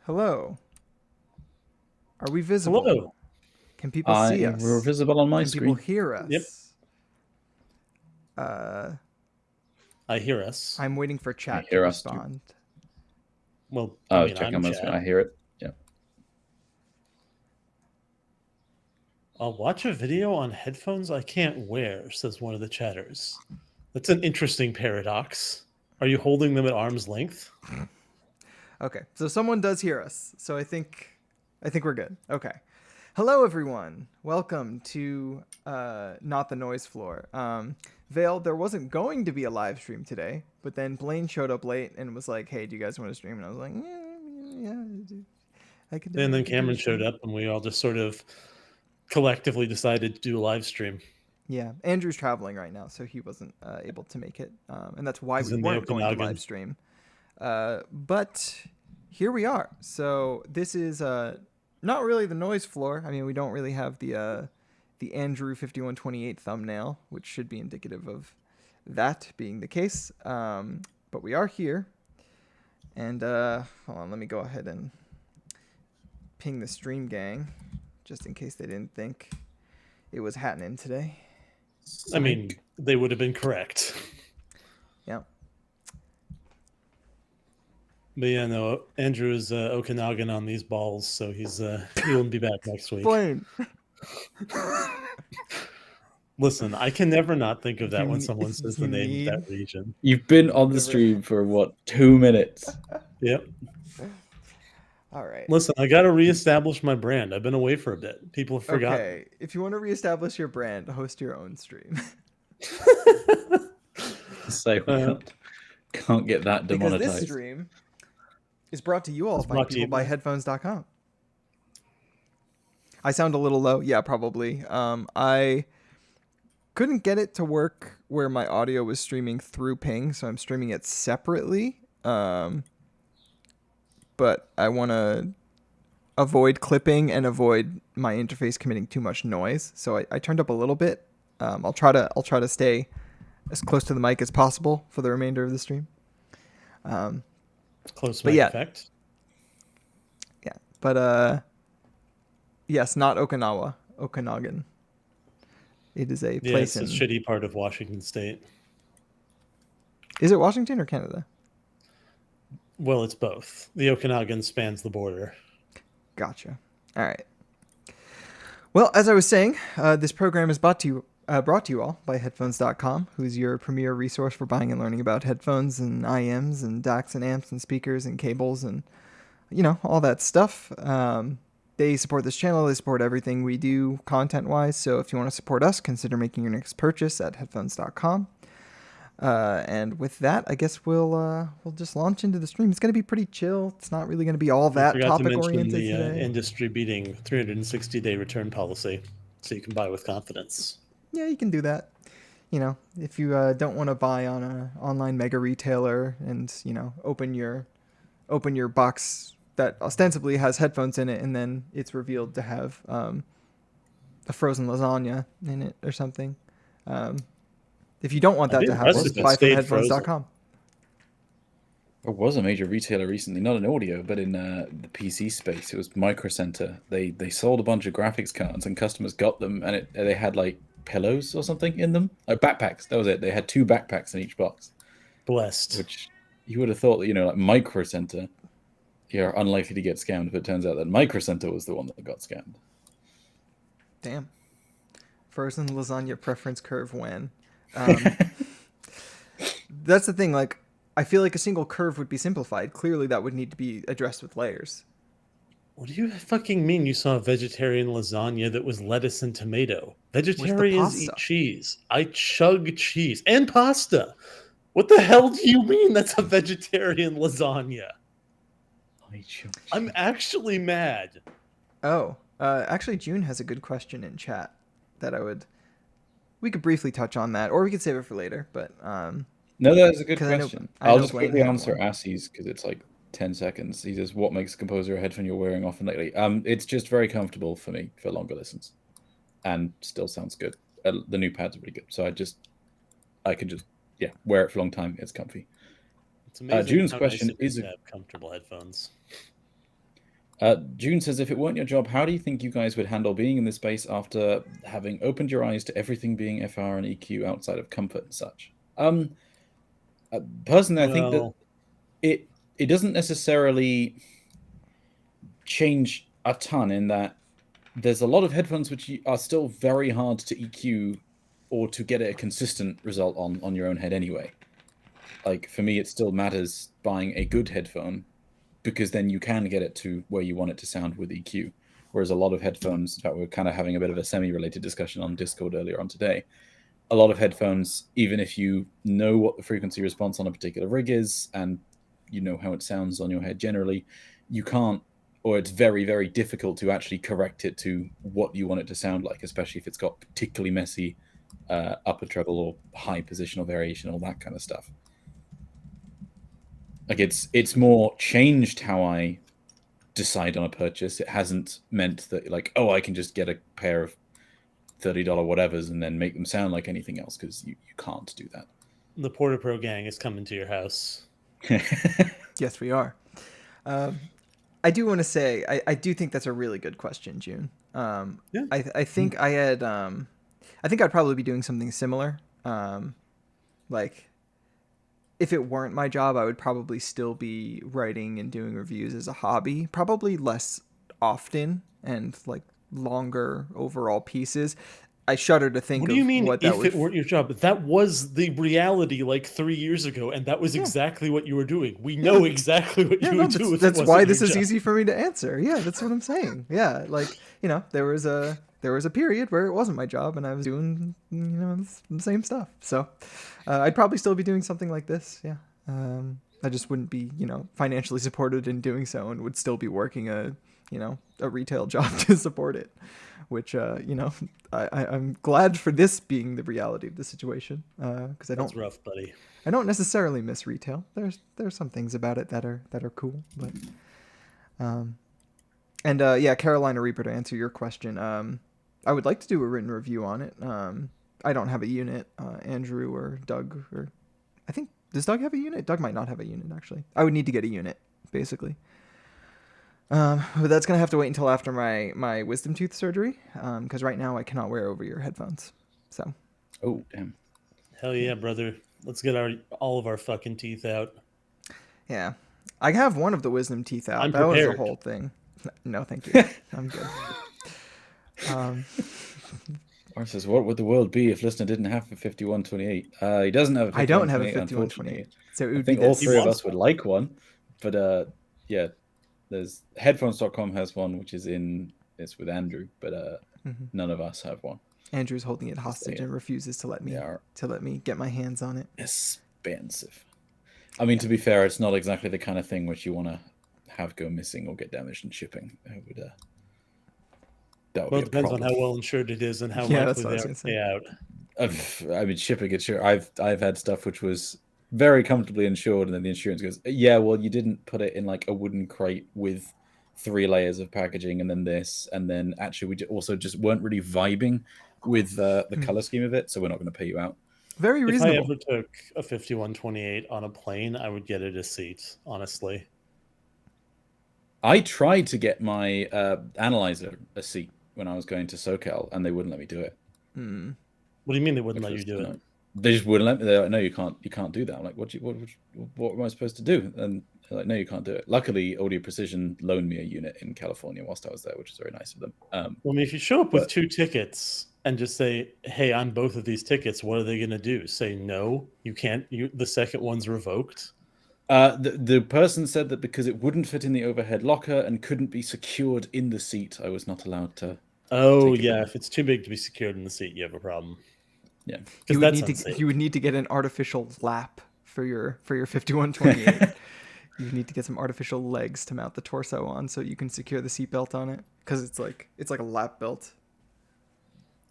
Hello. Are we visible? Hello. Can people see We're us? visible on my Can people screen. hear Yep, us? Uh, I hear us. I'm waiting for I chat to hear us too. respond. Well, I I was mean, checking I'm on my screen. chat. I hear it. Yeah. I'll watch a video on headphones I can't wear, says one of the chatters. That's an interesting paradox. Are you holding them at arm's length? Okay, so someone does hear us. So I think we're good. Okay. Hello everyone. Welcome to Not the Noise Floor. Vale, there wasn't going to be a live stream today, but then Blaine showed up late and was like, "Hey, do you guys want to stream?" And I was like, "Yeah, I can do it." And I then can do a Cameron showed stream." up, and we all just sort of collectively decided to do a live stream. Yeah, Andrew's traveling right now, so he wasn't able to make it, and that's why He's we in the weren't going to Okanagan. live stream. But here we are. So this is not really the noise floor. I mean, we don't really have the Andrew 5128 thumbnail, which should be indicative of that being the case. But we are here, and hold on, let me go ahead and ping the stream gang, just in case they didn't think it was happening today. I mean, they would have been correct. Yeah. But yeah, no, Andrew is Okanagan on these balls, so he won't be back next week. Blaine. Listen, I can never not think of that when someone says the name of that region. You've been on the stream for what, 2 minutes? Yep. All right. Listen, I got to reestablish my brand. I've been away for a bit. People have forgotten. Okay, if you want to reestablish your brand, host your own stream. So we can't get that Because demonetized. this stream is brought to you all It's by brought to people you by by- headphones.com. I sound a little low. Yeah, probably. I couldn't get it to work where my audio was streaming through ping, so I'm streaming it separately. But I want to avoid clipping and avoid my interface committing too much noise, so I turned up a little bit. I'll try to stay as close to the mic as possible for the remainder of the stream. Close but mic yeah. effect. Yeah, but yes, not Okanagan. It is a Yeah, place it's a in. shitty part of Washington State. Is it Washington or Canada? Well, it's both. The Okanagan spans the border. Gotcha. All right. Well, as I was saying, this program is brought to you all by headphones.com, who's your premier resource for buying and learning about headphones and IMs and DACs and amps and speakers and cables and, all that stuff. They support this channel. They support everything we do content-wise. So if you want to support us, consider making your next purchase at headphones.com. And with that, I guess we'll just launch into the stream. It's going to be pretty chill. It's not really going to be all that topic-oriented the today. industry-beating 360-day return policy, so you can buy with confidence. Yeah, you can do that. If you don't want to buy on an online mega retailer and open your box that ostensibly has headphones in it, and then it's revealed to have a frozen lasagna in it or something. If you don't want that to happen, buy from headphones.com. There was a major retailer recently, not in audio, but in the PC space. It was Micro Center. They sold a bunch of graphics cards, and customers got them, and they had like pillows or something in them, like backpacks. That was it. They had 2 backpacks in each box. Blessed. Which you would have thought that like Micro Center, you're unlikely to get scammed, but it turns out that Micro Center was the one that got scammed. Damn. Frozen lasagna preference curve when. That's the thing. Like, I feel like a single curve would be simplified. Clearly, that would need to be addressed with layers. What do you fucking mean you saw a vegetarian lasagna that was lettuce and tomato? Vegetarians eat cheese. I chug cheese and pasta. What the hell do you mean that's a vegetarian lasagna? I'm actually mad. Oh, actually, June has a good question in chat that we could briefly touch on that, or we could save it for later. But no, that's a good question. I'll just quickly answer one. Assie's because it's like 10 seconds. He says, "What makes a composer a headphone you're wearing often lately?" It's just very comfortable for me for longer listens, and still sounds good. The new pads are really good, so I can just wear it for a long time. It's comfy. It's amazing. June's question nice is to have comfortable headphones. June says, if it weren't your job, how do you think you guys would handle being in this space after having opened your eyes to everything being FR and EQ outside of comfort and such? Personally, I think that it doesn't necessarily change a ton in that there's a lot of headphones which are still very hard to EQ or to get a consistent result on your own head anyway. Like, for me, it still matters buying a good headphone, because then you can get it to where you want it to sound with EQ. Whereas a lot of headphones, in fact, we're kind of having a bit of a semi-related discussion on Discord earlier on today. A lot of headphones, even if you know what the frequency response on a particular rig is and you know how it sounds on your head generally, you can't, or it's very, very difficult to actually correct it to what you want it to sound like, especially if it's got particularly messy upper treble or high positional variation, all that kind of stuff. Like, it's more changed how I decide on a purchase. It hasn't meant that, like, oh, I can just get a pair of $30 whatevers and then make them sound like anything else, because you can't do that. The Porta Pro gang is coming to your house. Yes, we are. I do want to say, I do think that's a really good question, June. Yeah. I think I had, I think I'd probably be doing something similar. Like, if it weren't my job, I would probably still be writing and doing reviews as a hobby, probably less often and like longer overall pieces. I shudder to think. What do you mean if it weren't your job? That was the reality like 3 years ago, and that was exactly what you were doing. We know exactly what you would do. That's why this is easy for me to answer. Yeah, that's what I'm saying. Yeah, like, you know, there was a period where it wasn't my job and I was doing, you know, the same stuff. So I'd probably still be doing something like this. Yeah. I just wouldn't be, you know, financially supported in doing so, and would still be working a retail job to support it, which, you know, I'm glad for this being the reality of the situation. Cause That's rough, buddy. I don't necessarily miss retail. There's some things about it that are cool, but, and yeah, Carolina Reaper, to answer your question, I would like to do a written review on it. I don't have a unit. Andrew or Doug, or I think, does Doug have a unit? Doug might not have a unit, actually. I would need to get a unit, basically. But that's gonna have to wait until after my wisdom tooth surgery, because right now I cannot wear over-ear headphones. So. Oh, damn. Hell yeah, brother! Let's get all of our fucking teeth out. Yeah, I have one of the wisdom teeth out. I'm that prepared. was the whole thing. No, thank you. I'm good. Or says, what would the world be if listener didn't have a 5128? He doesn't have a 5128. I don't have a 5128. So it would I think be all three of us would like one, but yeah, there's headphones.com has one, which is it's with Andrew, but none of us have one. Andrew's holding it hostage and refuses to let me get my hands on it. Expensive. I mean, to be fair, it's not exactly the kind of thing which you want to have go missing or get damaged in shipping. Well, it depends on how well insured it is and how likely they are to pay out. I mean, shipping insurance. I've had stuff which was very comfortably insured, and then the insurance goes, yeah, well, you didn't put it in like a wooden crate with 3 layers of packaging, and then this, and then actually we also just weren't really vibing with the color scheme of it, so we're not going to pay you out. Very reasonable. If I ever took a 5128 on a plane, I would get it a seat, honestly. I tried to get my analyzer a seat when I was going to SoCal, and they wouldn't let me do it. What do you mean they wouldn't let you do it? They just wouldn't let me. They're like, no, you can't do that. I'm like, what am I supposed to do? And they're like, no, you can't do it. Luckily, Audio Precision loaned me a unit in California whilst I was there, which is very nice of them. Well, I mean, if you show up with 2 tickets and just say, hey, I'm both of these tickets, what are they going to do? Say, no, you can't. The second one's revoked. The person said that because it wouldn't fit in the overhead locker and couldn't be secured in the seat, I was not allowed to. Oh, yeah. If it's too big to be secured in the seat, you have a problem. Yeah, you would need to get an artificial lap for your 5128. You need to get some artificial legs to mount the torso on, so you can secure the seatbelt on it, because it's like a lap belt.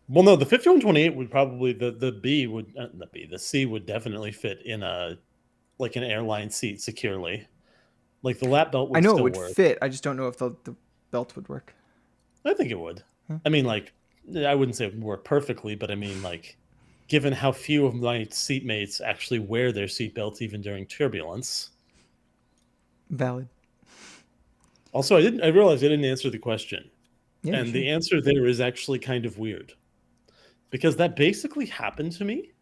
Well, no, the 5128 would probably the C would definitely fit in an airline seat securely. Like the lap belt would. I know still it would work. fit. I just don't know if the belt would work. I think it would. I mean, I wouldn't say it would work perfectly, but I mean, given how few of my seatmates actually wear their seatbelts even during turbulence. Valid. Also, I realized I didn't answer the question. Yeah, And sure. the answer there is actually kind of weird. Because that basically happened to me.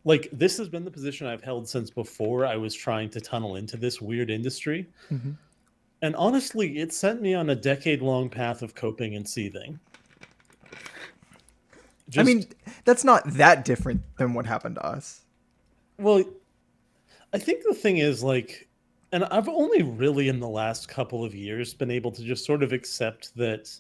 Like, this has been the position I've held since before I was trying to tunnel into this weird industry. Mm-hmm. And honestly, it sent me on a decade-long path of coping and seething. I mean, that's not that different than what happened to us. Well, I think the thing is, like, and I've only really in the last couple of years been able to just sort of accept that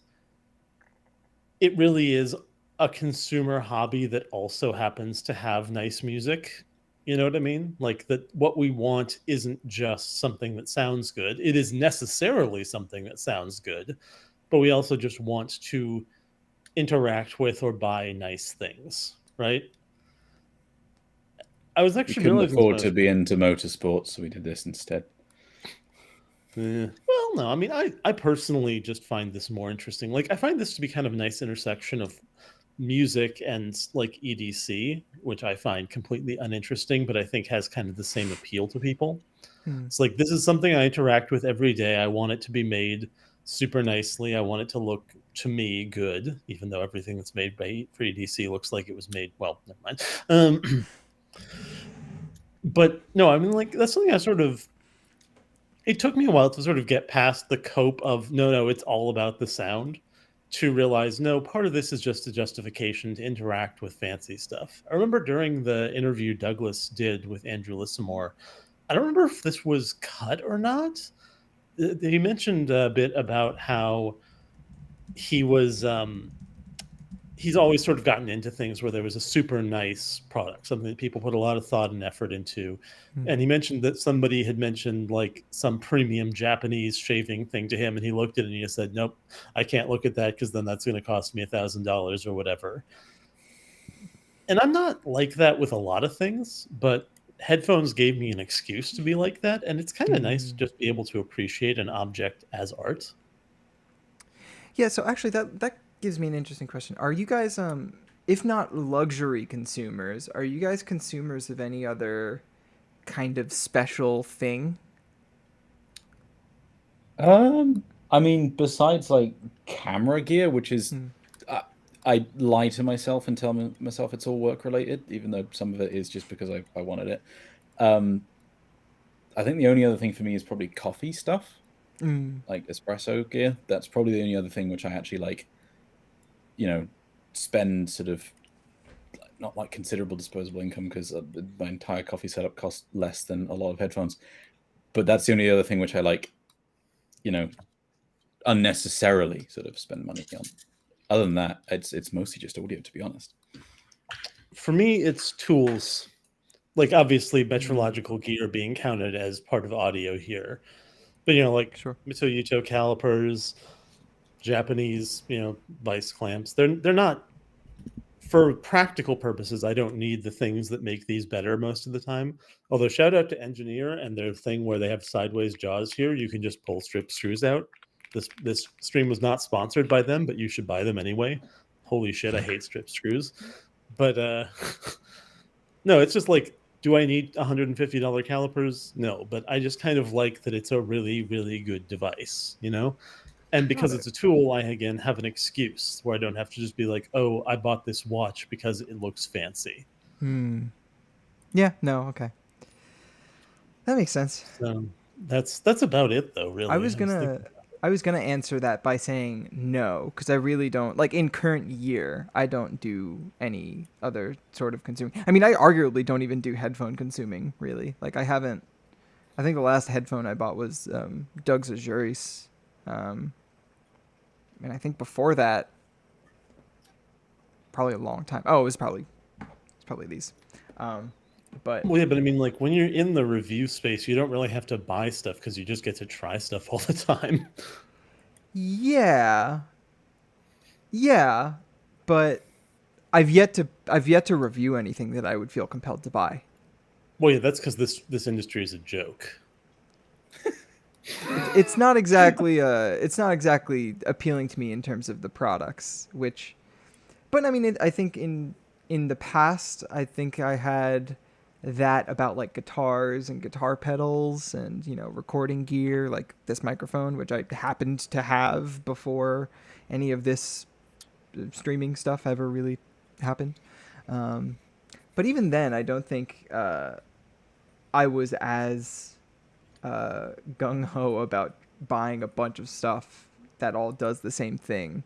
it really is a consumer hobby that also happens to have nice music. You know what I mean? Like, that what we want isn't just something that sounds good. It is necessarily something that sounds good, but we also just want to interact with or buy nice things, right? I was We actually couldn't realizing this when afford I to was be into motorsports, so we did this instead. Well, no, I mean, I personally just find this more interesting. Like, I find this to be kind of a nice intersection of music and like EDC, which I find completely uninteresting, but I think has kind of the same appeal to people. It's like, this is something I interact with every day. I want it to be made super nicely. I want it to look, to me, good, even though everything that's made for EDC looks like it was made, well, never mind. But no, I mean, like, that's something I sort of, it took me a while to sort of get past the cope of no, it's all about the sound, to realize no, part of this is just a justification to interact with fancy stuff. I remember during the interview Douglas did with Andrew Lissamore, I don't remember if this was cut or not. He mentioned a bit about how he was he's always sort of gotten into things where there was a super nice product, something that people put a lot of thought and effort into. And he mentioned that somebody had mentioned like some premium Japanese shaving thing to him, and he looked at it and he said, "Nope, I can't look at that because then that's going to cost me $1,000 or whatever." And I'm not like that with a lot of things, but headphones gave me an excuse to be like that, and it's kind of nice to just be able to appreciate an object as art. Yeah, so actually that gives me an interesting question. Are you guys if not luxury consumers, are you guys consumers of any other kind of special thing? I mean, besides like camera gear, which is, I lie to myself and tell myself it's all work related, even though some of it is just because I wanted it. I think the only other thing for me is probably coffee stuff, like espresso gear. That's probably the only other thing which I actually like, spend sort of not like considerable disposable income, because my entire coffee setup costs less than a lot of headphones. But that's the only other thing which I like, unnecessarily sort of spend money on. Other than that, it's mostly just audio, to be honest. For me, it's tools. Like, obviously, metrological gear being counted as part of audio here. But, like Mito calipers, Japanese, vice clamps. They're not, for practical purposes, I don't need the things that make these better most of the time. Although, shout out to Engineer and their thing where they have sideways jaws here. You can just pull strip screws out. This stream was not sponsored by them, but you should buy them anyway. Holy shit, I hate strip screws. But no, it's just like, do I need $150 calipers? No, but I just kind of like that it's a really, really good device, And because it's a tool, I, again, have an excuse where I don't have to just be like, oh, I bought this watch because it looks fancy. Yeah, no, okay. That makes sense. So that's about it, though, really. I was gonna answer that by saying no, because I really don't, like, in current year, I don't do any other sort of consuming. I mean, I arguably don't even do headphone consuming, really. Like, I think the last headphone I bought was Doug's Azuris. And I think before that, probably a long time. Oh, it's probably these. But well, yeah, but I mean, like, when you're in the review space, you don't really have to buy stuff because you just get to try stuff all the time. Yeah, but I've yet to review anything that I would feel compelled to buy. Well, yeah, that's because this industry is a joke. It's not exactly appealing to me in terms of the products, but I mean, I think in the past, I think I had that about like guitars and guitar pedals and, you know, recording gear, like this microphone, which I happened to have before any of this streaming stuff ever really happened. But even then, I don't think I was as gung ho about buying a bunch of stuff that all does the same thing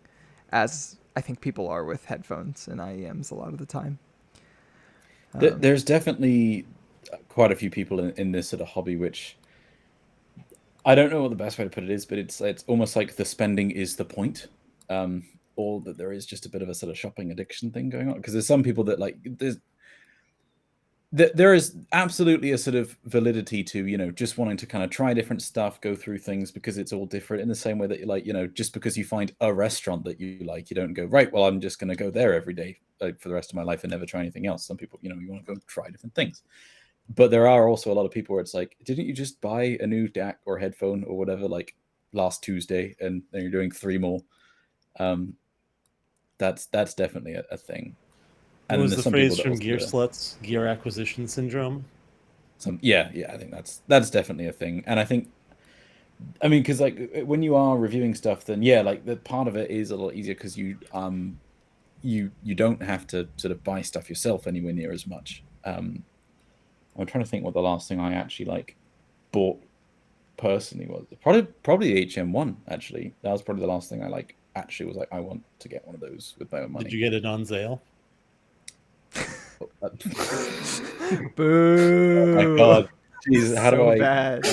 as I think people are with headphones and IEMs a lot of the time. There's definitely quite a few people in this sort of hobby, which I don't know what the best way to put it is, but it's almost like the spending is the point, or that there is just a bit of a sort of shopping addiction thing going on. Because there's some people that like there is absolutely a sort of validity to, you know, just wanting to kind of try different stuff, go through things because it's all different, in the same way that you like, you know, just because you find a restaurant that you like, you don't go, right, well, I'm just going to go there every day for the rest of my life and never try anything else. Some people, you know, you want to go try different things. But there are also a lot of people where it's like, didn't you just buy a new DAC or headphone or whatever, like last Tuesday, and then you're doing 3 more? That's definitely a thing. What was the phrase from Gear Sluts? Gear acquisition syndrome? Yeah, I think that's definitely a thing. And I mean, because like when you are reviewing stuff, then yeah, like the part of it is a lot easier because you don't have to sort of buy stuff yourself anywhere near as much. I'm trying to think what the last thing I actually like bought personally was. Probably HM1 actually. That was probably the last thing I like actually was like, I want to get one of those with my own money. Did you get it on sale? Boo! Oh my god! Jeez, how do I? Bad.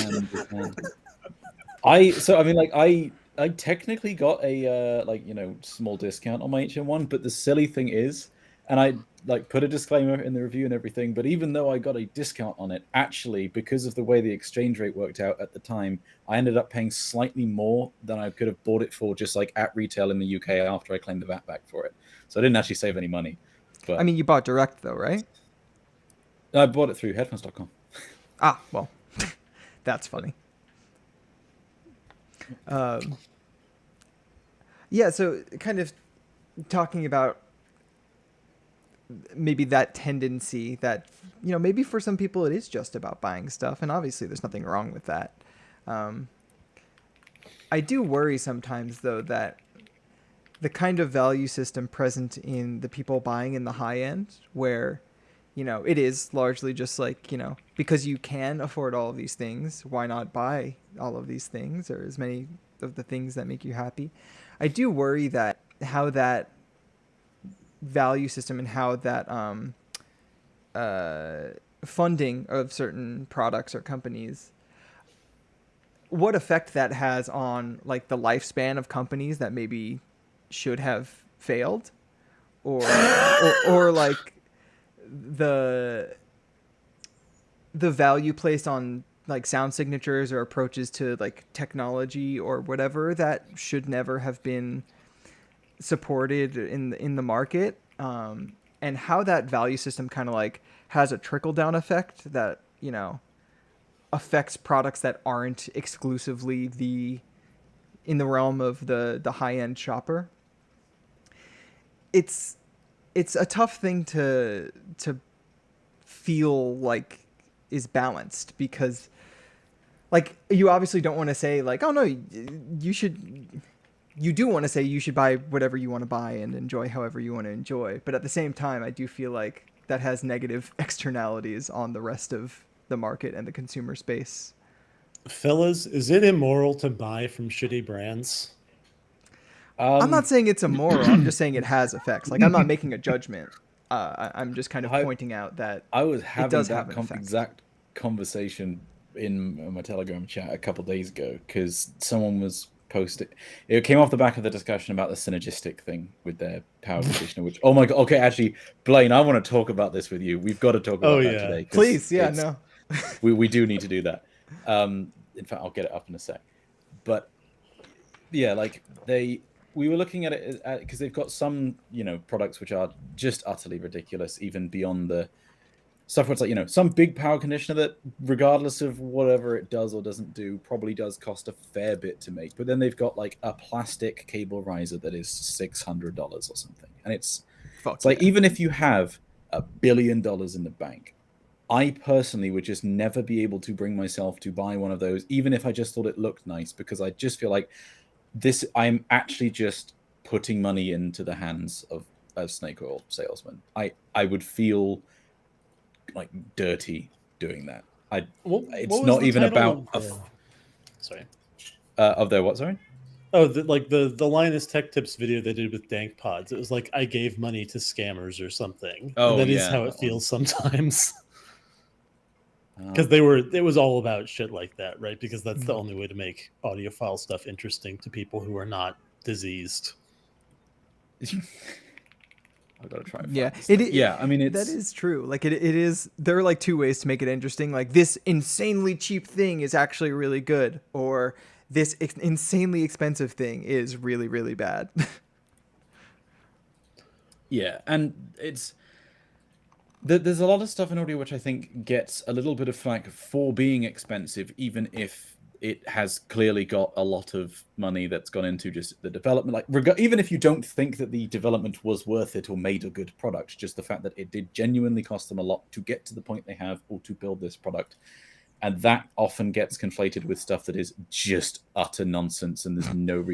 I mean, like I technically got a like, you know, small discount on my HM1, but the silly thing is, and I like put a disclaimer in the review and everything, but even though I got a discount on it, actually because of the way the exchange rate worked out at the time, I ended up paying slightly more than I could have bought it for just like at retail in the UK after I claimed the VAT back for it. So I didn't actually save any money. But I mean, you bought direct though, right? I bought it through headphones.com. Ah, well, that's funny. Yeah, so kind of talking about maybe that tendency that, you know, maybe for some people it is just about buying stuff, and obviously there's nothing wrong with that. I do worry sometimes, though, that the kind of value system present in the people buying in the high end, where, you know, it is largely just like, you know, because you can afford all of these things, why not buy all of these things or as many of the things that make you happy? I do worry that how that value system and how that funding of certain products or companies, what effect that has on like the lifespan of companies that maybe should have failed, or like the value placed on like sound signatures or approaches to like technology or whatever that should never have been supported in the market, and how that value system kind of like has a trickle down effect that, you know, affects products that aren't exclusively in the realm of the high end shopper. It's a tough thing to feel like is balanced, because like you obviously don't want to say like, oh no, you do want to say you should buy whatever you want to buy and enjoy however you want to enjoy, but at the same time I do feel like that has negative externalities on the rest of the market and the consumer space. Fellas, is it immoral to buy from shitty brands? I'm not saying it's immoral. I'm just saying it has effects. Like, I'm not making a judgment. I'm just kind of pointing out that I was having that have exact conversation in my Telegram chat a couple of days ago, because someone was posting. It came off the back of the discussion about the Synergistic thing with their power conditioner. Which, oh my god, okay, actually, Blaine, I want to talk about this with you. We've got to talk about that today. Please, yeah, no. we do need to do that. In fact, I'll get it up in a sec. But yeah, like we were looking at it because they've got some, you know, products which are just utterly ridiculous, even beyond the stuff where it's like, you know, some big power conditioner that, regardless of whatever it does or doesn't do, probably does cost a fair bit to make. But then they've got like a plastic cable riser that is $600 or something, and it's like, even if you have $1 billion in the bank, I personally would just never be able to bring myself to buy one of those, even if I just thought it looked nice, because I just feel like I'm actually just putting money into the hands of a snake oil salesman. I would feel like dirty doing that. It's not even about sorry. Of their what? Sorry. Oh, the Linus Tech Tips video they did with Dank Pods. It was like, I gave money to scammers or something. Oh, and that is how it feels sometimes. Because it was all about shit like that, right? Because that's the only way to make audiophile stuff interesting to people who are not diseased. I gotta try. I mean, that is true. Like it is. There are like two ways to make it interesting. Like, this insanely cheap thing is actually really good, or this insanely expensive thing is really, really bad. Yeah, and there's a lot of stuff in audio which I think gets a little bit of flack for being expensive, even if it has clearly got a lot of money that's gone into just the development. Like, even if you don't think that the development was worth it or made a good product, just the fact that it did genuinely cost them a lot to get to the point they have or to build this product. And that often gets conflated with stuff that is just utter nonsense, and there's no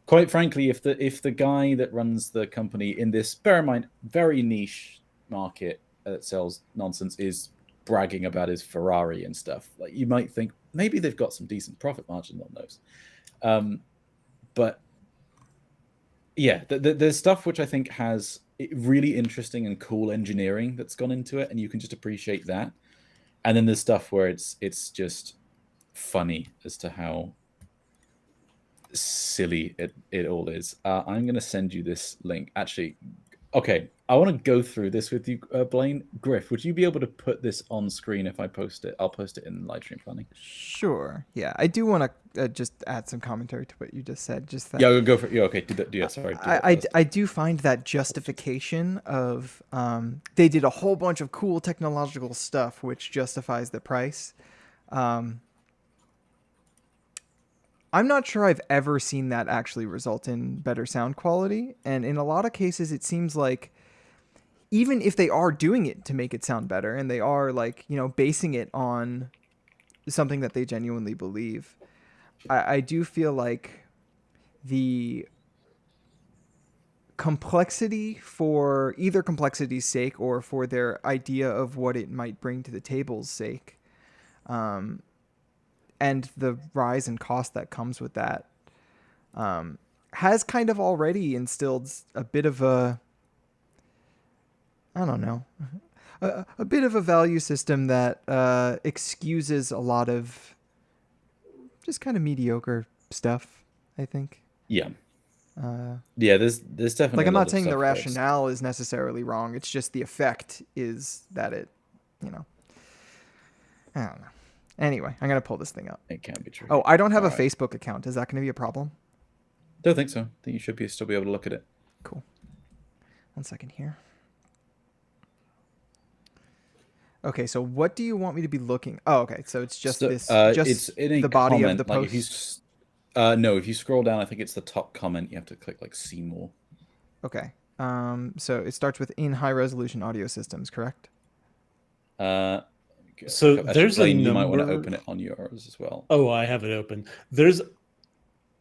quite frankly, if the guy that runs the company in this, bear in mind, very niche market that sells nonsense, is bragging about his Ferrari and stuff, like, you might think maybe they've got some decent profit margin on those. But yeah, there's stuff which I think has really interesting and cool engineering that's gone into it, and you can just appreciate that. And then there's stuff where it's just funny as to how silly it all is. I'm going to send you this link. Actually, okay, I want to go through this with you, Blaine. Griff, would you be able to put this on screen if I post it? I'll post it in live stream planning. Sure. Yeah, I do want to just add some commentary to what you just said. Just that. Yeah, go for it. Yeah, okay. Sorry. I do find that justification of they did a whole bunch of cool technological stuff which justifies the price. I'm not sure I've ever seen that actually result in better sound quality. And in a lot of cases, it seems like even if they are doing it to make it sound better, and they are, like, basing it on something that they genuinely believe, I do feel like the complexity, for either complexity's sake or for their idea of what it might bring to the table's sake, and the rise in cost that comes with that, has kind of already instilled a bit of a, I don't know, a bit of a value system that excuses a lot of just kind of mediocre stuff, I think. Yeah. Yeah, there's definitely, like, I'm not saying the rationale is necessarily wrong. It's just the effect is that it, I don't know. Anyway, I'm going to pull this thing up. It can be true. Oh, I don't have a Facebook account. Is that going to be a problem? Don't think so. I think you should still be able to look at it. Cool. 1 second here. Okay, so what do you want me to be looking? Oh, okay. So it's just it's the body of the post. No, if you scroll down, I think it's the top comment. You have to click like see more. Okay. So it starts with in high resolution audio systems, correct? So there's a number. You might want to open it on yours as well. Oh, I have it open. There's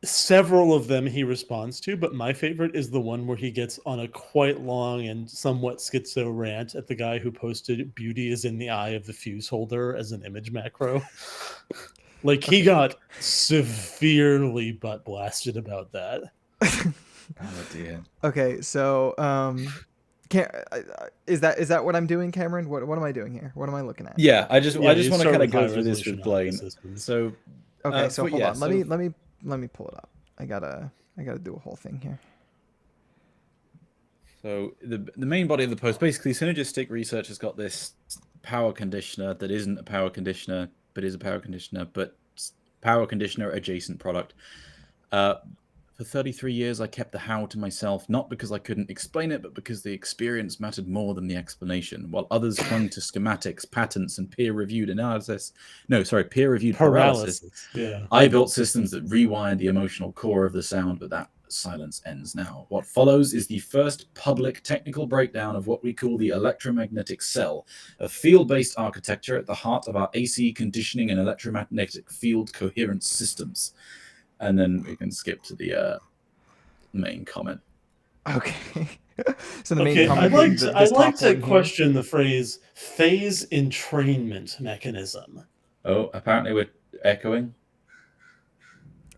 several of them he responds to, but my favorite is the one where he gets on a quite long and somewhat schizo rant at the guy who posted "Beauty is in the eye of the fuse holder" as an image macro. Like, he got severely butt blasted about that. Oh dear. Okay, so is that what I'm doing, Cameron? What am I doing here? What am I looking at? Yeah, I just want to kind of go through this with Blaine. So okay, so hold on. Let me pull it up. I gotta do a whole thing here. So the main body of the post, basically, Synergistic Research has got this power conditioner that isn't a power conditioner, but is a power conditioner, but power conditioner adjacent product. For 33 years, I kept the how to myself, not because I couldn't explain it, but because the experience mattered more than the explanation. While others clung to schematics, patents, and peer-reviewed paralysis. Yeah. I built systems that rewired the emotional core of the sound, but that silence ends now. What follows is the first public technical breakdown of what we call the electromagnetic cell, a field-based architecture at the heart of our AC conditioning and electromagnetic field coherence systems. And then we can skip to the main comment. Okay. So the main comment I'd being like to question the phrase phase entrainment mechanism. Oh, apparently we're echoing.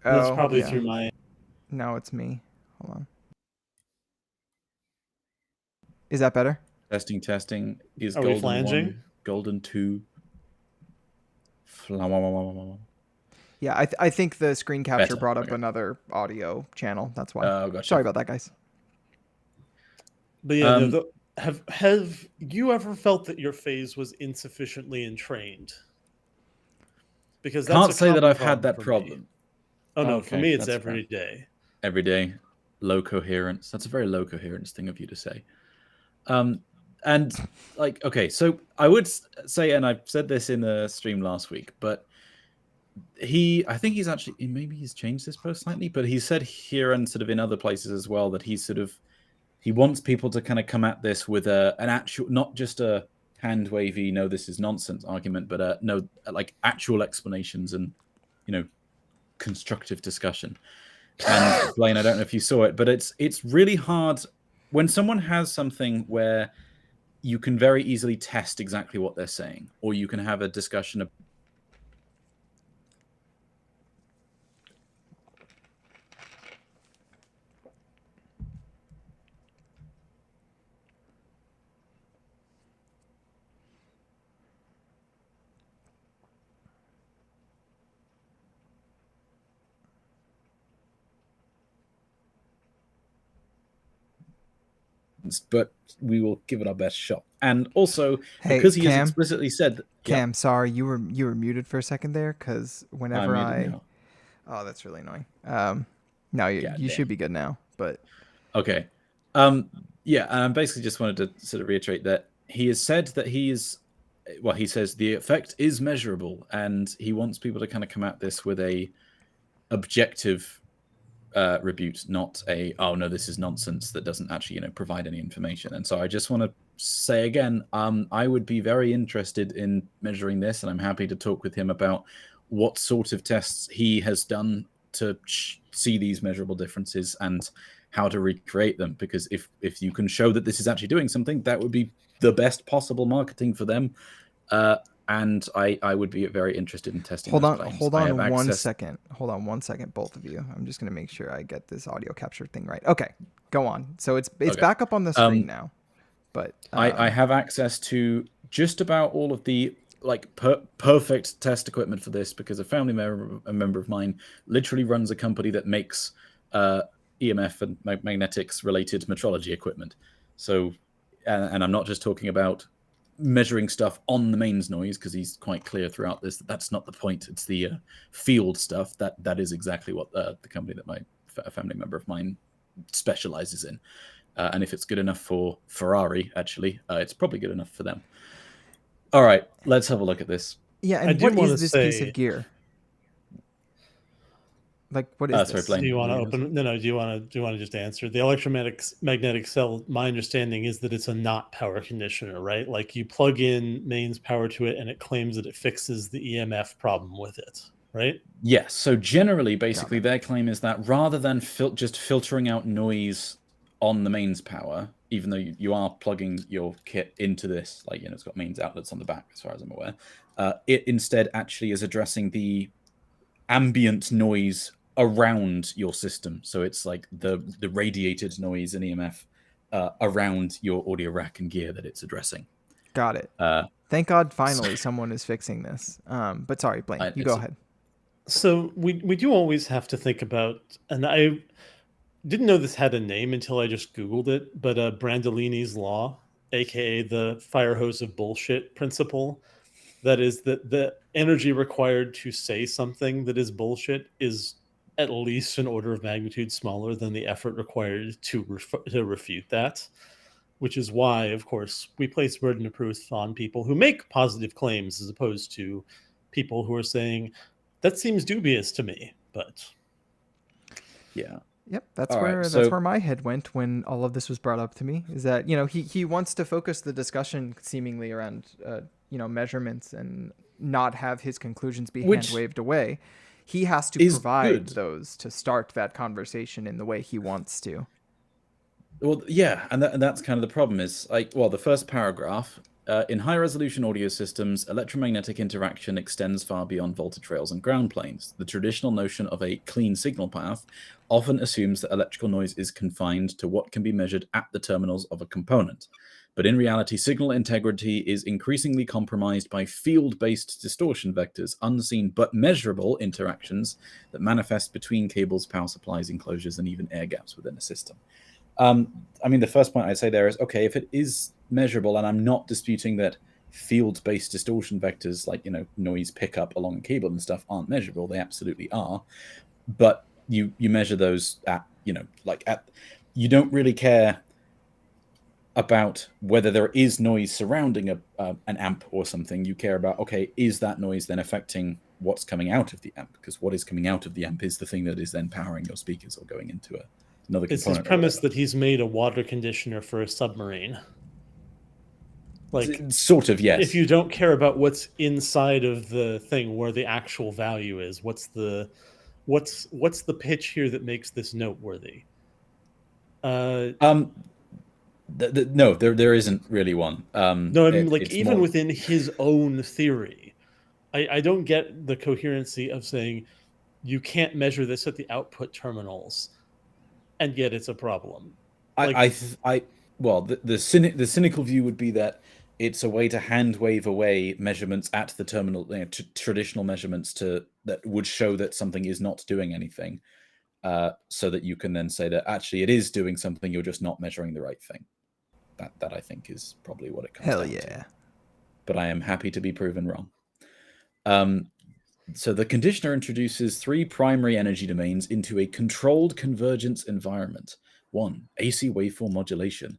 That's probably through my... No, it's me. Hold on. Is that better? Testing. Is Are Golden we flanging? 1, Golden 2. Yeah, I think the screen capture brought up another audio channel. That's why. Gotcha. Sorry about that, guys. But yeah, have you ever felt that your phase was insufficiently entrained? Because that's can't say that I've had that problem. Me. Oh no, for me it's every day. Every day, low coherence. That's a very low coherence thing of you to say. And like, okay, so I would say, and I said this in the stream last week, but I think he's actually, maybe he's changed this post slightly, but he said here and sort of in other places as well that he wants people to kind of come at this with an actual, not just a hand wavy, no, this is nonsense argument, but no, like actual explanations and, constructive discussion. And Blaine, I don't know if you saw it, but it's really hard when someone has something where you can very easily test exactly what they're saying, or you can have a discussion of but we will give it our best shot. And also, because he has explicitly said that, Cam, sorry, you were muted for a second there, because whenever oh, that's really annoying. No, you should be good now, but okay. And I basically just wanted to sort of reiterate that he has said that he says the effect is measurable, and he wants people to kind of come at this with a objective rebuke, not a, oh no, this is nonsense that doesn't actually provide any information. And so I just want to say again, I would be very interested in measuring this, and I'm happy to talk with him about what sort of tests he has done to see these measurable differences and how to recreate them, because if you can show that this is actually doing something, that would be the best possible marketing for them. And I would be very interested in testing. Hold on 1 second. Hold on 1 second, both of you. I'm just going to make sure I get this audio capture thing right. Okay, go on. So it's back up on the screen now. But I have access to just about all of the perfect test equipment for this, because a member of mine literally runs a company that makes EMF and magnetics related metrology equipment. So, and I'm not just talking about measuring stuff on the mains noise, because he's quite clear throughout this that's not the point. It's the field stuff that is exactly what the company that a family member of mine specializes in. And if it's good enough for Ferrari, actually, it's probably good enough for them. All right, let's have a look at this. Yeah, and what is this piece of gear? Like, what is this? Do you want to open? No. Do you want to just answer? The electromagnetic cell, my understanding is that it's a not power conditioner, right? Like you plug in mains power to it and it claims that it fixes the EMF problem with it, right? Yes. So generally, basically, their claim is that rather than just filtering out noise on the mains power, even though you are plugging your kit into this, it's got mains outlets on the back, as far as I'm aware, it instead actually is addressing the ambient noise around your system. So it's like the radiated noise and EMF around your audio rack and gear that it's addressing. Got it. Thank God finally someone is fixing this. But sorry, Blaine, you go ahead. So we do always have to think about, and I didn't know this had a name until I just Googled it, but Brandolini's law, aka the fire hose of bullshit principle. That is that the energy required to say something that is bullshit is at least an order of magnitude smaller than the effort required to refute that, which is why, of course, we place burden of proof on people who make positive claims as opposed to people who are saying, that seems dubious to me. But yeah. Yep, that's All right, that's where my head went when all of this was brought up to me. Is that he wants to focus the discussion seemingly around measurements and not have his conclusions be hand waved away. He has to provide those to start that conversation in the way he wants to. Well, yeah, and that's kind of the problem. Is like, well, the first paragraph. In high-resolution audio systems, electromagnetic interaction extends far beyond voltage rails and ground planes. The traditional notion of a clean signal path often assumes that electrical noise is confined to what can be measured at the terminals of a component. But in reality, signal integrity is increasingly compromised by field-based distortion vectors, unseen but measurable interactions that manifest between cables, power supplies, enclosures, and even air gaps within a system. I mean, the first point I'd say there is, okay, if it is measurable, and I'm not disputing that field-based distortion vectors like, noise pickup along a cable and stuff aren't measurable. They absolutely are. But you measure those at, you don't really care about whether there is noise surrounding an amp or something. You care about, okay, is that noise then affecting what's coming out of the amp? Because what is coming out of the amp is the thing that is then powering your speakers or going into another component. It's his premise that he's made a water conditioner for a submarine. Like, sort of, yes. If you don't care about what's inside of the thing, where the actual value is, what's the pitch here that makes this noteworthy? No, there isn't really one. No, I mean, even within his own theory, I don't get the coherency of saying you can't measure this at the output terminals, and yet it's a problem. The cynical view would be that it's a way to hand wave away measurements at the terminal, traditional measurements that would show that something is not doing anything, so that you can then say that actually it is doing something, you're just not measuring the right thing. That I think is probably what it comes down to. But I am happy to be proven wrong. So the conditioner introduces 3 primary energy domains into a controlled convergence environment. 1, AC waveform modulation.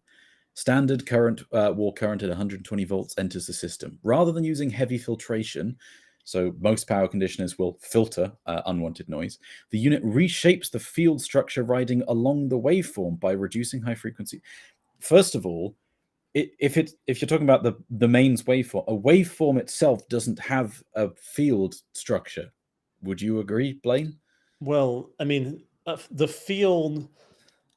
Standard current, wall current at 120 volts enters the system. Rather than using heavy filtration, so most power conditioners will filter unwanted noise, the unit reshapes the field structure riding along the waveform by reducing high frequency. First of all, if you're talking about the mains waveform, a waveform itself doesn't have a field structure. Would you agree, Blaine? Well, I mean, the field.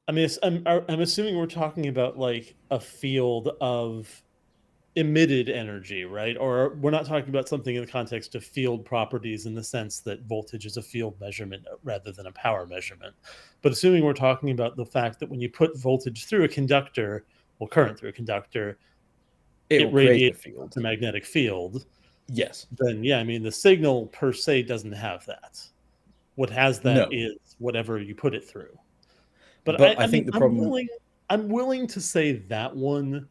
I mean, I'm assuming we're talking about like a field of emitted energy, right? Or we're not talking about something in the context of field properties in the sense that voltage is a field measurement rather than a power measurement. But assuming we're talking about the fact that when you put voltage through a conductor, current through a conductor, it radiates a magnetic field. Yes. Then, yeah, I mean, the signal per se doesn't have that. What has that is whatever you put it through. But I think the problem... I'm willing to say that one...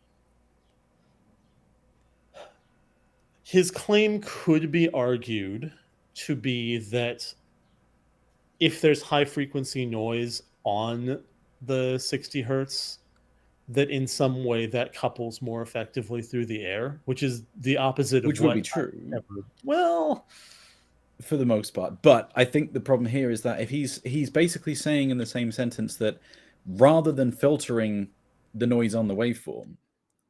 His claim could be argued to be that if there's high-frequency noise on the 60 hertz, that in some way that couples more effectively through the air, which is the opposite of which would be true. Well, for the most part. But I think the problem here is that if he's basically saying in the same sentence that rather than filtering the noise on the waveform,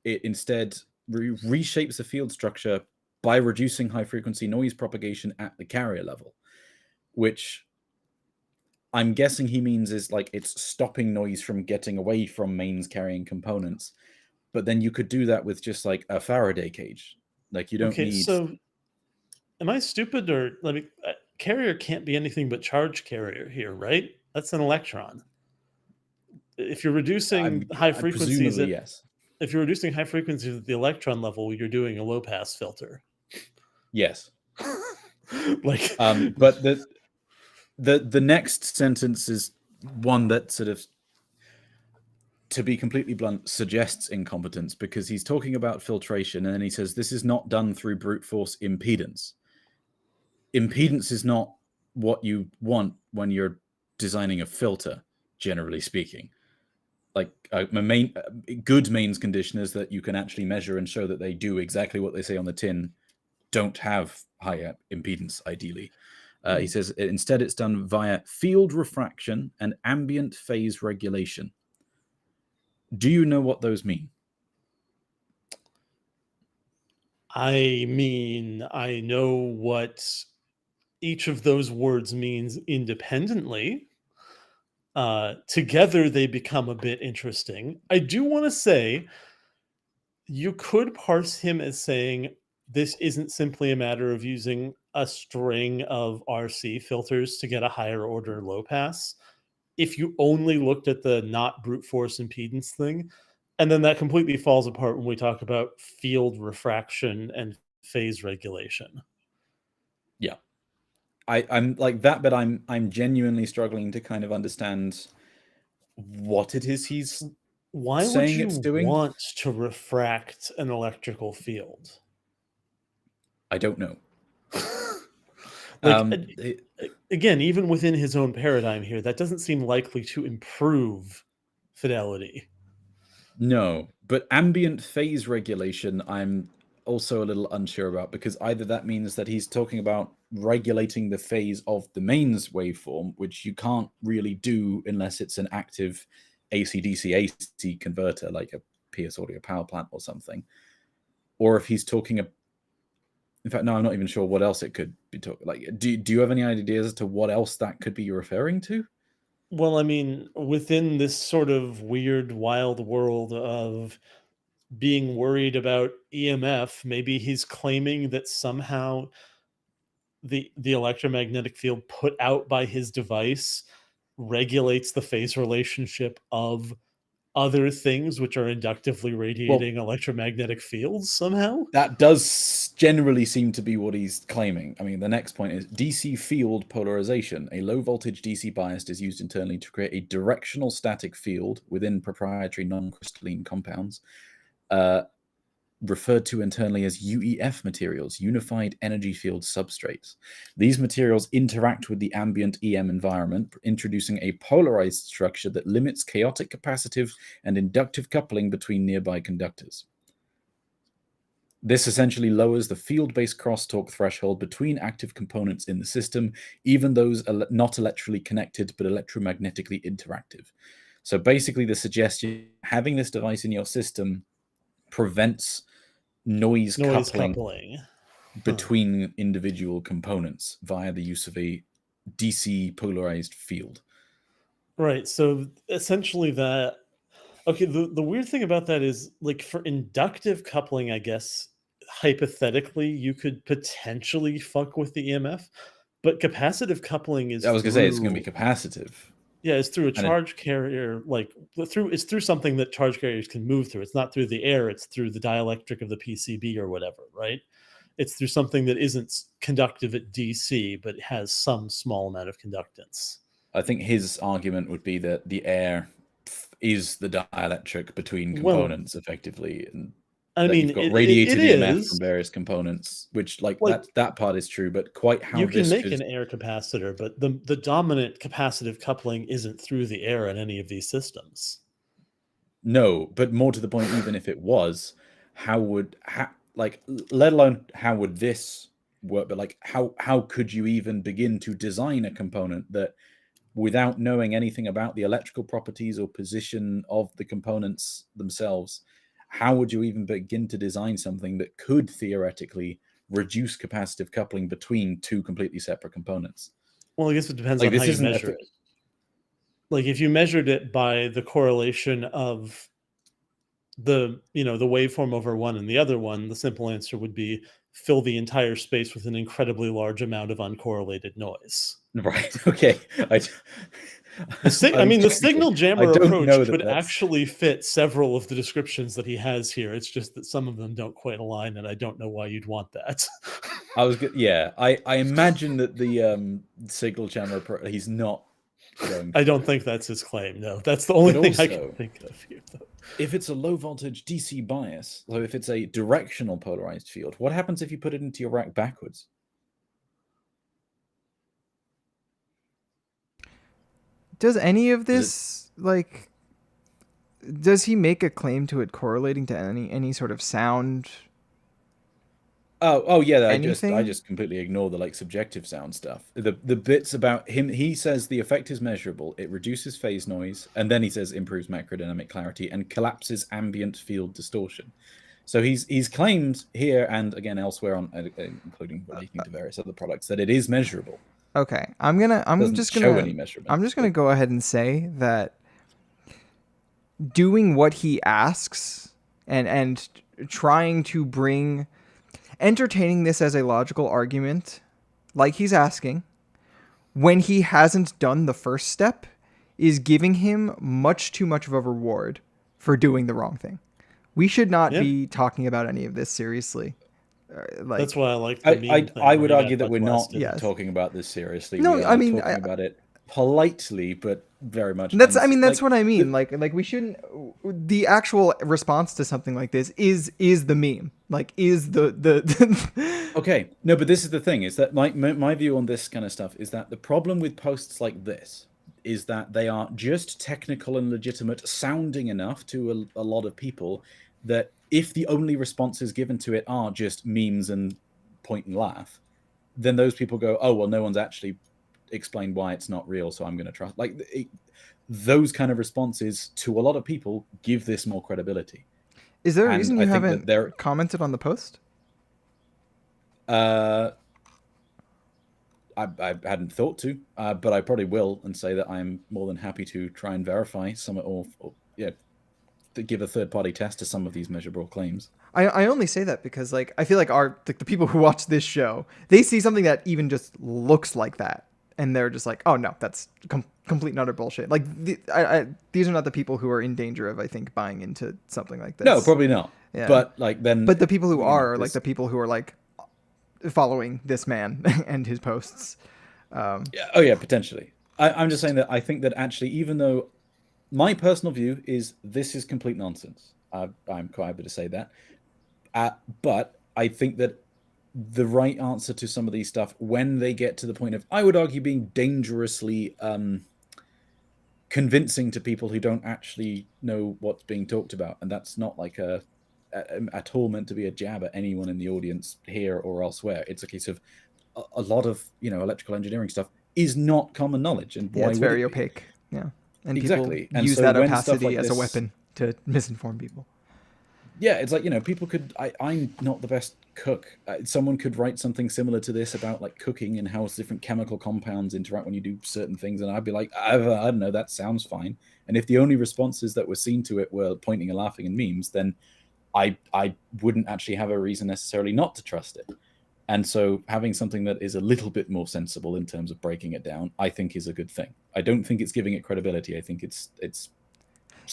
it instead reshapes the field structure by reducing high-frequency noise propagation at the carrier level, which I'm guessing he means is like it's stopping noise from getting away from mains carrying components. But then you could do that with just like a Faraday cage. Like you don't need... So am I stupid, or carrier can't be anything but charge carrier here, right? That's an electron. If you're reducing high frequencies, yes. If you're reducing high frequencies at the electron level, you're doing a low pass filter. Yes. But the next sentence is one that sort of, to be completely blunt, suggests incompetence, because he's talking about filtration and then he says this is not done through brute force impedance. Impedance is not what you want when you're designing a filter, generally speaking. Like good mains conditioners that you can actually measure and show that they do exactly what they say on the tin don't have higher impedance, ideally. He says instead it's done via field refraction and ambient phase regulation. Do you know what those mean? I mean, I know what each of those words means independently. Together, they become a bit interesting. I do want to say you could parse him as saying this isn't simply a matter of using a string of RC filters to get a higher order low pass. If you only looked at the not brute force impedance thing, and then that completely falls apart when we talk about field refraction and phase regulation. Yeah. I'm like that, but I'm genuinely struggling to kind of understand what it is he's Why would saying you it's doing. want to refract an electrical field? I don't know. Again, even within his own paradigm here, that doesn't seem likely to improve fidelity. No, but ambient phase regulation, I'm also a little unsure about, because either that means that he's talking about regulating the phase of the mains waveform, which you can't really do unless it's an active AC/DC AC converter, like a PS Audio power plant or something. Or if he's talking in fact, no, I'm not even sure what else it could be talking. Like, do you have any ideas as to what else that could be referring to? Well, I mean, within this sort of weird, wild world of being worried about EMF, maybe he's claiming that somehow the electromagnetic field put out by his device regulates the phase relationship of other things which are inductively radiating electromagnetic fields somehow. That does generally seem to be what he's claiming. I mean, the next point is DC field polarization. A low voltage DC bias is used internally to create a directional static field within proprietary non-crystalline compounds, referred to internally as UEF materials, unified energy field substrates. These materials interact with the ambient EM environment, introducing a polarized structure that limits chaotic capacitive and inductive coupling between nearby conductors. This essentially lowers the field-based crosstalk threshold between active components in the system, even those not electrically connected but electromagnetically interactive. So basically the suggestion, having this device in your system prevents noise coupling between individual components via the use of a DC polarized field. Right. So essentially that. Okay, the weird thing about that is, like, for inductive coupling, I guess, hypothetically, you could potentially fuck with the EMF, but capacitive coupling is I was going to say it's going to be capacitive. Yeah, it's through a charge carrier, like it's through something that charge carriers can move through. It's not through the air, it's through the dielectric of the PCB or whatever, right? It's through something that isn't conductive at DC, but has some small amount of conductance. I think his argument would be that the air is the dielectric between components, effectively, and I mean, you've got radiated EMF is from various components, which like that part is true, but quite how you can make an air capacitor, but the dominant capacitive coupling isn't through the air in any of these systems. No, but more to the point, even if it was, let alone how would this work, but like how could you even begin to design a component that, without knowing anything about the electrical properties or position of the components themselves, how would you even begin to design something that could theoretically reduce capacitive coupling between two completely separate components? Well, I guess it depends on how you measure it. Like, if you measured it by the correlation of the waveform over one and the other one, the simple answer would be fill the entire space with an incredibly large amount of uncorrelated noise. Right. Okay. The signal jammer approach could actually fit several of the descriptions that he has here. It's just that some of them don't quite align, and I don't know why you'd want that. I imagine that the signal jammer he's not going. I don't think that's his claim. No, that's the only thing I can think of here, though. If it's a low voltage DC bias, so if it's a directional polarized field, what happens if you put it into your rack backwards? Does any of this, does he make a claim to it correlating to any sort of sound Oh yeah. I anything. just completely ignore the like subjective sound stuff. The bits about him. He says the effect is measurable. It reduces phase noise, and then he says improves macrodynamic clarity and collapses ambient field distortion. So he's claimed here and again elsewhere on, including relating to various other products, that it is measurable. Okay, Doesn't show any measurements. I'm just gonna go ahead and say that doing what he asks and trying to entertaining this as a logical argument, like he's asking, when he hasn't done the first step, is giving him much too much of a reward for doing the wrong thing. We should not be talking about any of this seriously. That's why I like the meme thing. I would argue that we're not talking about this seriously. No, I mean, talking about it politely, but very much. That's what I mean. Like we shouldn't. The actual response to something like this is the meme. Like is the. Okay, no, but this is the thing: is that my view on this kind of stuff is that the problem with posts like this is that they are just technical and legitimate sounding enough to a lot of people that if the only responses given to it are just memes and point and laugh, then those people go, oh, well, no one's actually explained why it's not real, so I'm going to trust. Those kind of responses to a lot of people give this more credibility. Is there a reason you haven't commented on the post? I hadn't thought to, but I probably will and say that I'm more than happy to try and verify some or to give a third-party test to some of these measurable claims. I only say that because like I feel like the people who watch this show, they see something that even just looks like that, and they're just like, oh no, that's complete and utter bullshit. Like these are not the people who are in danger of, I think, buying into something like this. No, probably not. Yeah. But the people who are like the people who are like following this man and his posts. Potentially. I'm just saying that I think that actually, even though my personal view is this is complete nonsense, I'm quite happy to say that. But I think that the right answer to some of these stuff, when they get to the point of, I would argue, being dangerously convincing to people who don't actually know what's being talked about, and that's not like at all meant to be a jab at anyone in the audience here or elsewhere. It's a case of a lot of electrical engineering stuff is not common knowledge, and why it's very opaque. Yeah, and exactly. People use that opacity as a weapon to misinform people. Yeah, it's like people could. I'm not the best cook. Someone could write something similar to this about like cooking and how different chemical compounds interact when you do certain things, and I'd be like, I don't know, that sounds fine. And if the only responses that were seen to it were pointing and laughing and memes, then I wouldn't actually have a reason necessarily not to trust it. And so having something that is a little bit more sensible in terms of breaking it down, I think is a good thing. I don't think it's giving it credibility. I think it's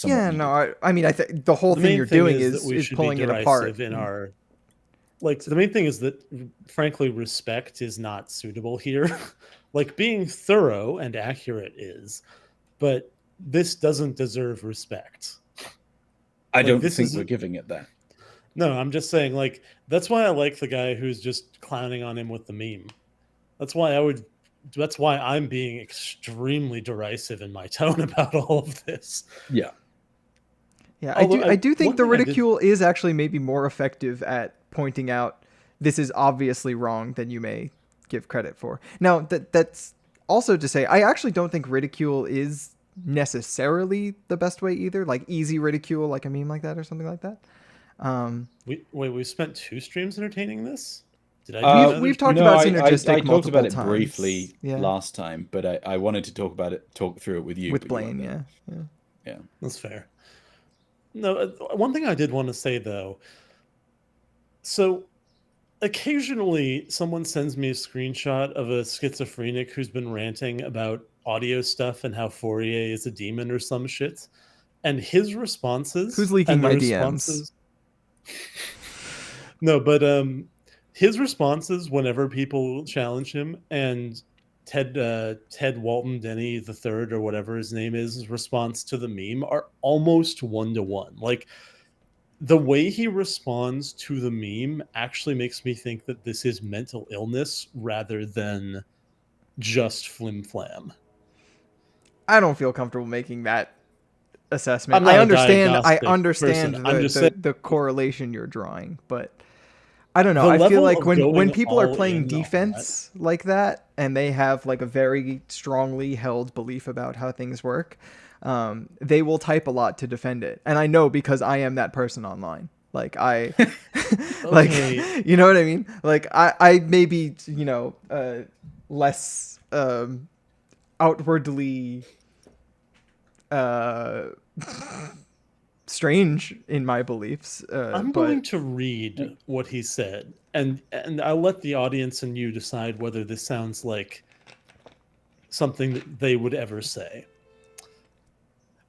I mean, I think the whole thing you're doing is pulling it apart. In our, the main thing is that, frankly, respect is not suitable here. Like, being thorough and accurate is, but this doesn't deserve respect. I don't think we're giving it that. No, I'm just saying, that's why I like the guy who's just clowning on him with the meme. That's why I'm being extremely derisive in my tone about all of this. Yeah. Yeah, I do think the ridicule is actually maybe more effective at pointing out this is obviously wrong than you may give credit for. Now, that's also to say, I actually don't think ridicule is necessarily the best way either. Like easy ridicule, like a meme like that or something like that. We spent 2 streams entertaining this? Did I we've talked about Synergistic I talked about it times. Briefly last time, but I wanted to talk through it with you. With Blaine, yeah. That's fair. No, one thing I did want to say, though. So, occasionally, someone sends me a screenshot of a schizophrenic who's been ranting about audio stuff and how Fourier is a demon or some shit. And his responses... Who's leaking my DMs? No, but his responses whenever people challenge him, and Ted Walton Denny the Third or whatever his name is, his response to the meme are almost 1-to-1. Like, the way he responds to the meme actually makes me think that this is mental illness rather than just flim flam. I don't feel comfortable making that assessment. I understand the correlation you're drawing, but I don't know. The I feel level like of when going people are all playing in on defense like that, and they have like a very strongly held belief about how things work, they will type a lot to defend it. And I know because I am that person online. Like I, like, Okay. you know what I mean? Like I may be, less outwardly uh strange in my beliefs, I'm but going to read what he said, and I'll let the audience and you decide whether this sounds like something that they would ever say.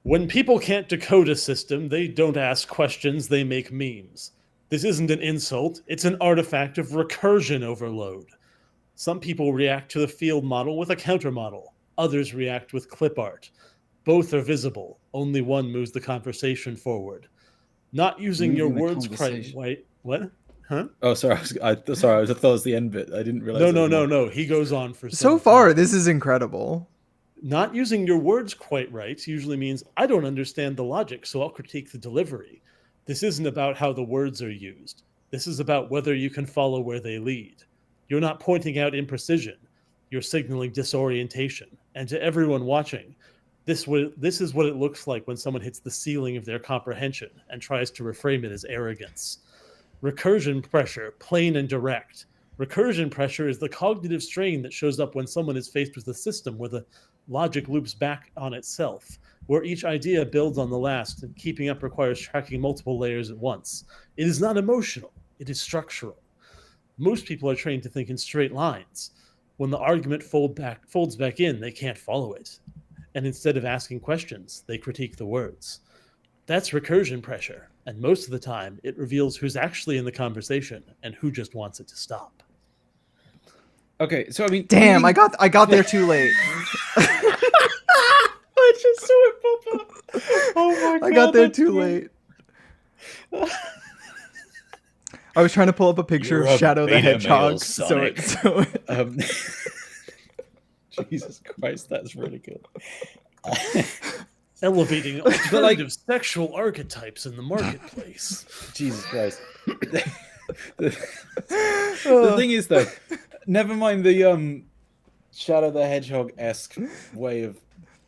When people can't decode a system, they don't ask questions, they make memes. This isn't an insult, it's an artifact of recursion overload. Some people react to the field model with a counter model. Others react with clip art. Both are visible. Only one moves the conversation forward. Not using your Moving the words quite conversation. right. What? Huh? Oh, sorry. Sorry. I thought it was the end bit. I didn't realize. No. He goes on for so some far time. this is incredible. Not using your words quite right usually means I don't understand the logic, so I'll critique the delivery. This isn't about how the words are used. This is about whether you can follow where they lead. You're not pointing out imprecision. You're signaling disorientation. And to everyone watching, this is what it looks like when someone hits the ceiling of their comprehension and tries to reframe it as arrogance. Recursion pressure, plain and direct. Recursion pressure is the cognitive strain that shows up when someone is faced with a system where the logic loops back on itself, where each idea builds on the last, and keeping up requires tracking multiple layers at once. It is not emotional, it is structural. Most people are trained to think in straight lines. When the argument folds back in, they can't follow it. And instead of asking questions, they critique the words. That's recursion pressure, and most of the time, it reveals who's actually in the conversation and who just wants it to stop. Okay, so I mean, Damn, I got there too late. I just saw it pop up. Oh my god! I got there too late. I was trying to pull up a picture of Shadow the Hedgehog. Jesus Christ, that's really good. Elevating alternative sexual archetypes in the marketplace. Jesus Christ. The thing is, though, never mind the Shadow the Hedgehog-esque way of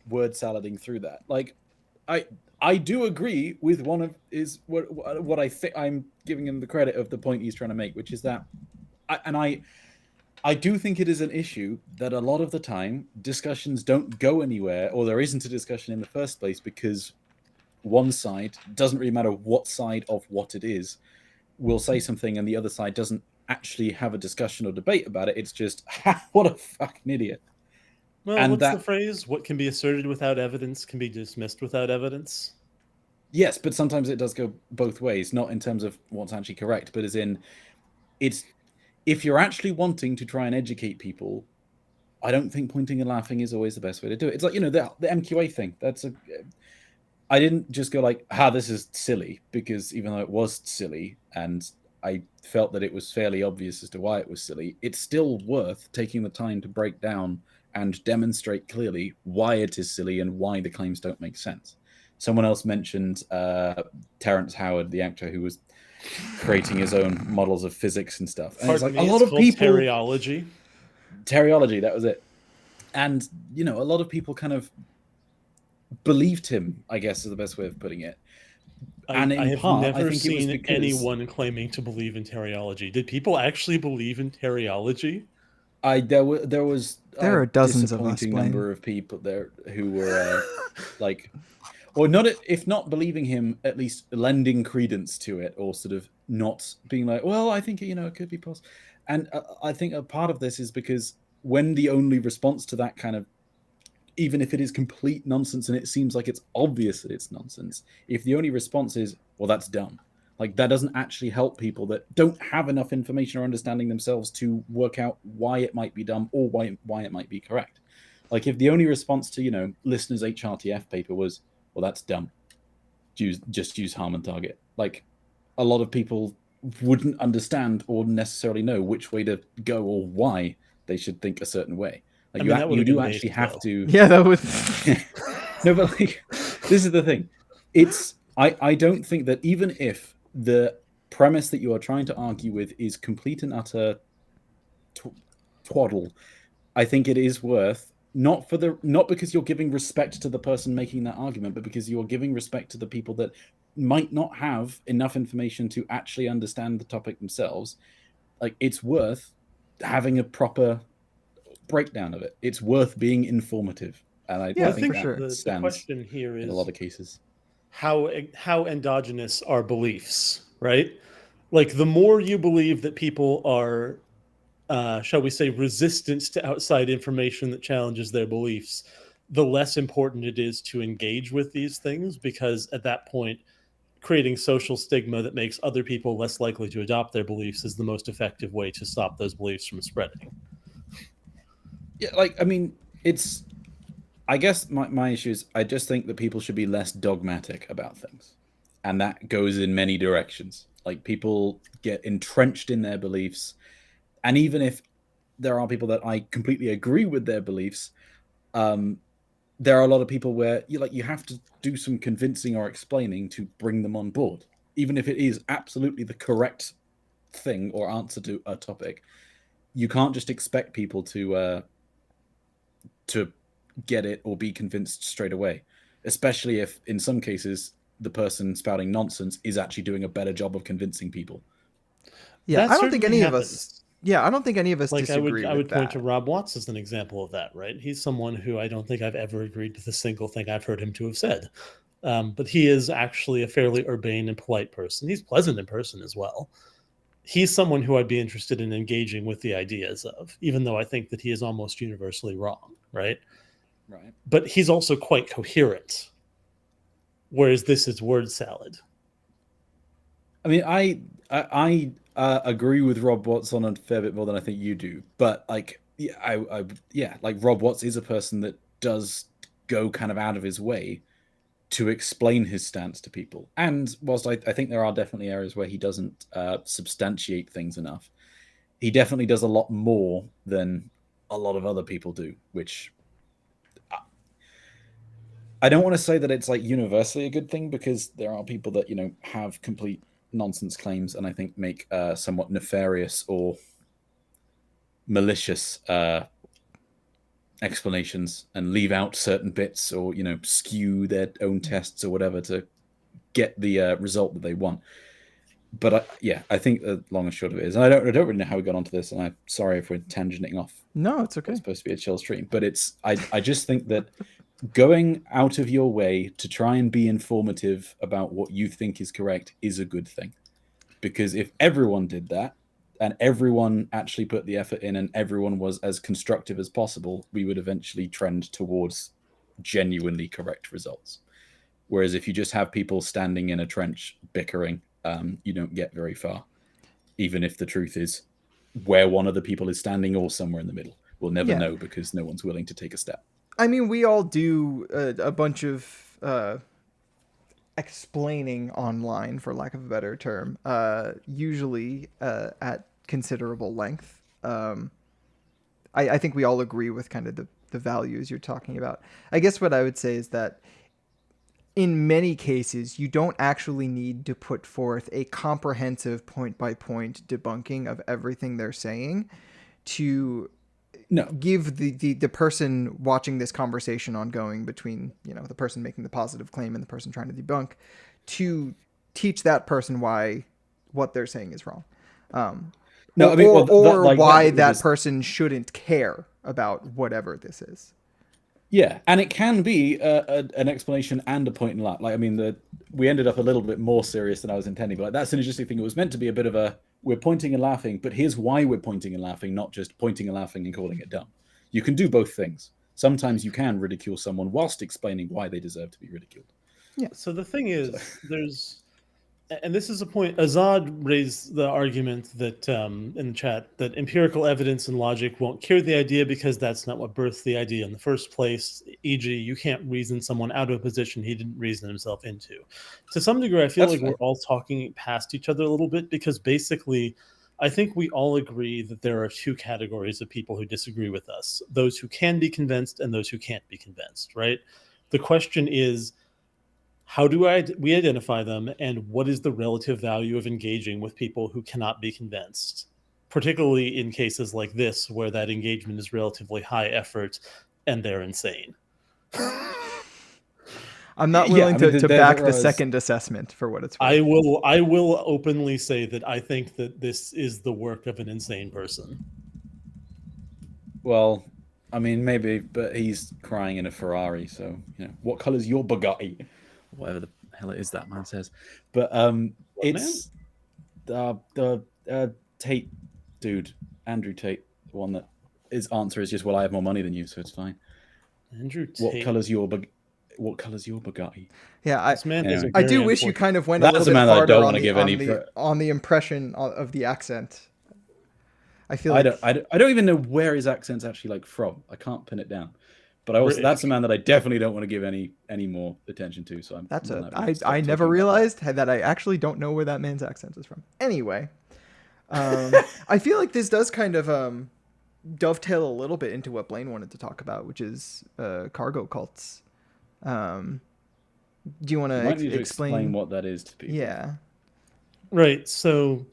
word salading through that. Like, I do agree with one of what I think. I'm giving him the credit of the point he's trying to make, which is that, I do think it is an issue that a lot of the time discussions don't go anywhere, or there isn't a discussion in the first place because one side, doesn't really matter what side of what it is, will say something and the other side doesn't actually have a discussion or debate about it. It's just, what a fucking idiot. Well, and what's the phrase? What can be asserted without evidence can be dismissed without evidence. Yes, but sometimes it does go both ways, not in terms of what's actually correct, but as in, if you're actually wanting to try and educate people, I don't think pointing and laughing is always the best way to do it. It's like, the MQA thing. I didn't just go like, this is silly, because even though it was silly and I felt that it was fairly obvious as to why it was silly, it's still worth taking the time to break down and demonstrate clearly why it is silly and why the claims don't make sense. Someone else mentioned Terrence Howard, the actor who was creating his own models of physics and stuff. And it's like a lot of people. Teriology, that was it. And, a lot of people kind of believed him, I guess is the best way of putting it. And I have never seen anyone claiming to believe in teriology. Did people actually believe in teriology? There are dozens of us. Number of people there who were like, or not, if not believing him, at least lending credence to it, or sort of not being like, well, I think it could be possible. And I think a part of this is because when the only response to that kind of, even if it is complete nonsense and it seems like it's obvious that it's nonsense, if the only response is, well, that's dumb, like that doesn't actually help people that don't have enough information or understanding themselves to work out why it might be dumb or why it might be correct. Like if the only response to, listeners' HRTF paper was, well, that's dumb, just use harm and target. Like a lot of people wouldn't understand or necessarily know which way to go or why they should think a certain way. Like you do actually have to. Yeah, that was. No, but like, this is the thing. I don't think that even if the premise that you are trying to argue with is complete and utter twaddle, I think it is worth, not because you're giving respect to the person making that argument, but because you're giving respect to the people that might not have enough information to actually understand the topic themselves. Like, it's worth having a proper breakdown of it. It's worth being informative, and I think for that sure. The question here is in a lot of cases how endogenous are beliefs, right? Like, the more you believe that people are, shall we say, resistant to outside information that challenges their beliefs, the less important it is to engage with these things, because at that point, creating social stigma that makes other people less likely to adopt their beliefs is the most effective way to stop those beliefs from spreading. Yeah, like, I mean, it's, I guess my issue is I just think that people should be less dogmatic about things. And that goes in many directions. Like, people get entrenched in their beliefs. And even if there are people that I completely agree with their beliefs, there are a lot of people where you have to do some convincing or explaining to bring them on board, even if it is absolutely the correct thing or answer to a topic. You can't just expect people to get it or be convinced straight away, especially if in some cases the person spouting nonsense is actually doing a better job of convincing people. Yeah, That I don't think any happens. of us. Yeah, I don't think any of us disagree with that. I would point to Rob Watts as an example of that, right? He's someone who I don't think I've ever agreed with a single thing I've heard him to have said. But he is actually a fairly urbane and polite person. He's pleasant in person as well. He's someone who I'd be interested in engaging with the ideas of, even though I think that he is almost universally wrong, right? Right. But he's also quite coherent, whereas this is word salad. I mean, I agree with Rob Watts on a fair bit more than I think you do, but like, yeah, like Rob Watts is a person that does go kind of out of his way to explain his stance to people. And whilst I think there are definitely areas where he doesn't substantiate things enough, he definitely does a lot more than a lot of other people do, which I don't want to say that it's like universally a good thing, because there are people that, have complete nonsense claims and I think make somewhat nefarious or malicious explanations and leave out certain bits, or skew their own tests or whatever to get the result that they want. But I think the long and short of it is, and I don't really know how we got onto this, and I'm sorry if we're tangenting off. No, it's okay. It's supposed to be a chill stream, but I just think that going out of your way to try and be informative about what you think is correct is a good thing. Because if everyone did that, and everyone actually put the effort in, and everyone was as constructive as possible, we would eventually trend towards genuinely correct results. Whereas if you just have people standing in a trench bickering, you don't get very far. Even if the truth is where one of the people is standing or somewhere in the middle. We'll never know, because no one's willing to take a step. I mean, we all do a bunch of explaining online, for lack of a better term, usually at considerable length. I think we all agree with kind of the values you're talking about. I guess what I would say is that in many cases, you don't actually need to put forth a comprehensive point-by-point debunking of everything they're saying to give the person watching this conversation ongoing between, the person making the positive claim and the person trying to debunk, to teach that person why what they're saying is wrong. Why that person shouldn't care about whatever this is. Yeah, and it can be an explanation and a point and laugh. Like, I mean, we ended up a little bit more serious than I was intending, but like, that's an interesting thing. It was meant to be a bit of a, we're pointing and laughing, but here's why we're pointing and laughing, not just pointing and laughing and calling it dumb. You can do both things. Sometimes you can ridicule someone whilst explaining why they deserve to be ridiculed. Yeah. So the thing is, and this is a point, Azad raised the argument that in the chat, that empirical evidence and logic won't cure the idea because that's not what birthed the idea in the first place. E.g., you can't reason someone out of a position he didn't reason himself into. To some degree, I feel like we're all talking past each other a little bit, because basically, I think we all agree that there are two categories of people who disagree with us: those who can be convinced and those who can't be convinced, right? The question is, How do we identify them, and what is the relative value of engaging with people who cannot be convinced, particularly in cases like this where that engagement is relatively high effort and they're insane? I'm not willing to back the second assessment for what it's worth. I will openly say that I think that this is the work of an insane person. Well, I mean, maybe, but he's crying in a Ferrari, so, you know, what color's your Bugatti? Whatever the hell it is that man says. But it's the Tate dude, Andrew Tate, the one that his answer is just, well, I have more money than you, so it's fine. Andrew Tate. What color's your Bugatti? Yeah, I do wish you kind of went a little bit harder on the impression of the accent. I feel like I don't even know where his accent's actually like from. I can't pin it down. But I also, that's a man that I definitely don't want to give any more attention to. So I never realized that I actually don't know where that man's accent is from. Anyway, I feel like this does kind of dovetail a little bit into what Blaine wanted to talk about, which is cargo cults. Do you want to explain what that is to people? Yeah. Right. So,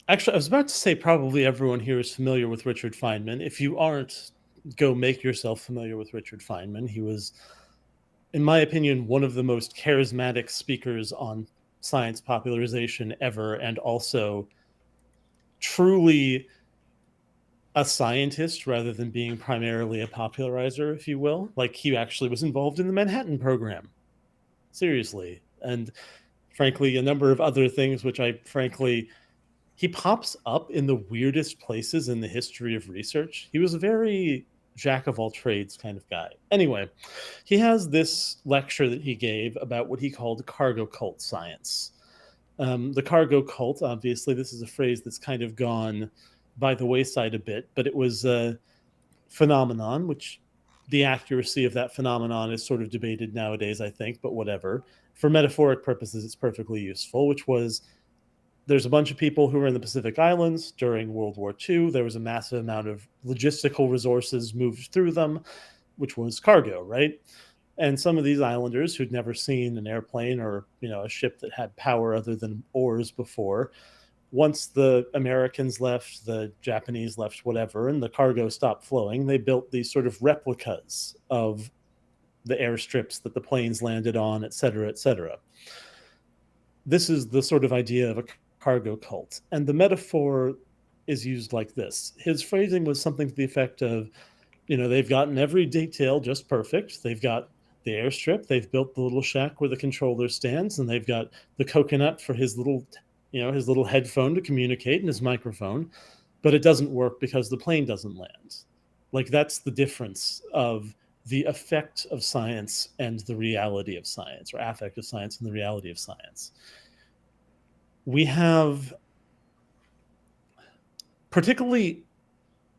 actually, I was about to say probably everyone here is familiar with Richard Feynman. If you aren't, go make yourself familiar with Richard Feynman. He was, in my opinion, one of the most charismatic speakers on science popularization ever, and also truly a scientist rather than being primarily a popularizer, if you will. Like, he actually was involved in the Manhattan program. Seriously. And frankly, a number of other things, which he pops up in the weirdest places in the history of research. He was a very jack of all trades kind of guy. Anyway, he has this lecture that he gave about what he called cargo cult science. The cargo cult, obviously, this is a phrase that's kind of gone by the wayside a bit, but it was a phenomenon, which the accuracy of that phenomenon is sort of debated nowadays, I think, but whatever. For metaphoric purposes, it's perfectly useful, which was, there's a bunch of people who were in the Pacific Islands during World War II. There was a massive amount of logistical resources moved through them, which was cargo, right? And some of these islanders who'd never seen an airplane or, a ship that had power other than oars before, once the Americans left, the Japanese left, whatever, and the cargo stopped flowing, they built these sort of replicas of the airstrips that the planes landed on, et cetera, et cetera. This is the sort of idea of a cargo cult. And the metaphor is used like this. His phrasing was something to the effect of, they've gotten every detail just perfect. They've got the airstrip. They've built the little shack where the controller stands, and they've got the coconut for his little headphone to communicate and his microphone. But it doesn't work because the plane doesn't land. Like, that's the difference of the effect of science and the reality of science, or affect of science and the reality of science. We have, particularly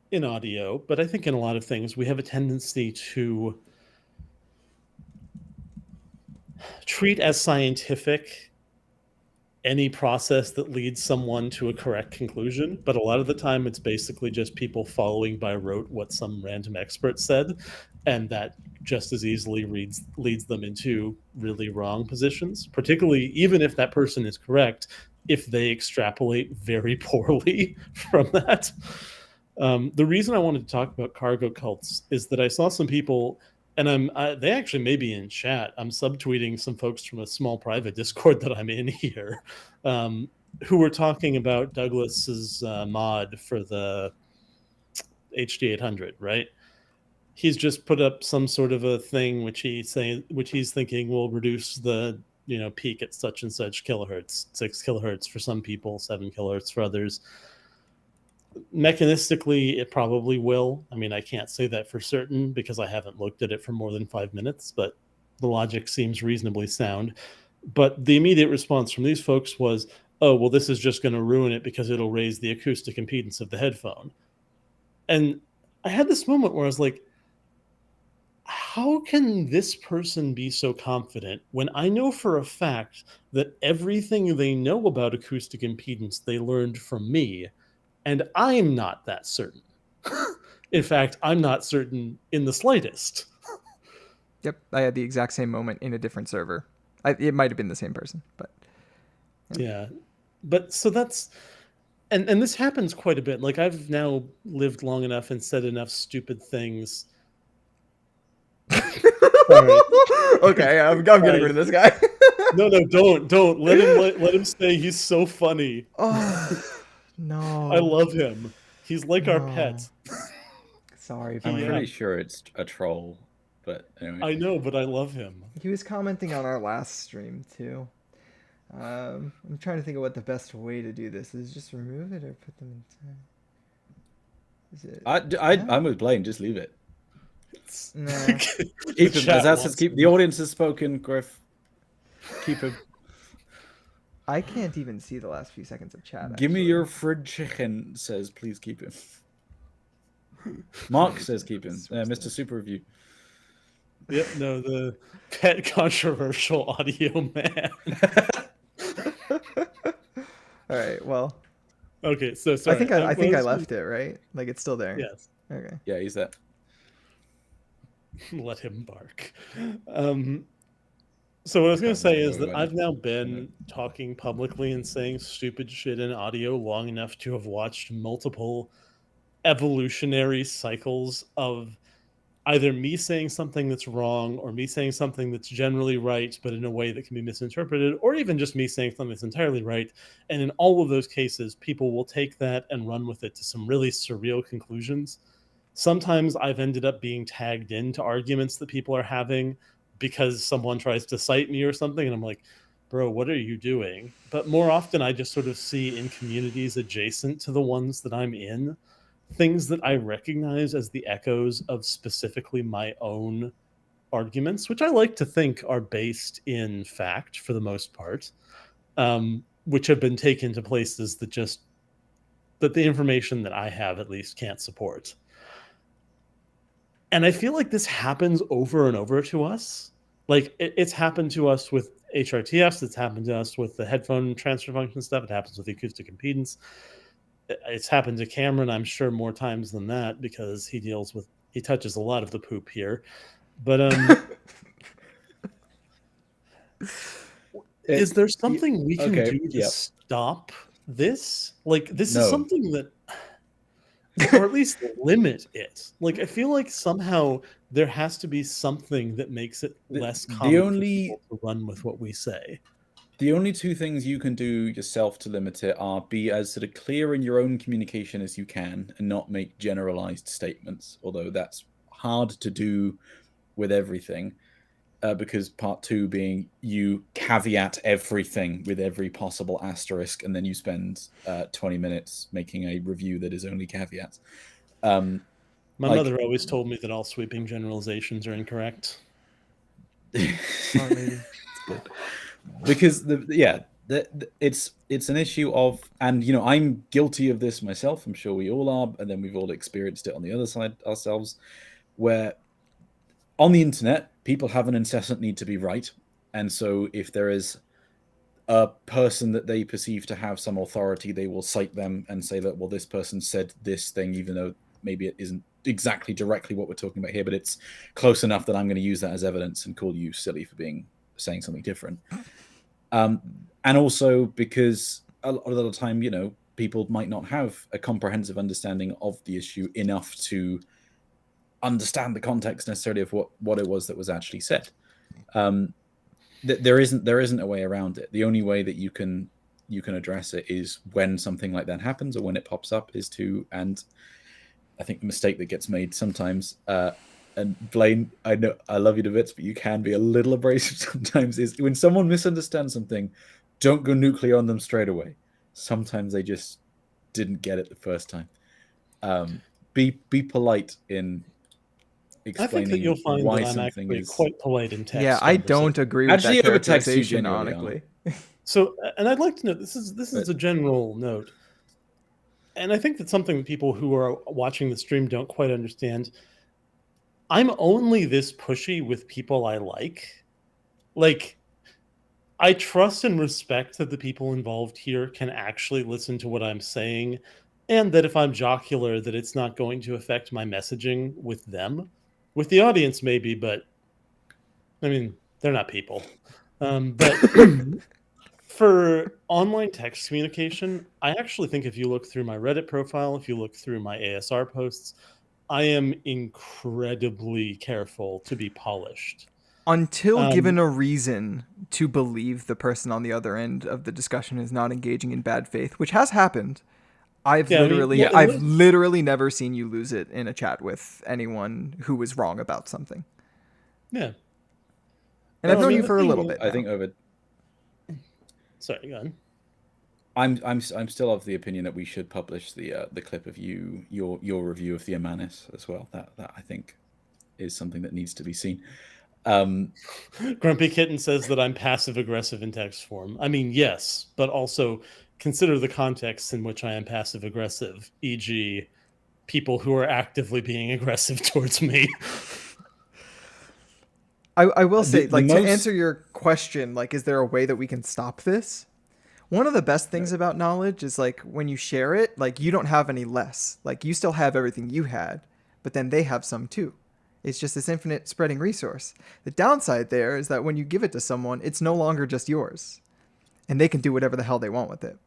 in audio, but I think in a lot of things, we have a tendency to treat as scientific any process that leads someone to a correct conclusion. But a lot of the time, it's basically just people following by rote what some random expert said, and that just as easily leads them into really wrong positions, particularly even if that person is correct, if they extrapolate very poorly from that. The reason I wanted to talk about cargo cults is that I saw some people, and they actually may be in chat. I'm subtweeting some folks from a small private Discord that I'm in here, who were talking about Douglas's mod for the HD800, right? He's just put up some sort of a thing which he's thinking will reduce the peak at such and such kilohertz, 6 kilohertz for some people, 7 kilohertz for others. Mechanistically, it probably will. I mean, I can't say that for certain because I haven't looked at it for more than 5 minutes, but the logic seems reasonably sound. But the immediate response from these folks was, oh, well, this is just going to ruin it because it'll raise the acoustic impedance of the headphone. And I had this moment where I was like, how can this person be so confident when I know for a fact that everything they know about acoustic impedance they learned from me, and I'm not that certain. In fact, I'm not certain in the slightest. Yep, I had the exact same moment in a different server. It might have been the same person, but yeah. But so that's and this happens quite a bit. Like I've now lived long enough and said enough stupid things. Sorry. Okay, I'm getting rid of this guy. No, don't let him stay. He's so funny. Oh no! I love him. He's like our pet. Sorry, I'm Vine. pretty sure it's a troll, but anyway. I know, but I love him. He was commenting on our last stream too. I'm trying to think of what the best way to do this is. Just remove it or put them inside. Is it? I'm with Blaine. Just leave it. No. Keep him. As says, keep the audience has spoken. Griff, keep him. I can't even see the last few seconds of chat. Give me actually. your fried chicken. Says please keep him. Mark says keep him. Mr. Super Review. Yep. No, the pet controversial audio man. All right. Well. Okay. So sorry. I think I left it right. Like it's still there. Yes. Okay. Yeah, he's there. Let him bark. So what I was going to say is that I've now been talking publicly and saying stupid shit in audio long enough to have watched multiple evolutionary cycles of either me saying something that's wrong or me saying something that's generally right but in a way that can be misinterpreted, or even just me saying something that's entirely right. And in all of those cases, people will take that and run with it to some really surreal conclusions. Sometimes I've ended up being tagged into arguments that people are having because someone tries to cite me or something, and I'm like, bro, what are you doing? But more often I just sort of see in communities adjacent to the ones that I'm in things that I recognize as the echoes of specifically my own arguments, which I like to think are based in fact for the most part, which have been taken to places that the information that I have at least can't support. And I feel like this happens over and over to us. Like it's happened to us with HRTFs. It's happened to us with the headphone transfer function stuff. It happens with acoustic impedance. It's happened to Cameron, I'm sure, more times than that because he touches a lot of the poop here. But is there something we can do to stop this? Like this is something that, or at least limit it. Like I feel like somehow there has to be something that makes it less common for people to run with what we say. The only two things you can do yourself to limit it are be as sort of clear in your own communication as you can and not make generalized statements, although that's hard to do with everything, because part two being you caveat everything with every possible asterisk, and then you spend 20 minutes making a review that is only caveats. My mother always told me that all sweeping generalizations are incorrect. It's good. Because it's an issue of, and you know, I'm guilty of this myself. I'm sure we all are, and then we've all experienced it on the other side ourselves, where on the internet people have an incessant need to be right, and so if there is a person that they perceive to have some authority, they will cite them and say that, well, this person said this thing, even though maybe it isn't exactly directly what we're talking about here, but it's close enough that I'm going to use that as evidence and call you silly for saying something different. And also because a lot of the time, you know, people might not have a comprehensive understanding of the issue enough to understand the context necessarily of what it was that was actually said. There isn't a way around it. The only way that you can address it is when something like that happens or when it pops up is to, and I think the mistake that gets made sometimes, and Blaine, I know I love you to bits, but you can be a little abrasive sometimes, is when someone misunderstands something, don't go nuclear on them straight away. Sometimes they just didn't get it the first time. Be polite in explaining. I think that you'll find why that I'm something actually is quite polite in text. Yeah, I don't agree with that characterization, honestly. So, and I'd like to know, this is a general note. And I think that's something that people who are watching the stream don't quite understand. I'm only this pushy with people I like. Like, I trust and respect that the people involved here can actually listen to what I'm saying, and that if I'm jocular, that it's not going to affect my messaging with them. With the audience, maybe, but I mean, they're not people. But for online text communication, I actually think if you look through my Reddit profile, if you look through my ASR posts, I am incredibly careful to be polished. Until given a reason to believe the person on the other end of the discussion is not engaging in bad faith, which has happened. I've literally never seen you lose it in a chat with anyone who was wrong about something. Yeah. And I've known you for a little bit now. I think over. Sorry, go on. I'm still of the opinion that we should publish the clip of your review of the Amanis as well. That I think is something that needs to be seen. Grumpy Kitten says that I'm passive aggressive in text form. I mean, yes, but also consider the context in which I am passive aggressive, e.g., people who are actively being aggressive towards me. I will say, to answer your question, is there a way that we can stop this? One of the best things about knowledge is when you share it, you don't have any less. You still have everything you had, but then they have some too. It's just this infinite spreading resource. The downside there is that when you give it to someone, it's no longer just yours, and they can do whatever the hell they want with it.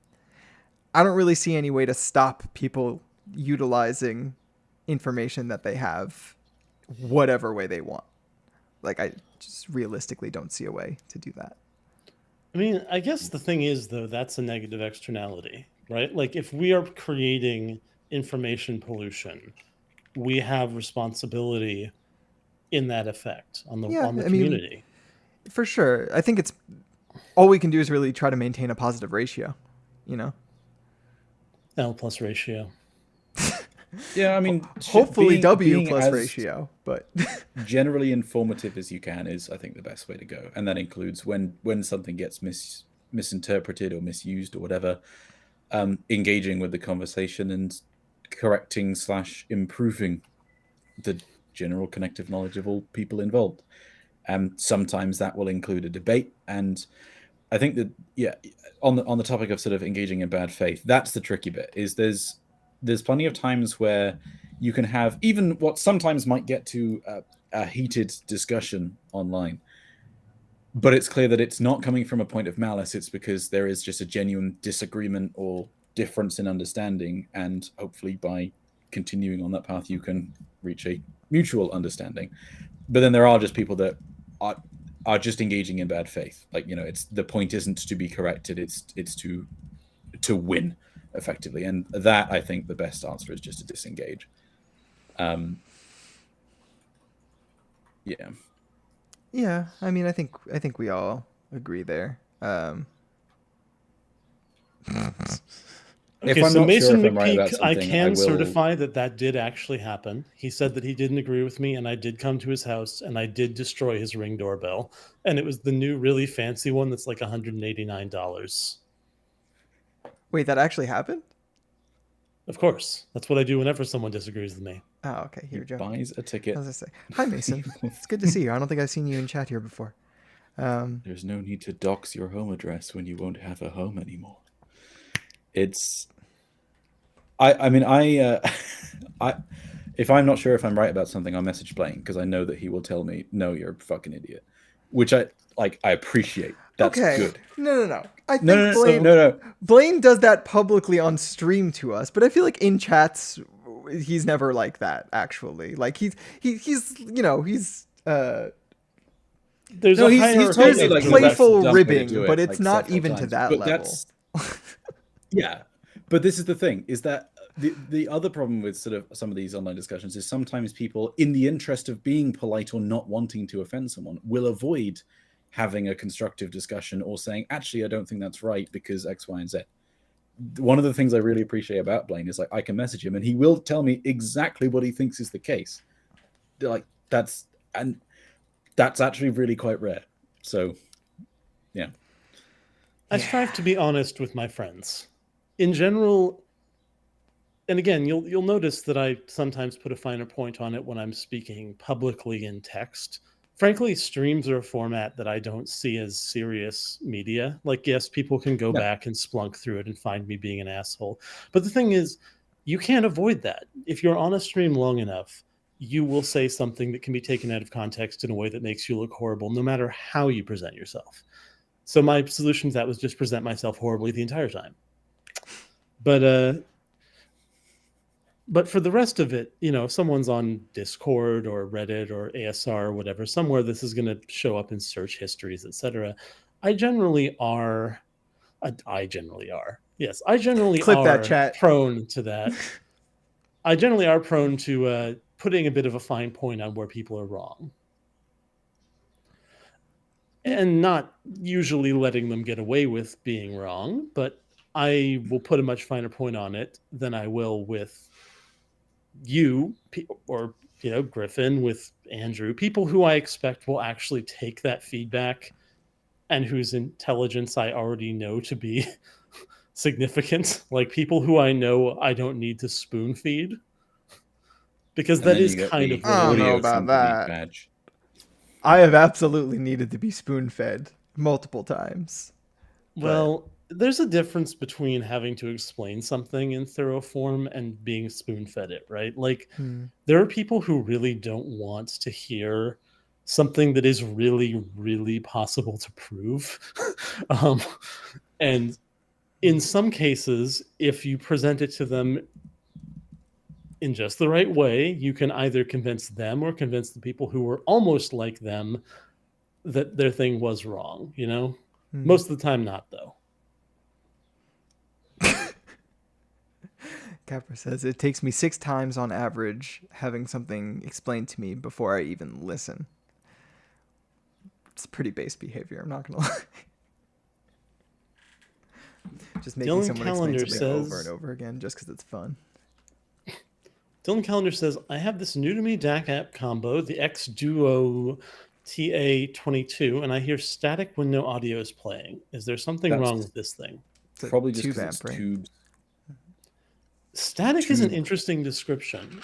I don't really see any way to stop people utilizing information that they have whatever way they want. I just realistically don't see a way to do that. I mean, I guess the thing is, though, that's a negative externality, right? If we are creating information pollution, we have responsibility in that effect on the community. For sure. I think it's all we can do is really try to maintain a positive ratio, L plus ratio. Yeah, I mean, hopefully W plus ratio, but generally informative as you can is, I think, the best way to go, and that includes when something gets misinterpreted or misused or whatever, engaging with the conversation and correcting / improving the general connective knowledge of all people involved. Sometimes that will include a debate, and I think that on the topic of sort of engaging in bad faith, that's the tricky bit. Is there's plenty of times where you can have even what sometimes might get to a heated discussion online, but it's clear that it's not coming from a point of malice. It's because there is just a genuine disagreement or difference in understanding, and hopefully by continuing on that path you can reach a mutual understanding. But then there are just people that are just engaging in bad faith. It's the point isn't to be corrected, it's to win effectively, and that I think the best answer is just to disengage. Yeah, I mean, I think we all agree there. Okay, so Mason McPeak, I can certify that did actually happen. He said that he didn't agree with me, and I did come to his house, and I did destroy his Ring doorbell, and it was the new really fancy one that's like $189. Wait, that actually happened? Of course. That's what I do whenever someone disagrees with me. Oh, okay. Here, Joe. Buys a ticket. I was gonna say, hi, Mason. It's good to see you. I don't think I've seen you in chat here before. There's no need to dox your home address when you won't have a home anymore. It's... I mean, if I'm not sure if I'm right about something, I'll message Blaine, because I know that he will tell me, no, you're a fucking idiot. Which I appreciate. That's good. No. I think Blaine does that publicly on stream to us, but I feel like in chats he's never like that, actually. He's there's totally playful ribbing, but it's not even to that level. Yeah. But this is the thing, is that the other problem with sort of some of these online discussions is sometimes people, in the interest of being polite or not wanting to offend someone, will avoid having a constructive discussion or saying, actually, I don't think that's right because X, Y, and Z. One of the things I really appreciate about Blaine is I can message him and he will tell me exactly what he thinks is the case. That's actually really quite rare. So, yeah. I strive to be honest with my friends. In general, and again, you'll notice that I sometimes put a finer point on it when I'm speaking publicly in text. Frankly, streams are a format that I don't see as serious media. Yes, people can go back and splunk through it and find me being an asshole. But the thing is, you can't avoid that. If you're on a stream long enough, you will say something that can be taken out of context in a way that makes you look horrible, no matter how you present yourself. So my solution to that was just present myself horribly the entire time. But for the rest of it, if someone's on Discord or Reddit or ASR or whatever, somewhere this is going to show up in search histories, etc. I generally are. Yes, I generally Clip are that chat. prone to that. I generally are prone to putting a bit of a fine point on where people are wrong. And not usually letting them get away with being wrong, but I will put a much finer point on it than I will with you or Griffin, with Andrew, people who I expect will actually take that feedback and whose intelligence I already know to be significant, like people who I know I don't need to spoon feed, because that is kind of I don't know about that. Badge. I have absolutely needed to be spoon fed multiple times. Well, there's a difference between having to explain something in thorough form and being spoon fed it, right? Like there are people who really don't want to hear something that is really, really possible to prove. And in some cases, if you present it to them in just the right way, you can either convince them or convince the people who were almost like them that their thing was wrong, Most of the time not, though. Capra says, it takes me 6 times on average having something explained to me before I even listen. It's pretty base behavior, I'm not going to lie. Just making Dylan someone Calendar explain something says, over and over again just because it's fun. Dylan Calendar says, I have this new to me DAC app combo, the X Duo TA22, and I hear static when no audio is playing. Is there something wrong with this thing? Probably just because it's tubes. Static is an interesting description.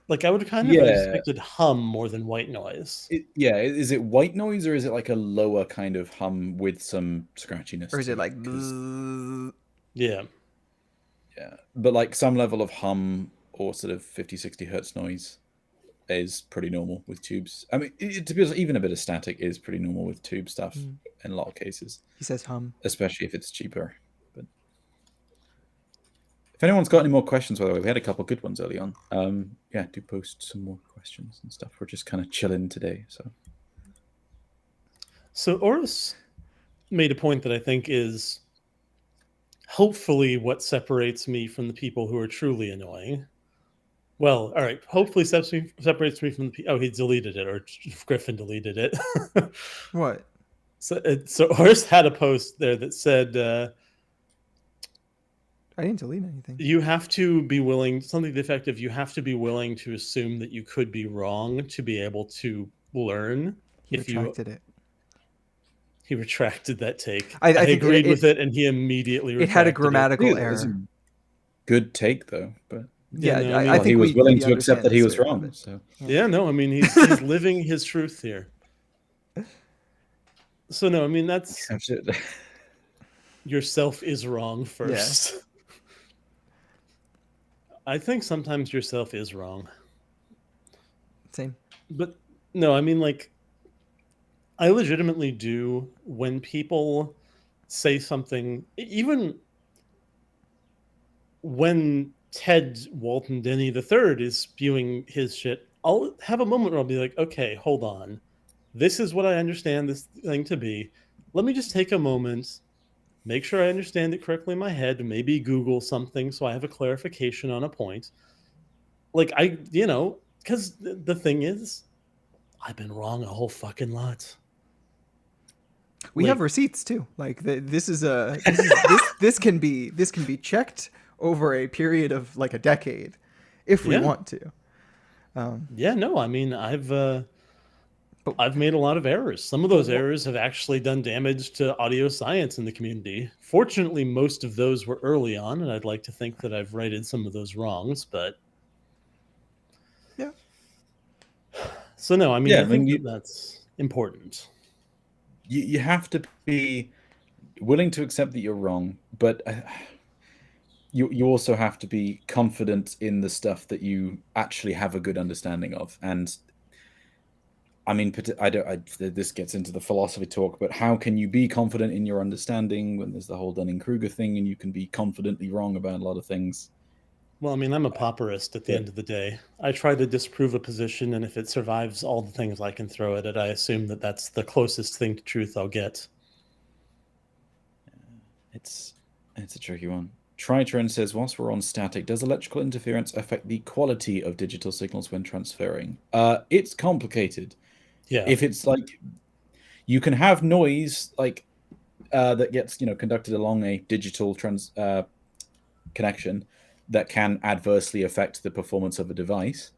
Like, I would kind of have expected hum more than white noise. Is it white noise, or is it like a lower kind of hum with some scratchiness? Or is it like... Yeah. Yeah, but like some level of hum or sort of 50-60 hertz noise is pretty normal with tubes. I mean, to be honest, even a bit of static is pretty normal with tube stuff in a lot of cases. He says hum. Especially if it's cheaper. But if anyone's got any more questions, by the way, we had a couple of good ones early on. Do post some more questions and stuff. We're just kind of chilling today. So Oris made a point that I think is hopefully what separates me from the people who are truly annoying. Well, all right. Hopefully separates me from the people. Oh, he deleted it, or Griffin deleted it. What? So Oris had a post there that said... I didn't delete anything. You have to be willing, something effective, you have to be willing to assume that you could be wrong to be able to learn. He retracted it. He retracted that take. I think agreed with it, and he immediately retracted it. Had a grammatical error. It was a good take, though. But I think he was willing to accept that he was wrong. So he's living his truth here. So no, I mean that's absolutely. Yourself is wrong first. Yeah. I think sometimes yourself is wrong. Same. But no, I mean, like, I legitimately do when people say something, even when Ted Walton Denny III is spewing his shit, I'll have a moment where I'll be like, okay, hold on. This is what I understand this thing to be. Let me just take a moment, make sure I understand it correctly in my head, maybe Google something so I have a clarification on a point. Like, because the thing is, I've been wrong a whole fucking lot. We have receipts too. Like this can be checked over a period of like a decade, if we want to. I mean, I've made a lot of errors. Some of those errors have actually done damage to audio science in the community. Fortunately, most of those were early on, and I'd like to think that I've righted some of those wrongs, but... Yeah. So, no, I mean, I think that's important. You have to be willing to accept that you're wrong, but you also have to be confident in the stuff that you actually have a good understanding of. And I mean, this gets into the philosophy talk, but how can you be confident in your understanding when there's the whole Dunning-Kruger thing and you can be confidently wrong about a lot of things? Well, I mean, I'm a pauperist at the end of the day. I try to disprove a position, and if it survives all the things I can throw at it, I assume that that's the closest thing to truth I'll get. It's a tricky one. Tritron says, whilst we're on static, does electrical interference affect the quality of digital signals when transferring? It's complicated. Yeah. If it's like, you can have noise like that gets conducted along a digital connection that can adversely affect the performance of a device.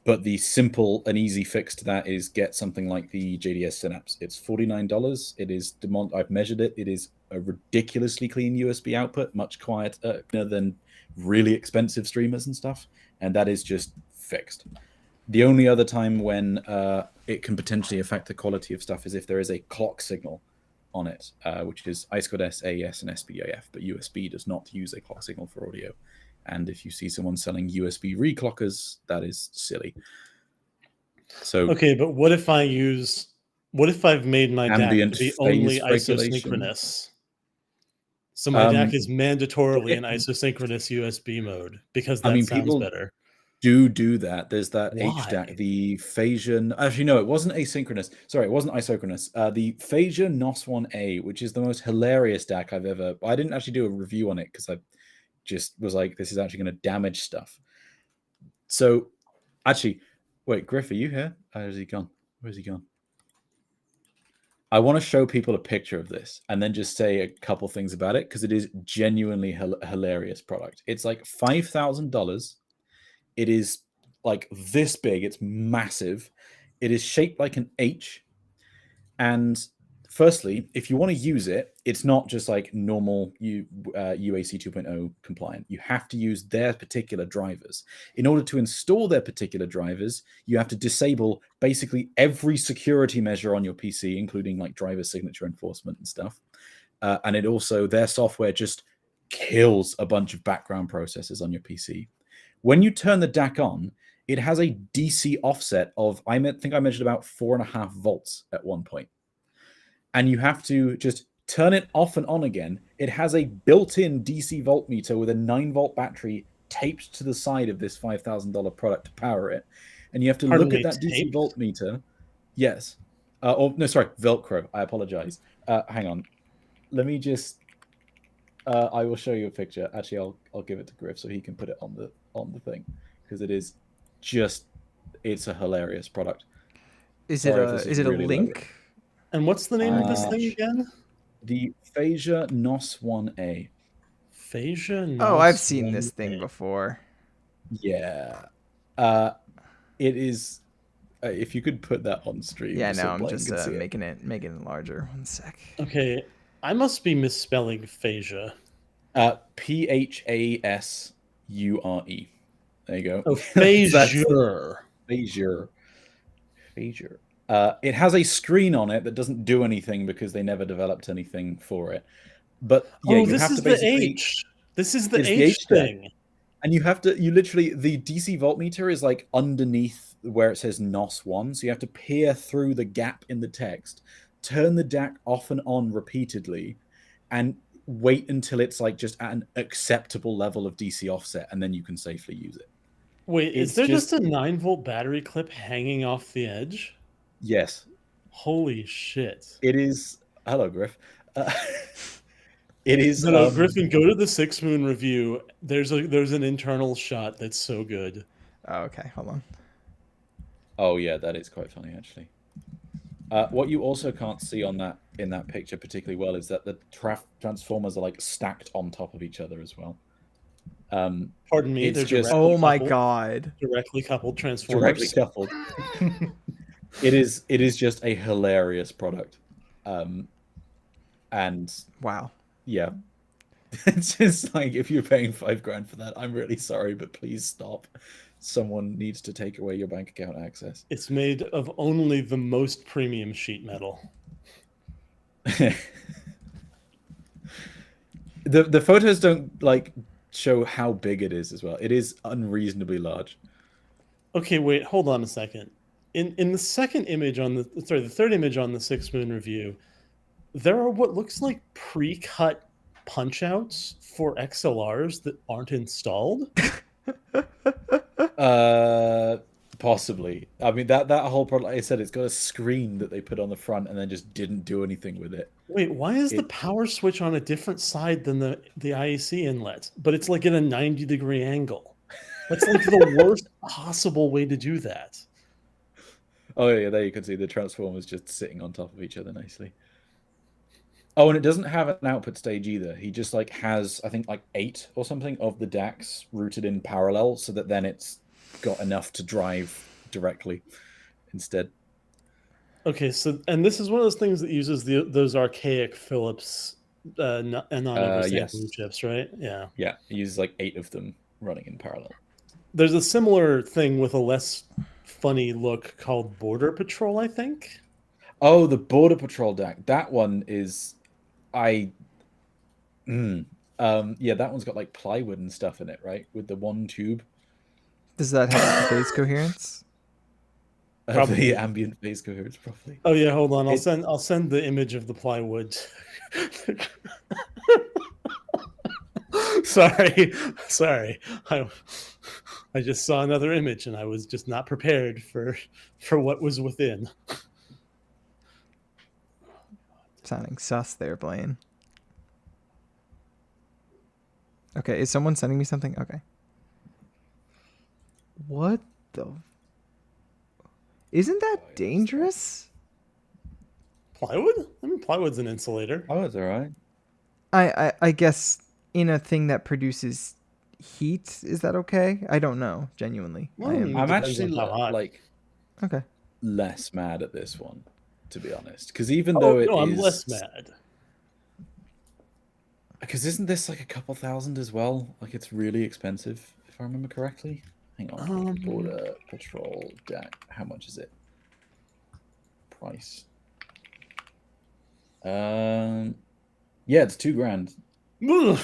But the simple and easy fix to that is get something like the JDS Synapse. It's $49. It is I've measured it. It is a ridiculously clean USB output, much quieter than really expensive streamers and stuff. And that is just fixed. The only other time when it can potentially affect the quality of stuff is if there is a clock signal on it, which is I2S, AES, and SPIF. But USB does not use a clock signal for audio. And if you see someone selling USB reclockers, that is silly. So okay, but what if I've made my DAC to be only isosynchronous? So my DAC is mandatorily in isosynchronous USB mode because that sounds better. Do that. There's that HDAC, the Phasor. Actually, no, it wasn't asynchronous. Sorry, it wasn't isochronous. The Phasor NOS1A, which is the most hilarious DAC I've ever. I didn't actually do a review on it because I just was like, this is actually going to damage stuff. So, actually, wait, Griff, are you here? Where's he gone? Where's he gone? I want to show people a picture of this and then just say a couple things about it because it is genuinely hilarious product. It's like $5,000. It is like this big. It's massive. It is shaped like an H. And firstly, if you want to use it, it's not just like normal UAC 2.0 compliant. You have to use their particular drivers. In order to install their particular drivers, you have to disable basically every security measure on your PC, including like driver signature enforcement and stuff. And it also, their software just kills a bunch of background processes on your PC. When you turn the DAC on, it has a DC offset of, I think I measured about 4.5 volts at one point. And you have to just turn it off and on again. It has a built-in DC voltmeter with a 9-volt battery taped to the side of this $5,000 product to power it. And you have to look at that DC voltmeter. Yes. No, sorry, Velcro. I apologize. Hang on. Let me just... I will show you a picture. Actually, I'll give it to Griff so he can put it on the thing. Because it is just... It's a hilarious product. Is it a link? And what's the name of this thing again? The Phasor NOS1A. Phasor NOS1A. Oh, I've seen this thing before. Yeah. It is... if you could put that on stream. Yeah, no, I'm just making it larger. 1 sec. Okay, I must be misspelling Phasor. Phasure. There you go. Oh, Phasor. Phasor. It has a screen on it that doesn't do anything because they never developed anything for it. But yeah, this is the H. This is the H thing. And you literally, the DC voltmeter is like underneath where it says NOS1. So you have to peer through the gap in the text, turn the DAC off and on repeatedly, and wait until it's like just at an acceptable level of DC offset, and then you can safely use it. Wait, is there just a 9-volt battery clip hanging off the edge? Yes. Holy shit. It is... Hello, Griff. It is... No, Griffin, go to the 6 Moon review. There's an internal shot that's so good. Oh, okay. Hold on. Oh, yeah, that is quite funny, actually. What you also can't see in that picture particularly well is that the transformers are like stacked on top of each other as well. Pardon me. It's just... Oh, my God. Directly coupled transformers. Directly coupled. It is just a hilarious product. And wow. Yeah. It's just like, if you're paying $5,000 for that, I'm really sorry, but please stop. Someone needs to take away your bank account access. It's made of only the most premium sheet metal. The photos don't like show how big it is as well. It is unreasonably large. Okay, wait, hold on a second. In the second image on the third image on the 6 Moon review, there are what looks like pre-cut punch outs for XLRs that aren't installed. Possibly. I mean, that whole product, like I said, it's got a screen that they put on the front and then just didn't do anything with it. Wait, why is the power switch on a different side than the IEC inlet? But it's like at a 90-degree angle. That's like the worst possible way to do that. Oh yeah, there you can see the transformers just sitting on top of each other nicely. Oh, and it doesn't have an output stage either. He just like has, I think, like 8 or something of the DACs routed in parallel, so that then it's got enough to drive directly instead. Okay, so and this is one of those things that uses those archaic Philips non-oversampling chips, right? Yeah. Yeah, he uses like 8 of them running in parallel. There's a similar thing with a less funny look called Border Patrol, I think. Oh, the Border Patrol DAC. That one is, yeah, that one's got like plywood and stuff in it, right? With the one tube. Does that have phase coherence? The ambient phase coherence, probably. Oh yeah, hold on. I'll send the image of the plywood. Sorry. I just saw another image and I was just not prepared for what was within. Sounding sus there, Blaine. Okay, is someone sending me something? Okay. What the? Isn't that dangerous? Plywood? I mean, plywood's an insulator. Oh, it's all right. I guess in a thing that produces heat, is that okay? I don't know, genuinely. I'm actually like okay, less mad at this one, to be honest, because even though I'm less mad. Because isn't this like a couple thousand as well? Like it's really expensive, if I remember correctly. Hang on, Border Patrol DAC. How much is it? Price. Yeah, it's $2,000. Ugh.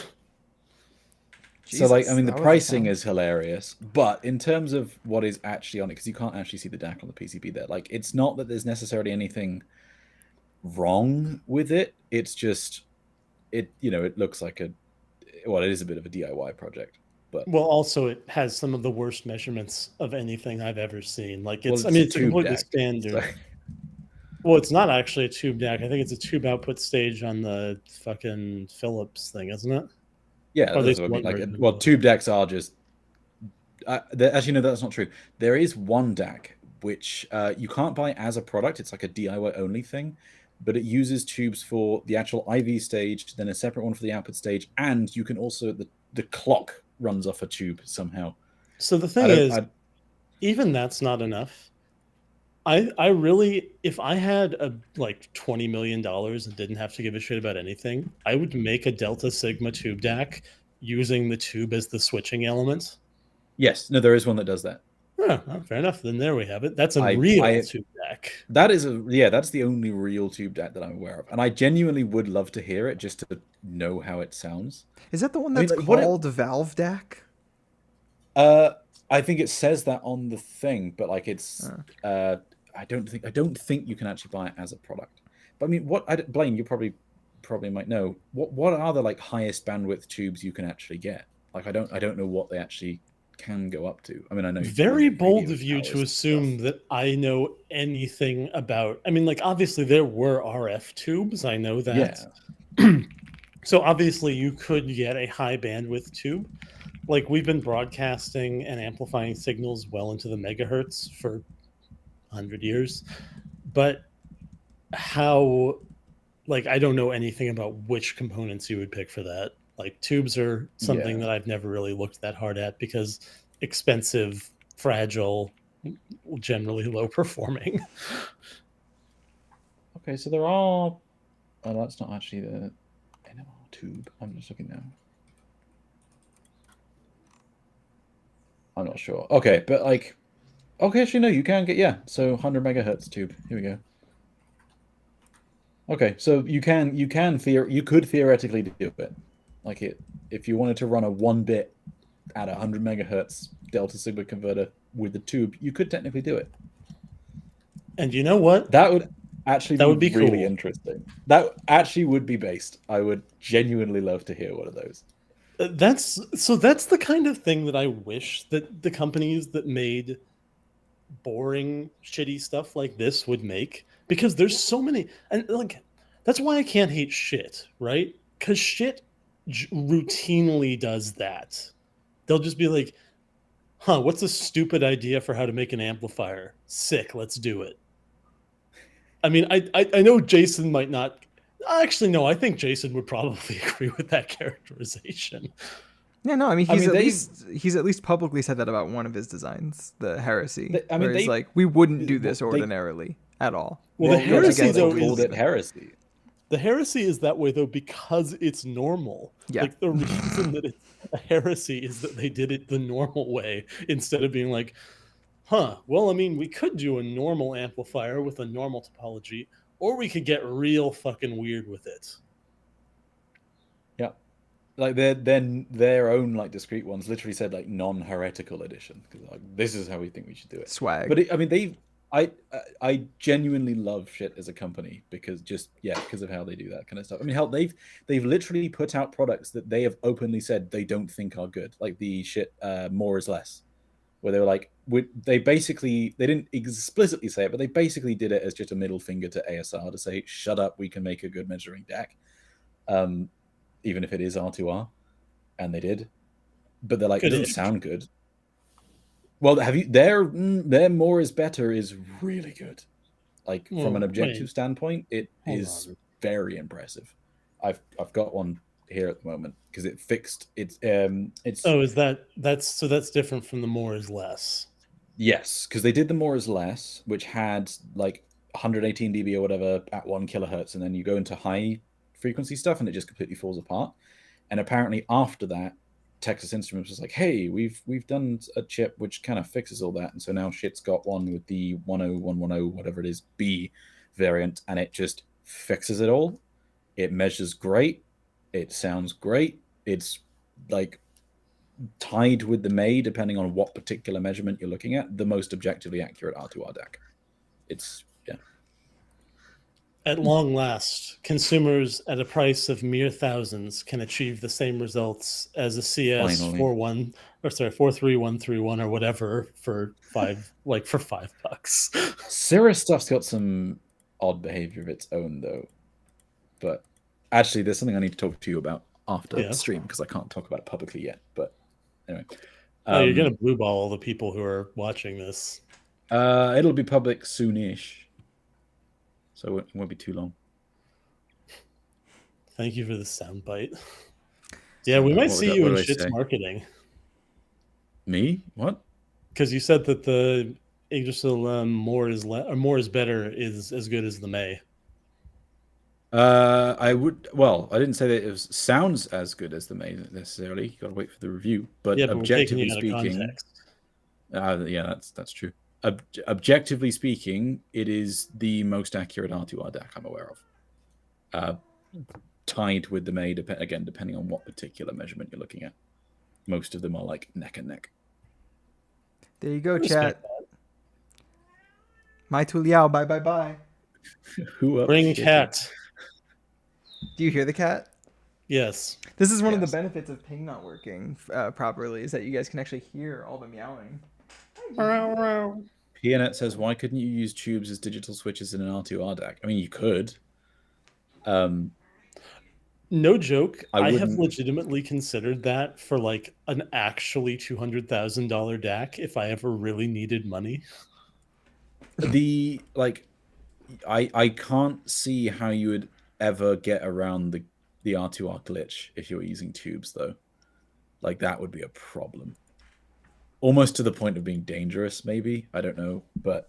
So like, I mean, the pricing is hilarious, but in terms of what is actually on it, because you can't actually see the DAC on the PCB there. Like, it's not that there's necessarily anything wrong with it. It's just, it looks like it is a bit of a DIY project. But well, also it has some of the worst measurements of anything I've ever seen. Like it's a completely DAC, standard. So. Well, it's not actually a tube DAC. I think it's a tube output stage on the fucking Philips thing, isn't it? Yeah, that's what I mean. Like, well, tube DACs are just. Actually, no, that's not true. There is one DAC which you can't buy as a product. It's like a DIY only thing, but it uses tubes for the actual IV stage, then a separate one for the output stage, and you can also the clock runs off a tube somehow. So the thing is, even that's not enough. I really, if I had like $20 million and didn't have to give a shit about anything, I would make a Delta Sigma tube DAC using the tube as the switching element. Yes, no, there is one that does that. Oh, fair enough. Then there we have it. That's a real tube DAC. That is that's the only real tube DAC that I'm aware of, and I genuinely would love to hear it just to know how it sounds. Is that the one that's called Valve DAC? I think it says that on the thing, but like it's I don't think you can actually buy it as a product. But I mean, Blaine, you probably might know what are the like highest bandwidth tubes you can actually get? Like I don't know what they actually can go up to. I mean, I know very bold of you to assume that I know anything about. I mean, like obviously there were RF tubes. I know that. Yeah. So obviously you could get a high bandwidth tube. Like we've been broadcasting and amplifying signals well into the megahertz for 100 years, but how, like, I don't know anything about which components you would pick for that. Like tubes are something that I've never really looked that hard at because expensive, fragile, generally low performing. Okay, so there are, that's not actually the NMR tube. I'm just looking now. I'm not sure. Okay, but like, okay, actually no, you can get so 100 megahertz tube. Here we go. Okay, so you could theoretically do it. Like if you wanted to run a 1-bit at 100 megahertz delta sigma converter with the tube, you could technically do it. And you know what? That would actually be really cool. interesting. That actually would be based. I would genuinely love to hear one of those. That's the kind of thing that I wish that the companies that made boring, shitty stuff like this would make, because there's so many, and like that's why I can't hate Schiit, right? Because Schiit routinely does that. They'll just be like, "Huh, what's a stupid idea for how to make an amplifier? Sick, let's do it." I mean, I know Jason might not. Actually, no, I think Jason would probably agree with that characterization. Yeah, no, I mean, he's at least publicly said that about one of his designs, the Heresy. He's like, we wouldn't do this ordinarily at all. Well, the Heresy though called it Heresy. The Heresy is that way though because it's normal. Yeah. Like the reason that it's a heresy is that they did it the normal way instead of being like, huh, well, I mean, we could do a normal amplifier with a normal topology, or we could get real fucking weird with it. Yeah. Like their own like discrete ones literally said like non-heretical edition, because like this is how we think we should do it. Swag. But I mean, I genuinely love Schiit as a company because of how they do that kind of stuff. I mean, hell, they've literally put out products that they have openly said they don't think are good, like the Schiit more is less, where they were like, they didn't explicitly say it, but they basically did it as just a middle finger to ASR to say, shut up, we can make a good measuring DAC. Even if it is R2R, and they did, but they're like, it doesn't sound good. Well, their more is better is really good. Like from an objective standpoint, it is very impressive. I've got one here at the moment because it fixed it's. Oh, that's different from the more is less. Yes, because they did the more is less, which had like 118 dB or whatever at 1 kilohertz, and then you go into high frequency stuff and it just completely falls apart. And apparently after that, Texas Instruments was like, hey, we've done a chip which kind of fixes all that, and so now Schiit's got one with the 10110 whatever it is B variant, and it just fixes it all. It measures great, it sounds great, it's like tied with the May depending on what particular measurement you're looking at, the most objectively accurate R2R DAC. It's At long last, consumers at a price of mere thousands can achieve the same results as a CS 43131 or whatever for $5. Cirrus stuff's got some odd behavior of its own though. But actually there's something I need to talk to you about after the stream because I can't talk about it publicly yet. But anyway. You're gonna blue ball all the people who are watching this. It'll be public soonish. So it won't be too long. Thank you for the soundbite. Yeah, we might see you in Schiit's marketing. Me? What? Because you said that the Yggdrasil more is better is as good as the May. I didn't say that it sounds as good as the May necessarily. You got to wait for the review. But objectively speaking, that's true. Objectively speaking, it is the most accurate R2R DAC I'm aware of. Tied with the May, depending on what particular measurement you're looking at. Most of them are like neck and neck. There you go, chat. My Tu Liao, bye. Bring cat. Do you hear the cat? Yes. This is one of the benefits of ping not working properly, is that you guys can actually hear all the meowing. PNet says, why couldn't you use tubes as digital switches in an R2R DAC? I mean, you could. No joke. I have legitimately considered that for like an actually $200,000 DAC if I ever really needed money. I can't see how you would ever get around the R2R glitch if you were using tubes, though. Like, that would be a problem. Almost to the point of being dangerous, maybe. I don't know, but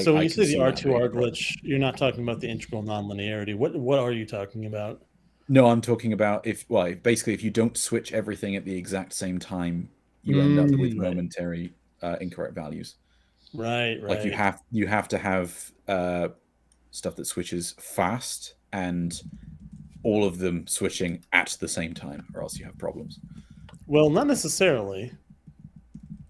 so when you say the R2R glitch, you're not talking about the integral nonlinearity. What are you talking about? No, I'm talking about basically if you don't switch everything at the exact same time, you end up with momentary incorrect values. Right. Like you have to have stuff that switches fast and all of them switching at the same time, or else you have problems. Well, not necessarily.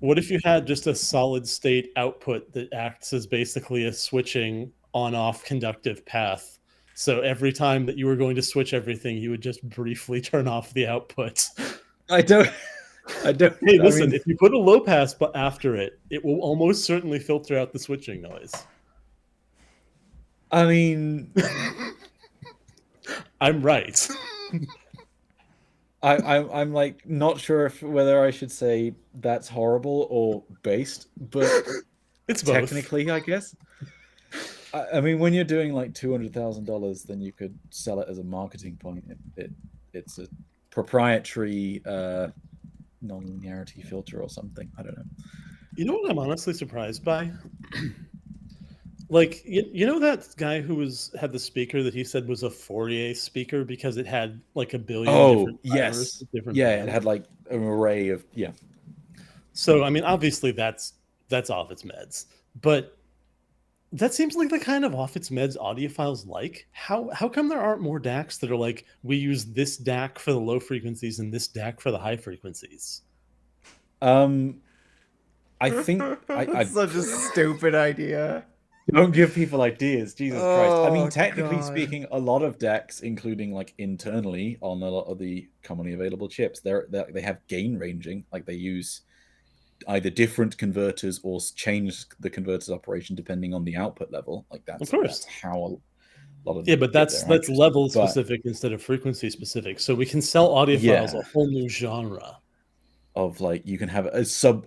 What if you had just a solid state output that acts as basically a switching on-off conductive path? So every time that you were going to switch everything, you would just briefly turn off the output. I don't. Hey, listen, if you put a low pass but after it, it will almost certainly filter out the switching noise. I mean, I'm right. I'm like not sure whether I should say that's horrible or based, but it's technically, both. I guess. I mean, when you're doing like $200,000, then you could sell it as a marketing point. It's a proprietary non-linearity filter or something. I don't know. You know what I'm honestly surprised by? Like, you know that guy who had the speaker that he said was a Fourier speaker because it had like a billion different yes, different yeah, bands. it had like an array of So I mean, obviously that's off its meds, but that seems like the kind of off its meds audiophiles like. How come there aren't more DACs that are like, we use this DAC for the low frequencies and this DAC for the high frequencies? I think That's such a stupid idea. Don't give people ideas, Jesus Christ. I mean, Oh, technically God. speaking, a lot of DACs, including like internally on a lot of the commonly available chips, they have gain ranging. Like they use either different converters or change the converter's operation depending on the output level. Like that's how a lot of but that's level specific instead of frequency specific. So we can sell audiophiles a whole new genre of like you can have a sub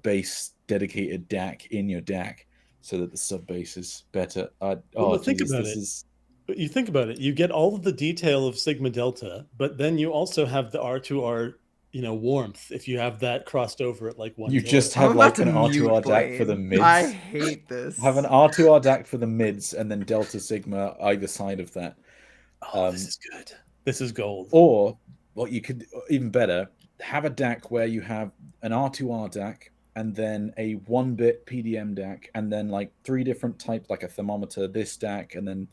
bass dedicated DAC in your DAC so that the sub bass is better. Think about it. You think about it. You get all of the detail of sigma delta, but then you also have the R2R warmth if you have that crossed over at like 1. You just have like an R2R DAC for the mids. I hate this. Have an R2R DAC for the mids and then delta sigma either side of that. This is good. This is gold. Or what you could even better have a DAC where you have an R2R DAC and then a 1-bit PDM DAC and then like 3 different types, like a thermometer, this DAC, and then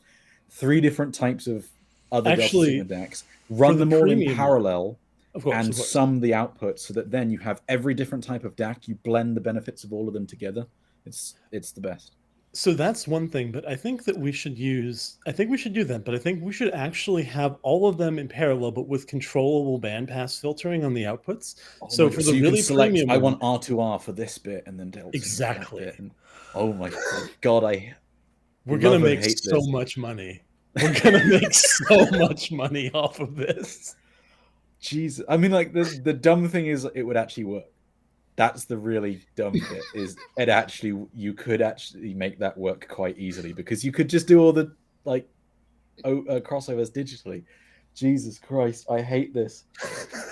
3 different types of other delta sigma DACs. Run them all in parallel. And sum the output so that then you have every different type of DAC. You blend the benefits of all of them together. It's the best. So that's one thing, but I think that we should do that, but I think we should actually have all of them in parallel, but with controllable bandpass filtering on the outputs. So for the really premium, I want R2R for this bit and then delta. Exactly. And, oh my God, we're going to make so much money. We're going to make so much money off of this. Jesus, I mean, like the dumb thing is it would actually work. That's the really dumb bit. Is you could actually make that work quite easily because you could just do all the like crossovers digitally. Jesus Christ, I hate this,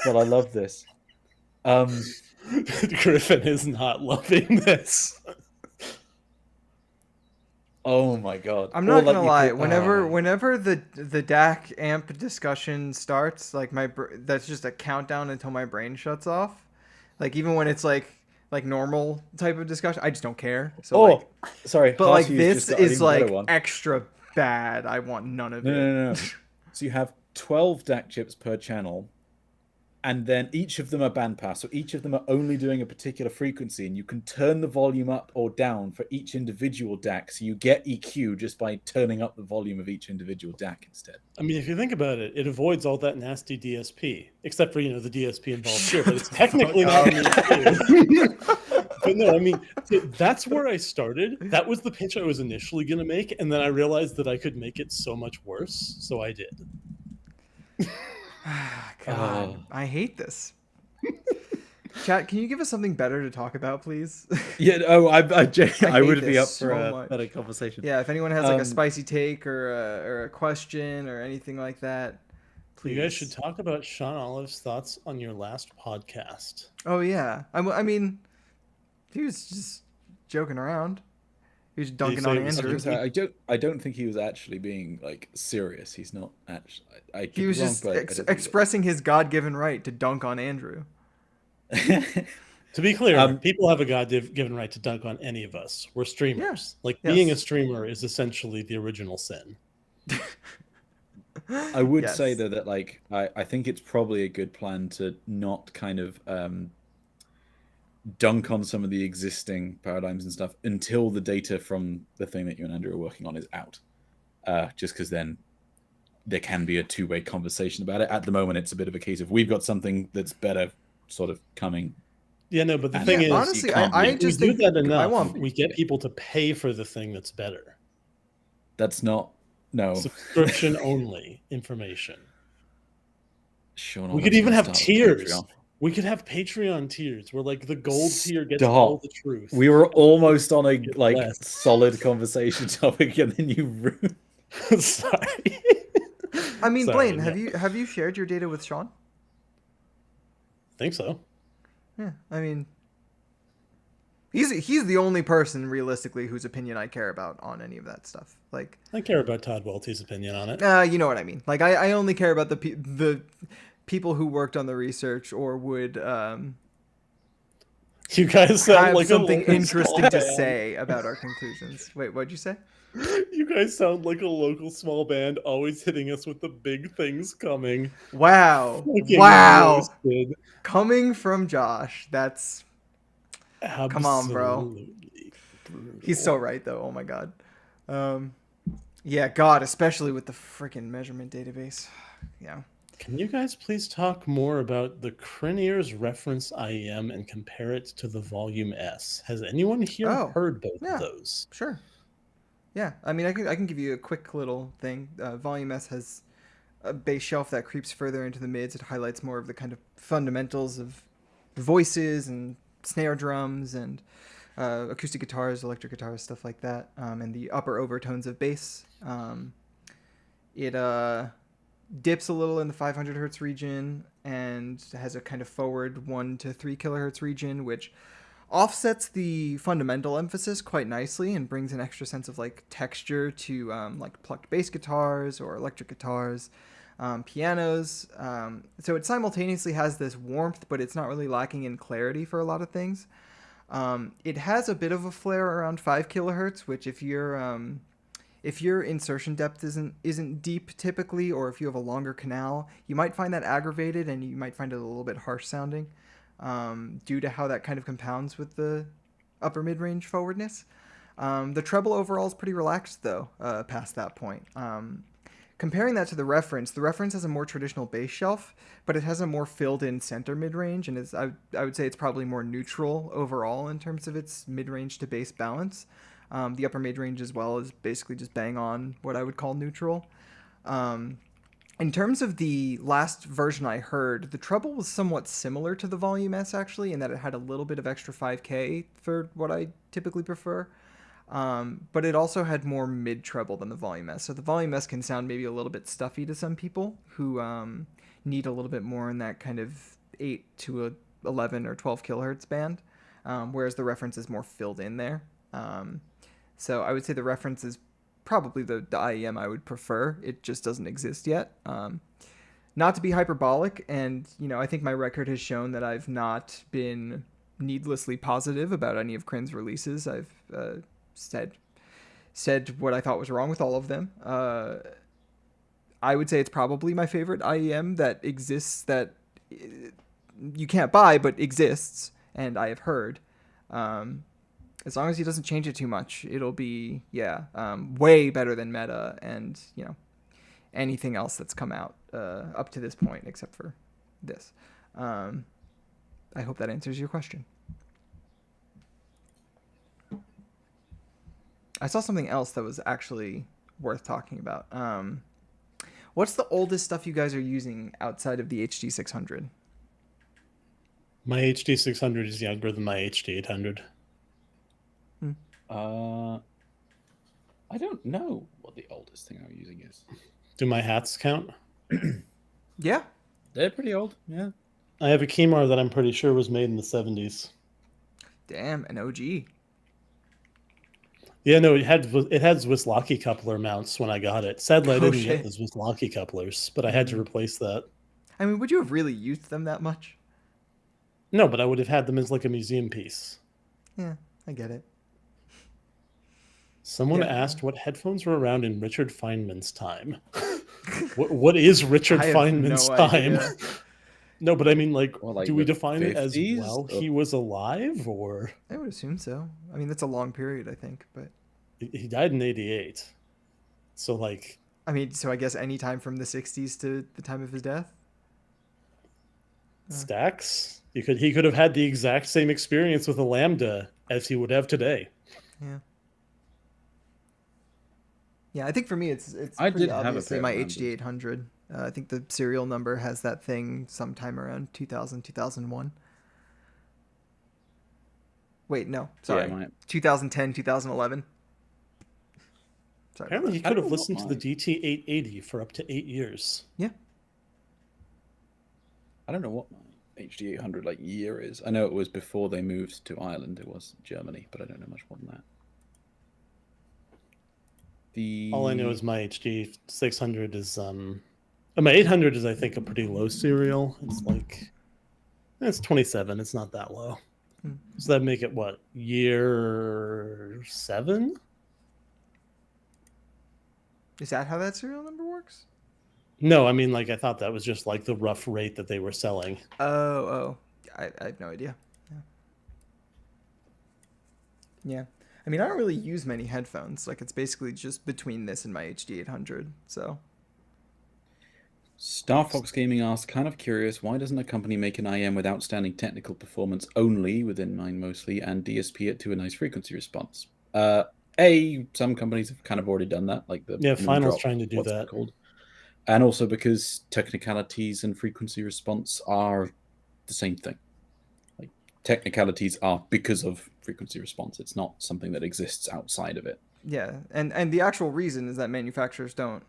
but I love this. Griffin is not loving this. Oh my God! I'm not gonna lie. Whenever the DAC amp discussion starts, like that's just a countdown until my brain shuts off. Like even when it's like normal type of discussion, I just don't care. So sorry. But like this is like extra bad. I want none of it. No. So you have 12 DAC chips per channel. And then each of them are bandpass, so each of them are only doing a particular frequency, and you can turn the volume up or down for each individual DAC, so you get EQ just by turning up the volume of each individual DAC instead. I mean, if you think about it, it avoids all that nasty DSP, except for, the DSP involved here, but it's technically not an EQ. But no, I mean, that's where I started. That was the pitch I was initially going to make, and then I realized that I could make it so much worse, so I did. God, I hate this. Chat, can you give us something better to talk about, please? Yeah. I would be up for a better conversation. Yeah, if anyone has like a spicy take or a question or anything like that, please. You guys should talk about Sean Olive's thoughts on your last podcast. Oh yeah, I mean, he was just joking around. He was dunking on Andrew. I don't think he was actually being like serious. He's not actually. He was just expressing his God-given right to dunk on Andrew. To be clear, people have a God-given right to dunk on any of us. We're streamers. Being a streamer is essentially the original sin. I would Yes. say though that like I think it's probably a good plan to not kind of dunk on some of the existing paradigms and stuff until the data from the thing that you and Andrew are working on is out. Just because then there can be a two-way conversation about it. At the moment, it's a bit of a case of we've got something that's better sort of coming. Yeah, no, but the thing is, honestly, I just think we do that enough. I want we get people to pay for the thing that's better. That's not subscription only information. Sure, we could even have tiers. We could have Patreon tiers where like the gold tier gets all the truth. We were almost on a like solid conversation topic, and then you ruined. Sorry. I mean, Blaine, have you shared your data with Sean? I think so. Yeah, I mean, he's the only person realistically whose opinion I care about on any of that stuff. Like, I care about Todd Welty's opinion on it. You know what I mean. Like, I only care about the people who worked on the research or would you guys sound have like something interesting to say about our conclusions. Wait, what'd you say? You guys sound like a local small band, always hitting us with the big things coming. Wow. Wow. Roasted. Coming from Josh. That's... Absolutely. Come on, bro. He's so right, though. Oh, my God. Yeah, God, especially with the freaking measurement database. Yeah. Can you guys please talk more about the Crinier's reference IEM and compare it to the Volume S? Has anyone here heard both of those? Sure. Yeah, I mean, I can give you a quick little thing. Volume S has a bass shelf that creeps further into the mids. It highlights more of the kind of fundamentals of voices and snare drums and acoustic guitars, electric guitars, stuff like that, and the upper overtones of bass. It dips a little in the 500 hertz region and has a kind of forward 1 to 3 kilohertz region, which offsets the fundamental emphasis quite nicely and brings an extra sense of like texture to like plucked bass guitars or electric guitars, pianos. So it simultaneously has this warmth, but it's not really lacking in clarity for a lot of things. It has a bit of a flare around 5 kilohertz, which if your insertion depth isn't deep typically, or if you have a longer canal, you might find that aggravated and you might find it a little bit harsh sounding. Due to how that kind of compounds with the upper mid-range forwardness. The treble overall is pretty relaxed, though, past that point. Comparing that to the reference has a more traditional bass shelf, but it has a more filled-in center mid-range, and I would say it's probably more neutral overall in terms of its mid-range to bass balance. The upper mid-range as well is basically just bang on what I would call neutral. In terms of the last version I heard, the treble was somewhat similar to the Volume S, actually, in that it had a little bit of extra 5K for what I typically prefer. But it also had more mid-treble than the Volume S. So the Volume S can sound maybe a little bit stuffy to some people who need a little bit more in that kind of 8 to 11 or 12 kilohertz band, whereas the reference is more filled in there. So I would say the reference is probably the IEM I would prefer. It just doesn't exist yet. Not to be hyperbolic, and I think my record has shown that I've not been needlessly positive about any of Crin's releases. I've said what I thought was wrong with all of them. I would say it's probably my favorite IEM that exists, that you can't buy but exists, and I have heard. As long as he doesn't change it too much, it'll be, way better than Meta and, anything else that's come out up to this point, except for this. I hope that answers your question. I saw something else that was actually worth talking about. What's the oldest stuff you guys are using outside of the HD600? My HD600 is younger than my HD800. I don't know what the oldest thing I'm using is. Do my hats count? Yeah. They're pretty old, yeah. I have a Kemar that I'm pretty sure was made in the 70s. Damn, an OG. Yeah, no, it had Zwislocki coupler mounts when I got it. Sadly, I didn't get the Zwislocki couplers, but I had to replace that. I mean, would you have really used them that much? No, but I would have had them as like a museum piece. Yeah, I get it. Someone asked what headphones were around in Richard Feynman's time. What is Richard Feynman's time? Idea. No, but I mean, like do we define it as 50s? while he was alive, or? I would assume so. I mean, that's a long period, I think, but He died in 88. So, I mean, so I guess any time from the 60s to the time of his death? Stacks? He could have had the exact same experience with a Lambda as he would have today. Yeah. Yeah, I think for me it's I pretty did have a obviously pair my of Lambdas. HD800. I think the serial number has that thing sometime around 2000, 2001. Wait, no, sorry. Yeah, 2010, 2011. Sorry. Apparently, he I could don't have know listened what to the DT880 for up to 8 years. Yeah. I don't know what my HD800 year is. I know it was before they moved to Ireland. It was Germany, but I don't know much more than that. All I know is my HD600 is my 800 is, I think, a pretty low serial. It's 27. It's not that low. So that'd make it what, year 7? Is that how that serial number works? No, I mean, I thought that was just the rough rate that they were selling. Oh, I have no idea. Yeah. I mean, I don't really use many headphones. It's basically just between this and my HD800. So. Star Fox Gaming asks, kind of curious, why doesn't a company make an IM with outstanding technical performance only, within mind mostly, and DSP it to a nice frequency response? Some companies have kind of already done that, Final's trying to do that. Called. And also because technicalities and frequency response are the same thing. Technicalities are because of frequency response. It's not something that exists outside of it. Yeah, and the actual reason is that manufacturers don't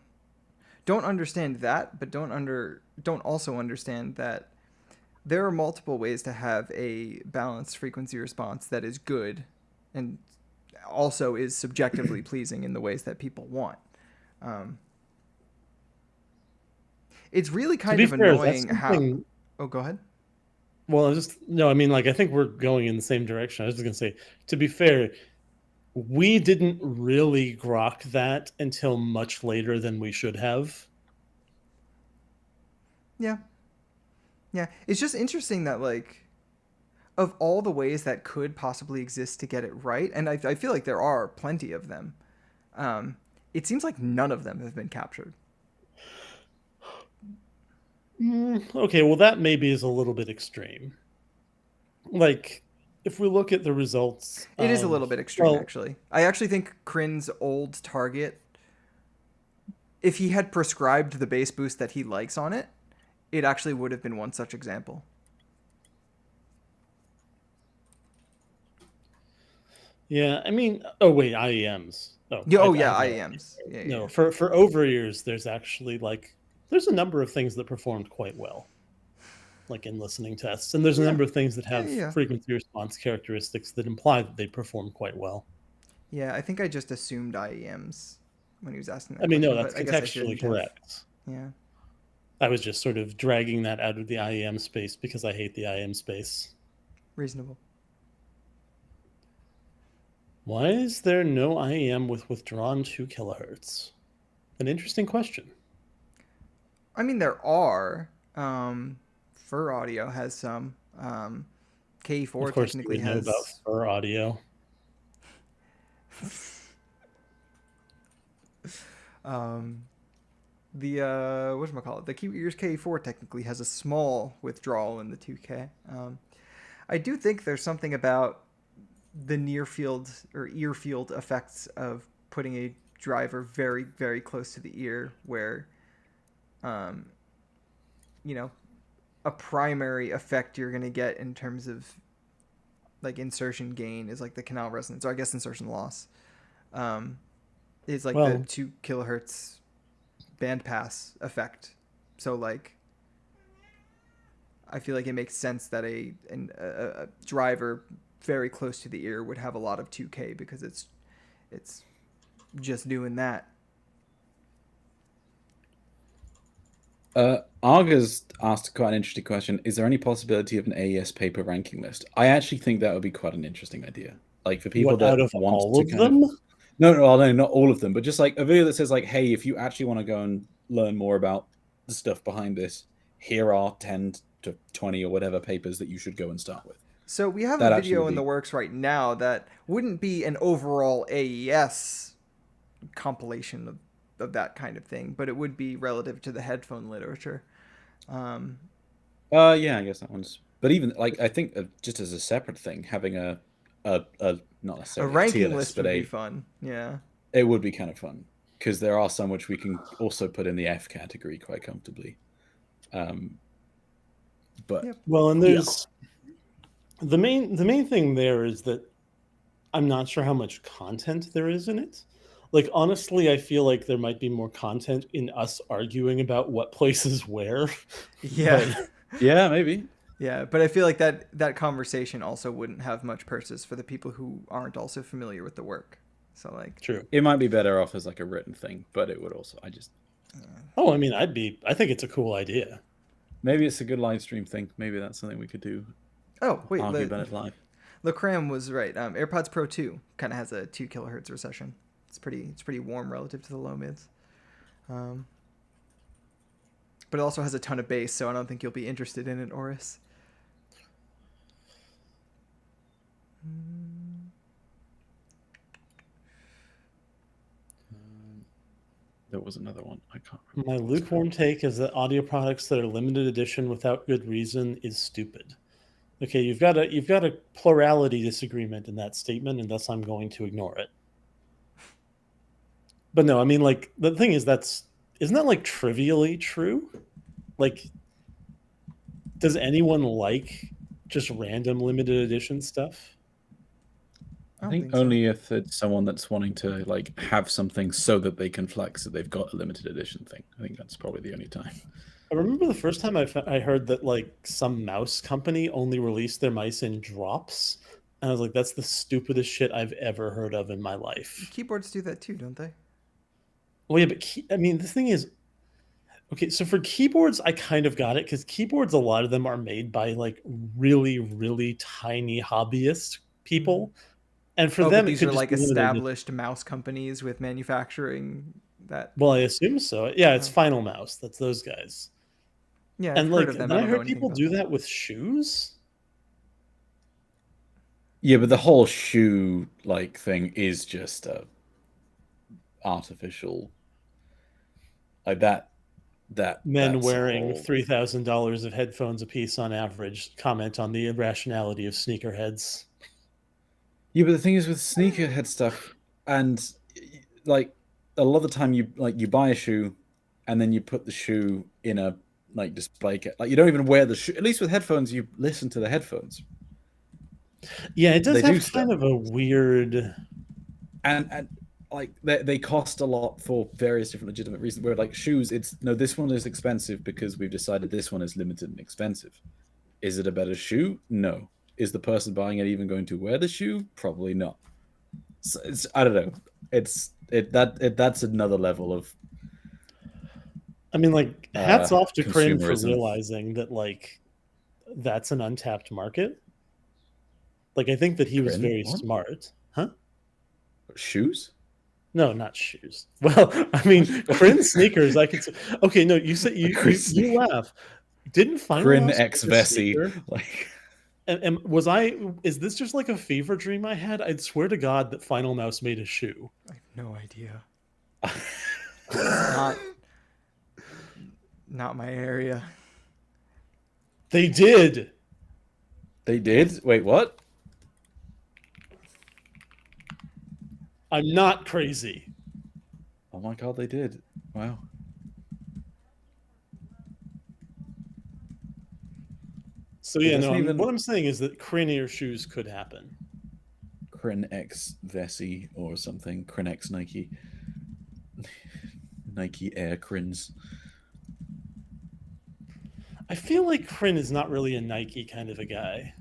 understand that, but don't also understand that there are multiple ways to have a balanced frequency response that is good and also is subjectively pleasing in the ways that people want. It's really kind of annoying how... Oh, go ahead. Well, I think we're going in the same direction. I was just going to say, to be fair, we didn't really grok that until much later than we should have. Yeah. Yeah. It's just interesting that, of all the ways that could possibly exist to get it right, and I feel like there are plenty of them, it seems like none of them have been captured. Okay, well, that maybe is a little bit extreme. If we look at the results... It is a little bit extreme, actually. I actually think Crin's old target, if he had prescribed the bass boost that he likes on it, it actually would have been one such example. Yeah, I mean... Oh, wait, IEMs. IEMs. Yeah, no, for over ears, there's actually, there's a number of things that performed quite well, in listening tests. And there's a number of things that have frequency response characteristics that imply that they perform quite well. Yeah, I think I just assumed IEMs when he was asking that. I mean, no, that's contextually correct. Yeah. I was just sort of dragging that out of the IEM space because I hate the IEM space. Reasonable. Why is there no IEM with withdrawn 2 kilohertz? An interesting question. I mean, there are. Fur Audio has some. KE4 technically has. Know about Fur Audio. The Ears KE4 technically has a small withdrawal in the 2K. I do think there's something about the near field or ear field effects of putting a driver very, very close to the ear where a primary effect you're going to get in terms of insertion gain is the canal resonance, or I guess insertion loss, is the 2 kilohertz bandpass effect. So I feel like it makes sense that a driver very close to the ear would have a lot of 2K because it's just doing that. Arga's asked quite an interesting question. Is there any possibility of an AES paper ranking list? I actually think that would be quite an interesting idea. For people that want all to of them? No, not all of them, but just a video that says hey, if you actually want to go and learn more about the stuff behind this, here are 10 to 20 or whatever papers that you should go and start with. So we have That a actually video would in the be- works right now that wouldn't be an overall AES compilation of that kind of thing, but it would be relative to the headphone literature. Yeah, I guess that one's. But even like I think just as a separate thing, having a not A necessarily a tier ranking list, list but would be fun. Yeah. it would be kind of fun because there are some which we can also put in the F category quite comfortably. But Yep. Well, and there's the main thing there is that I'm not sure how much content there is in it. Like honestly, I feel like there might be more content in us arguing about what places where. Yeah. yeah, maybe. Yeah, but I feel like that conversation also wouldn't have much purchase for the people who aren't also familiar with the work. So like, true. It might be better off as like a written thing, but it would also. Oh, I mean, I think it's a cool idea. Maybe it's a good live stream thing. Maybe that's something we could do. oh wait, Argue about it live. Lecram was right. AirPods Pro 2 kind of has a 2 kilohertz recession. It's pretty warm relative to the low mids. But it also has a ton of bass, so I don't think you'll be interested in it, Oris. There was another one. I can't remember. My lukewarm take is that audio products that are limited edition without good reason is stupid. Okay, you've got a plurality disagreement in that statement, and thus I'm going to ignore it. But no, I mean, like the thing is, isn't that like trivially true? Like, does anyone like just random limited edition stuff? I think only if it's someone that's wanting to like have something so that they can flex that they've got a limited edition thing. I think that's probably the only time. I remember the first time I heard that like some mouse company only released their mice in drops, and I was like, that's the stupidest shit I've ever heard of in my life. Keyboards do that too, don't they? Well, yeah, but I mean, the thing is, okay, so for keyboards, I kind of got it because keyboards, a lot of them are made by like really, really tiny hobbyist people. And for them, these are like established mouse companies with manufacturing that. Well, I assume so. Yeah, it's Final Mouse. That's those guys. Yeah, and like, then I heard people do that with shoes. Yeah, but the whole shoe like thing is just a artificial. Like that men wearing $3,000 of headphones a piece on average comment on the irrationality of sneakerheads. Yeah, but the thing is with sneakerhead stuff, and like a lot of the time you buy a shoe, and then you put the shoe in a like display case. Like you don't even wear the shoe. At least with headphones, you listen to the headphones. Yeah, it does have kind of a weird. And like they cost a lot for various different legitimate reasons. Where like shoes, this one is expensive because we've decided this one is limited and expensive. Is it a better shoe? No. Is the person buying it even going to wear the shoe? Probably not. So I don't know. That's another level of. I mean, like, hats off to Crin for realizing that, like, that's an untapped market. Like, I think that he was very smart. Huh? Shoes? No, not shoes. Well, I mean, Crin sneakers, I could say. Okay, no, you said you laugh. Didn't Final Crin X Vessi. Like. And is this just like a fever dream I had? I'd swear to God that Final Mouse made a shoe. I have no idea. Not my area. They did. They did? Wait, what? I'm not crazy. Oh my God, they did. Wow. So yeah, no, what I'm saying is that Crin shoes could happen. Crin X Vessi or something. Crin X Nike. Nike Air Crins. I feel like Crin is not really a Nike kind of a guy.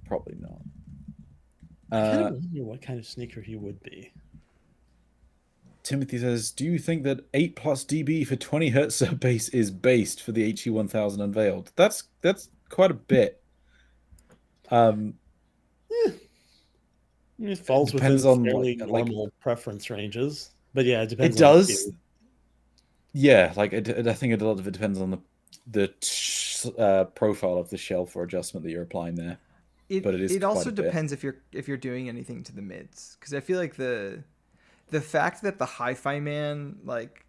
Probably not. I kind of wonder what kind of sneaker he would be. Timothy says, do you think that 8 plus dB for 20 hertz bass is based for the HE1000 unveiled? That's quite a bit. It falls within fairly normal preference ranges. But yeah, it depends. It does. Yeah, like I think a lot of it depends on the profile of the shelf or adjustment that you're applying there. But it is It quite also a bit. depends if you're doing anything to the mids, because I feel like the fact that the hi-fi man like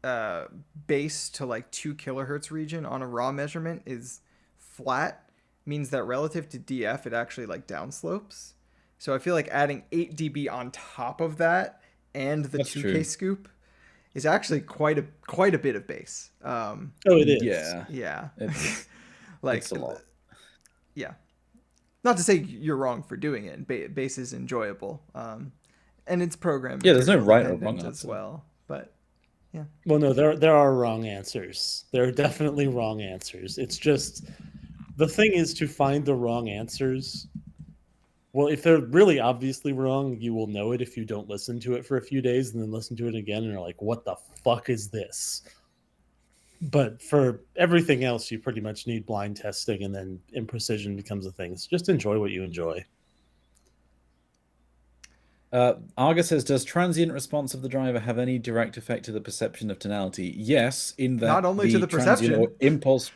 uh bass to like 2 kilohertz region on a raw measurement is flat means that relative to DF it actually like downslopes. So I feel like adding 8 dB on top of that and the That's 2K true. scoop is actually quite a bit of bass. Oh, it is. Yeah, Yeah. it's Like a lot. yeah. Not to say you're wrong for doing it. Bass is enjoyable. And it's program Yeah, there's no material right or wrong dependent as answer. well. But yeah. Well, no, there are wrong answers. There are definitely wrong answers. It's just the thing is to find the wrong answers. Well, if they're really obviously wrong, you will know it if you don't listen to it for a few days and then listen to it again and you're like, what the fuck is this? But for everything else, you pretty much need blind testing and then imprecision becomes a thing. So just enjoy what you enjoy. Arga says, does transient response of the driver have any direct effect to the perception of tonality? Yes, in Not that only to the the transient perception. or impulse,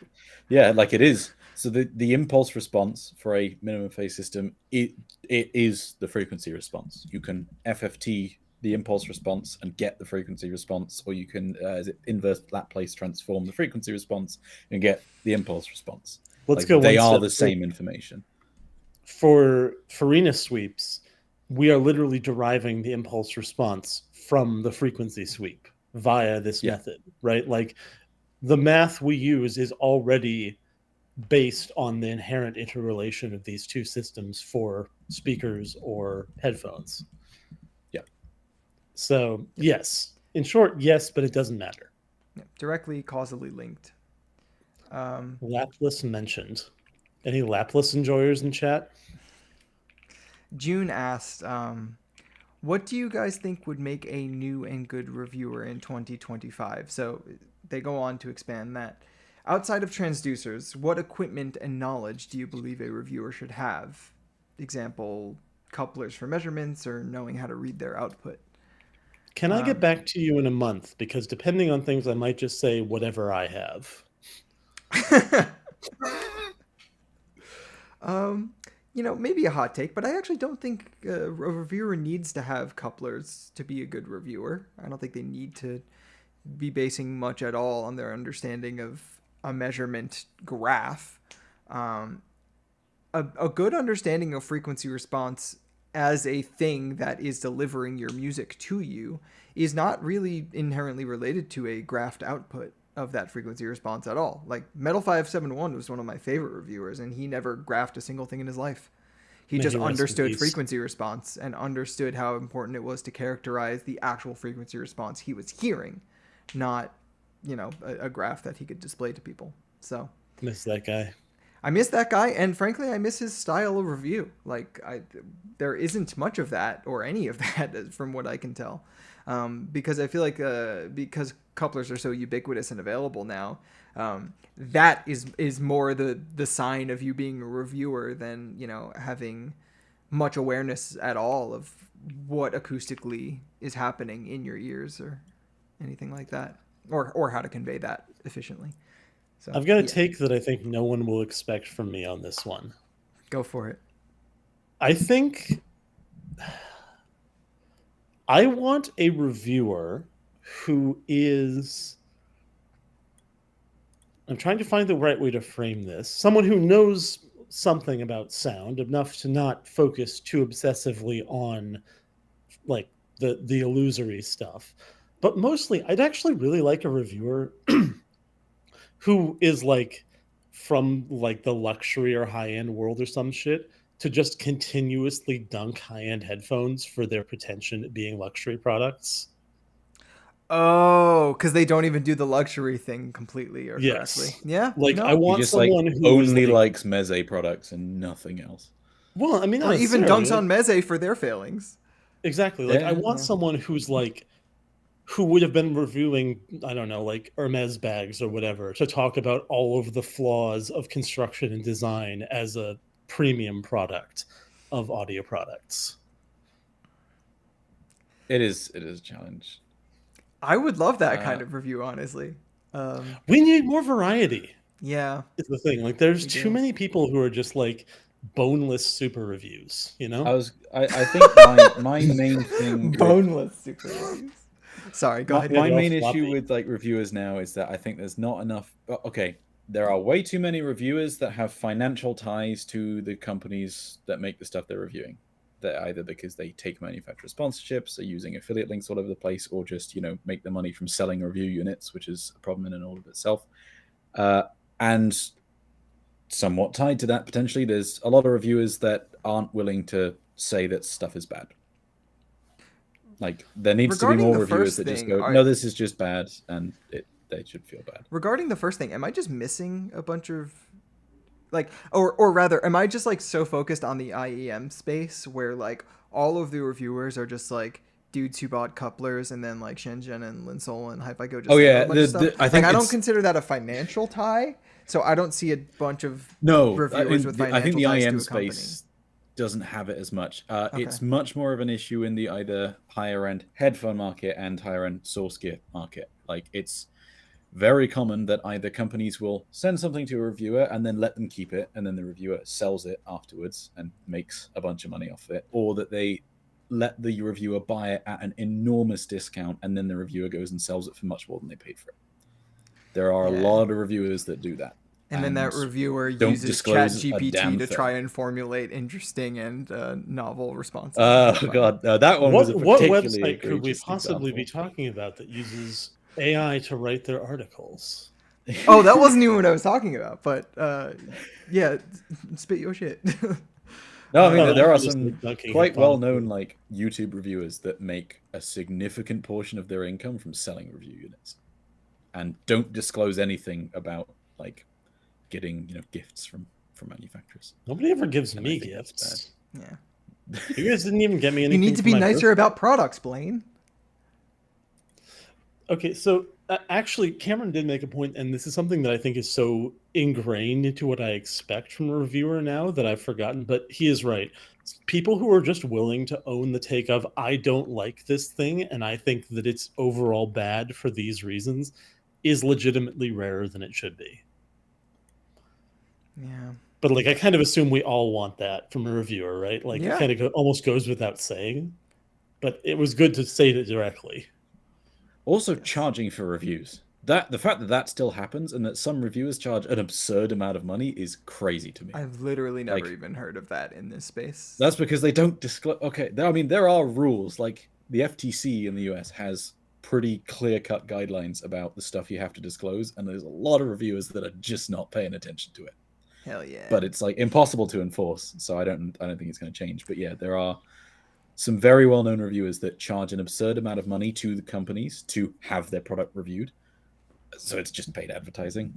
yeah, like it is. So the impulse response for a minimum phase system, it is the frequency response. You can FFT the impulse response and get the frequency response, or you can inverse Laplace transform the frequency response and get the impulse response. Let's Like go they one are step the same information. for Farina sweeps, we are literally deriving the impulse response from the frequency sweep via this method, right? Like the math we use is already based on the inherent interrelation of these two systems for speakers or headphones. Yeah. So, yes. In short, yes, but it doesn't matter. Yeah, directly causally linked. Lapless mentioned. Any Lapless enjoyers in chat? June asked, what do you guys think would make a new and good reviewer in 2025? So they go on to expand that. Outside of transducers, what equipment and knowledge do you believe a reviewer should have? Example, couplers for measurements or knowing how to read their output. Can I get back to you in a month? Because depending on things, I might just say whatever I have. Maybe a hot take, but I actually don't think a reviewer needs to have couplers to be a good reviewer. I don't think they need to be basing much at all on their understanding of a measurement graph. A good understanding of frequency response as a thing that is delivering your music to you is not really inherently related to a graphed output of that frequency response at all. Like Metal 571 was one of my favorite reviewers, and he never graphed a single thing in his life. He just understood frequency response and understood how important it was to characterize the actual frequency response he was hearing, not, a graph that he could display to people. So Miss that guy. I miss that guy, and frankly, I miss his style of review. Like, there isn't much of that or any of that from what I can tell, because I feel like because couplers are so ubiquitous and available now, that is more the sign of you being a reviewer than having much awareness at all of what acoustically is happening in your ears or anything like that, or how to convey that efficiently. So, I've got a take that I think no one will expect from me on this one. Go for it. I think I want a reviewer who is... I'm trying to find the right way to frame this. Someone who knows something about sound, enough to not focus too obsessively on like the illusory stuff. But mostly, I'd actually really like a reviewer who is like from like the luxury or high-end world or some shit to just continuously dunk high-end headphones for their pretension at being luxury products. Oh, because they don't even do the luxury thing completely or correctly. Yes. Yeah. Like, I He want just like someone who only is, like, likes Meze products and nothing else. well, I mean, or not even necessarily. dunks on Meze for their failings. Exactly. Like, I Yeah. want someone who's like, who would have been reviewing, I don't know, like Hermes bags or whatever, to talk about all of the flaws of construction and design as a premium product of audio products. It is a challenge. I would love that kind of review, honestly. We need more variety. Yeah, is the thing. Like, there's too many people who are just like boneless super reviews. You know, I think my main thing boneless super reviews. Sorry, go ahead. My main issue with like reviewers now is that I think there's not enough. Okay, there are way too many reviewers that have financial ties to the companies that make the stuff they're reviewing. That either because they take manufacturer sponsorships, are using affiliate links all over the place, or just make the money from selling review units, which is a problem in and all of itself. And somewhat tied to that, potentially, there's a lot of reviewers that aren't willing to say that stuff is bad. Like, there needs to be more reviewers that just go, no, this is just bad, and they should feel bad. Regarding the first thing, am I just missing a bunch of, like, or rather, am I just, like, so focused on the IEM space where, like, all of the reviewers are just, like, dudes who bought couplers and then, like, Shenzhen and Linsol and Hi-Fi Go just a bunch of stuff? I think I don't consider that a financial tie, so I don't see a bunch of reviewers with financial ties to a company. I think the IEM space doesn't have it as much. It's much more of an issue in the either higher end headphone market and higher end source gear market. Like, it's very common that either companies will send something to a reviewer and then let them keep it, and then the reviewer sells it afterwards and makes a bunch of money off it, or that they let the reviewer buy it at an enormous discount and then the reviewer goes and sells it for much more than they paid for it. There are a lot of reviewers that do that. And then that reviewer uses ChatGPT to try and formulate interesting and novel responses. Oh, God. That one was a particularly What website could we possibly be talking about that uses AI to write their articles? Oh, that wasn't even what I was talking about. But, yeah, spit your shit. No, I mean, there are some quite well-known like YouTube reviewers that make a significant portion of their income from selling review units and don't disclose anything about, like, getting gifts from manufacturers. Nobody ever gives me gifts. Yeah, you guys didn't even get me anything. You need to be nicer about products, Blaine. Okay, so actually, Cameron did make a point, and this is something that I think is so ingrained into what I expect from a reviewer now that I've forgotten. But he is right. People who are just willing to own the take of, I don't like this thing, and I think that it's overall bad for these reasons, is legitimately rarer than it should be. Yeah. But, like, I kind of assume we all want that from a reviewer, right? Like, it kind of almost goes without saying. But it was good to say it directly. Also, charging for reviews. The fact that still happens and that some reviewers charge an absurd amount of money is crazy to me. I've literally never even heard of that in this space. That's because they don't disclose. Okay, I mean, there are rules. Like, the FTC in the US has pretty clear-cut guidelines about the stuff you have to disclose, and there's a lot of reviewers that are just not paying attention to it. Hell yeah. But it's like impossible to enforce, so I don't think it's going to change. But yeah, there are some very well-known reviewers that charge an absurd amount of money to the companies to have their product reviewed. So it's just paid advertising,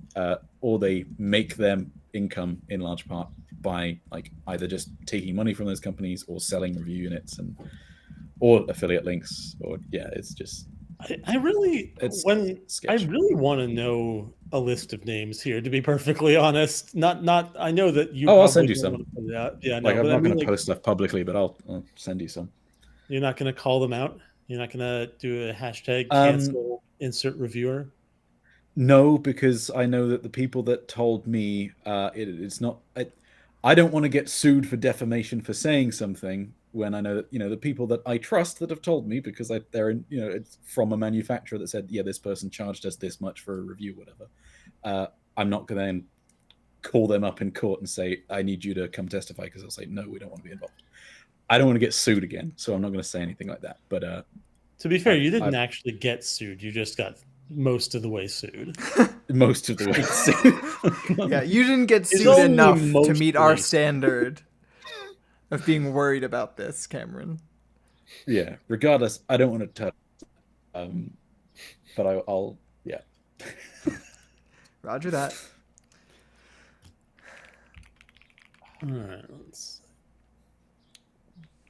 or they make their income in large part by, like, either just taking money from those companies or selling review units or affiliate links. Or it's just. I really want to know a list of names here, to be perfectly honest. Not. I know that you. Oh, I'll send you some. Yeah, no, I'm not going to post stuff publicly, but I'll send you some. You're not going to call them out. You're not going to do a hashtag cancel insert reviewer. No, because I know that the people that told me it's not. I don't want to get sued for defamation for saying something when I know that the people that I trust that have told me, because they're in, it's from a manufacturer that said, yeah, this person charged us this much for a review, whatever. I'm not going to call them up in court and say, I need you to come testify, because they'll say, no, we don't want to be involved. I don't want to get sued again, so I'm not going to say anything like that. But to be fair, you didn't actually get sued. You just got most of the way sued. Most of the way sued. Yeah, you didn't get sued enough to meet our standard of being worried about this, Cameron. Yeah, regardless, I don't want to touch. But I'll yeah. Roger that. All right, let's.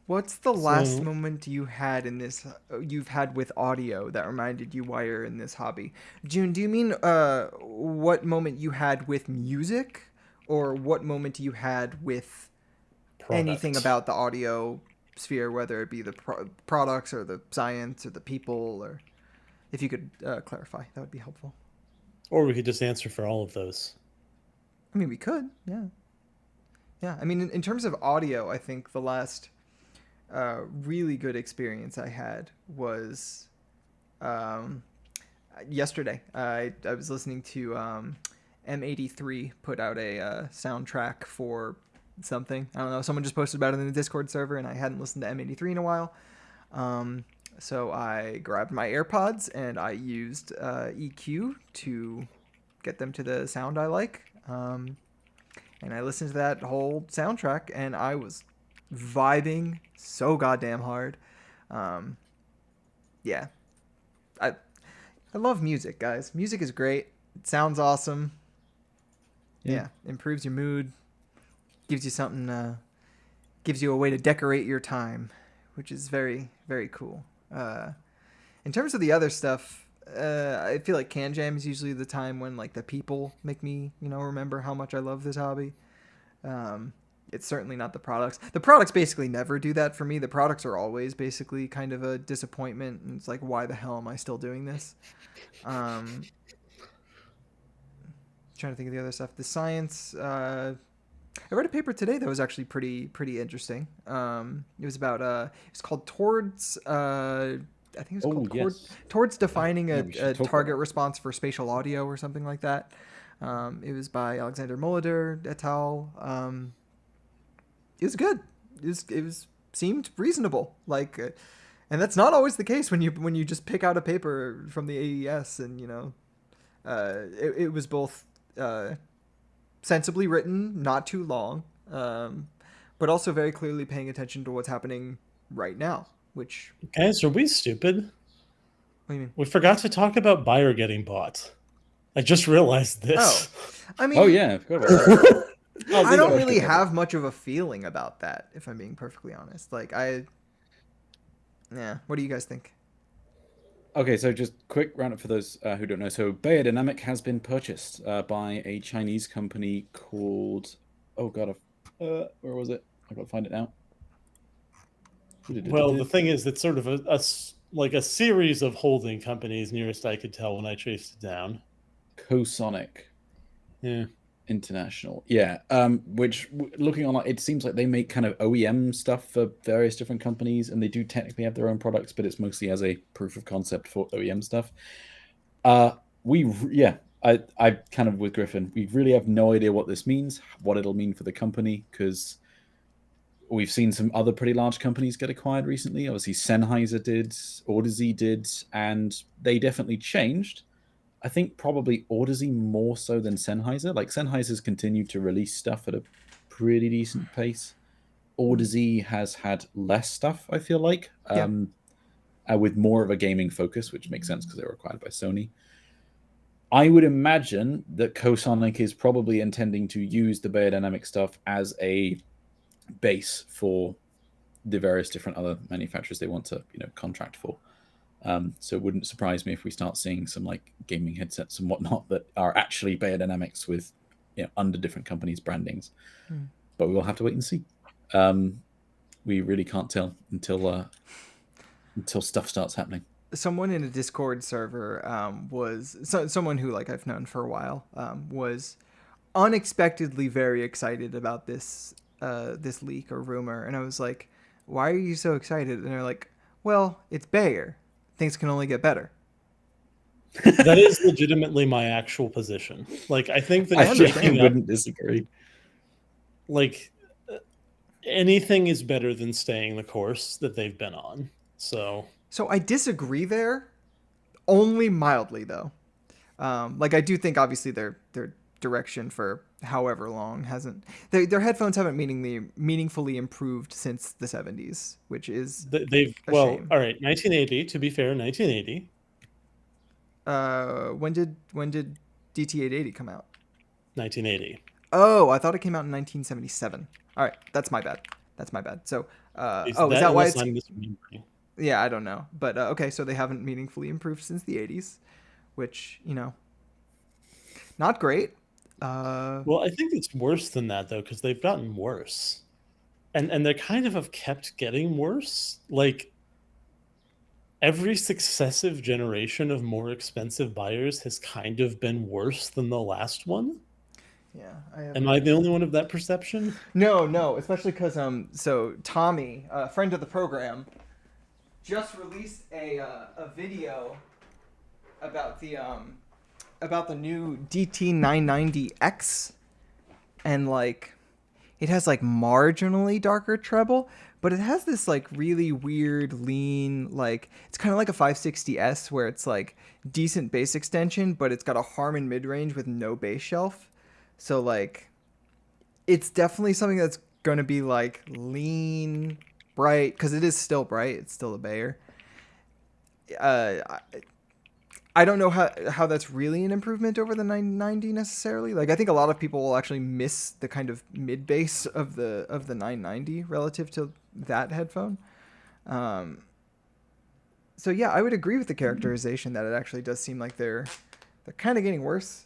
What's the last moment you had in this? You've had with audio that reminded you why you're in this hobby? June, do you mean what moment you had with music, or what moment you had with anything about the audio sphere, whether it be the products or the science or the people or? If you could clarify, that would be helpful. Or we could just answer for all of those. I mean, we could, yeah. Yeah, I mean, in terms of audio, I think the last really good experience I had was yesterday. I was listening to M83 put out a soundtrack for something. I don't know. Someone just posted about it in the Discord server, and I hadn't listened to M83 in a while. So I grabbed my AirPods and I used EQ to get them to the sound I like. And I listened to that whole soundtrack, and I was vibing so goddamn hard. Yeah. I love music, guys. Music is great. It sounds awesome. Yeah. Improves your mood. Gives you something, gives you a way to decorate your time, which is very, very cool. In terms of the other stuff, I feel like Can Jam is usually the time when like the people make me, remember how much I love this hobby. It's certainly not the products. The products basically never do that for me. The products are always basically kind of a disappointment, and it's like, why the hell am I still doing this? Trying to think of the other stuff. The science. I read a paper today that was actually pretty interesting. It was about it's called Towards. I think it's called Towards Defining a Target Response for Spatial Audio or something like that. It was by Alexander Molitor et al. It was good. It was seemed reasonable. Like, and that's not always the case when you just pick out a paper from the AES, and it was both sensibly written, not too long, but also very clearly paying attention to what's happening right now. Which, guys, are we stupid? What do you mean? We forgot to talk about Beyer getting bought. I just realized this. Oh, I mean, I forgot about that. I don't really have much of a feeling about that, if I'm being perfectly honest. Like, what do you guys think? Okay, so just quick roundup for those who don't know. So Beyer Dynamic has been purchased by a Chinese company called, where was it? I've got to find it now. Well, the thing is, it's sort of a series of holding companies, nearest I could tell when I traced it down. Cosonic. Yeah. International. Yeah. Which, looking online, it seems like they make kind of OEM stuff for various different companies, and they do technically have their own products, but it's mostly as a proof of concept for OEM stuff. I kind of with Griffin, we really have no idea what this means, what it'll mean for the company, because we've seen some other pretty large companies get acquired recently. Obviously, Sennheiser did, Audeze did, and they definitely changed. I think probably Audeze more so than Sennheiser. Like, Sennheiser's continued to release stuff at a pretty decent pace. Audeze has had less stuff, I feel like, with more of a gaming focus, which makes sense because they were acquired by Sony. I would imagine that Cosonic is probably intending to use the Beyer Dynamic stuff as a base for the various different other manufacturers they want to contract for. So it wouldn't surprise me if we start seeing some like gaming headsets and whatnot that are actually Beyer Dynamics with under different companies' brandings. But we will have to wait and see. We really can't tell until stuff starts happening. Someone in a Discord server someone who like I've known for a while was unexpectedly very excited about this leak or rumor, and I was like, why are you so excited? And they're like, well, it's Beyer, things can only get better. That is legitimately my actual position. Like, I think that I wouldn't disagree. Like, anything is better than staying the course that they've been on. So I disagree there, only mildly though. Like, I do think obviously their direction for however long hasn't, their headphones haven't meaningfully improved since the 70s, which is they've shame. All right, 1980, to be fair, 1980. When did DT880 come out? 1980. Oh, I thought it came out in 1977. All right, that's my bad. So is that why it's yeah, I don't know, but okay, so they haven't meaningfully improved since the 80s, which not great. Well, I think it's worse than that though, because they've gotten worse, and they kind of have kept getting worse. Like, every successive generation of more expensive Beyers has kind of been worse than the last one. Yeah, Am I the only one of that perception? No, especially because so Tommy, a friend of the program, just released a video about the new DT990X, and like it has like marginally darker treble, but it has this like really weird lean, like it's kind of like a 560S where it's like decent bass extension, but it's got a Harman mid-range with no bass shelf. So like it's definitely something that's going to be like lean, bright, because it is still bright. It's still a Beyer. I don't know how that's really an improvement over the 990 necessarily. Like I think a lot of people will actually miss the kind of mid bass of the 990 relative to that headphone. So yeah, I would agree with the characterization that it actually does seem like they're kind of getting worse,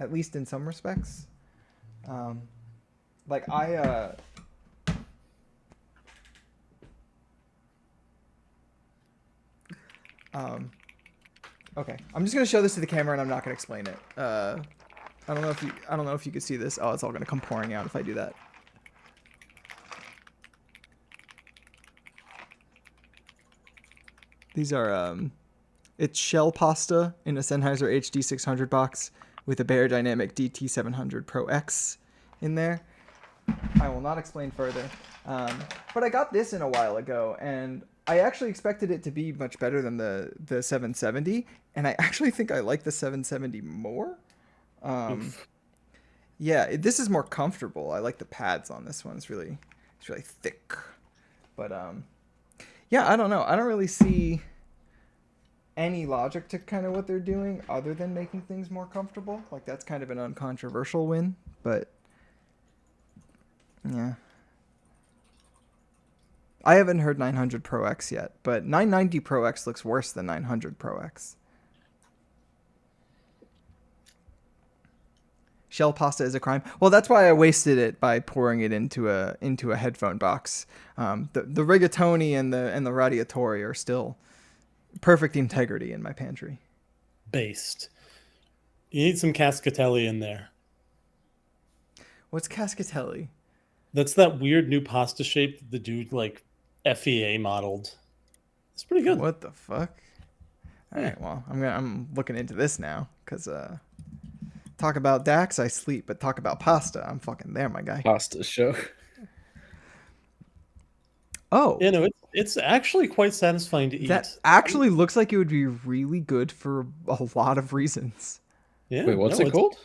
at least in some respects. Like okay, I'm just gonna show this to the camera and I'm not gonna explain it. I don't know if you could see this. Oh, it's all gonna come pouring out if I do that. These are it's shell pasta in a Sennheiser HD600 box with a Beyer Dynamic DT700 Pro X in there. I will not explain further. But I got this in a while ago, and I actually expected it to be much better than the 770, and I actually think I like the 770 more. Yeah, this is more comfortable. I like the pads on this one. It's really thick. But yeah, I don't know. I don't really see any logic to kind of what they're doing other than making things more comfortable. Like that's kind of an uncontroversial win, but yeah. I haven't heard 900 Pro X yet, but 990 Pro X looks worse than 900 Pro X. Shell pasta is a crime. Well, that's why I wasted it by pouring it into a headphone box. The rigatoni and the radiatori are still perfect integrity in my pantry. Based. You need some cascatelli in there. What's cascatelli? That's that weird new pasta shape that the dude like FEA modeled. It's pretty good. What the fuck? All right, well, I'm looking into this now because talk about DACs, I sleep, but talk about pasta, I'm fucking there, my guy. Pasta show. Oh, you know, it's actually quite satisfying to eat. That actually looks like it would be really good for a lot of reasons. Yeah. Wait, what's it called?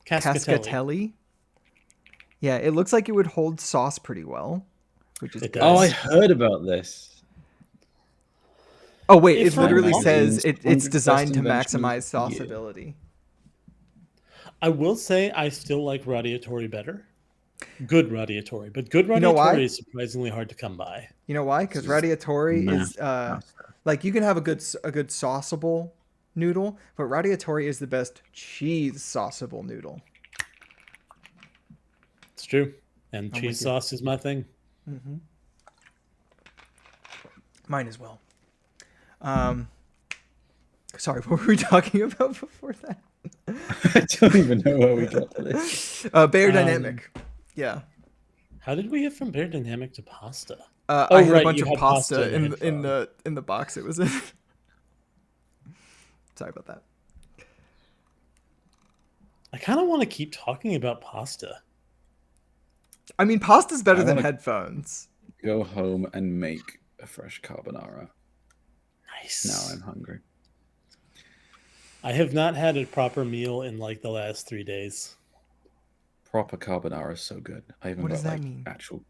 Cascatelli. Yeah, it looks like it would hold sauce pretty well, which is good. Oh, I heard about this. Oh wait, it literally says it's designed to maximize sauceability. I will say I still like radiatori better. Good radiatori, but good radiatori is surprisingly hard to come by. You know why? Because radiatori is like you can have a good sauceable noodle, but radiatori is the best cheese sauceable noodle. It's true, and cheese sauce is my thing. Mm-hmm. Mine as well. Sorry, what were we talking about before that? I don't even know where we got to this. Beyer Dynamic. Yeah. How did we get from Beyer Dynamic to pasta? I had a bunch of pasta in the box it was in. Sorry about that. I kind of want to keep talking about pasta. I mean, pasta's better than headphones. Go home and make a fresh carbonara. Nice. Now I'm hungry. I have not had a proper meal in like the last 3 days. Proper carbonara is so good. I even what does got, that mean? Actual.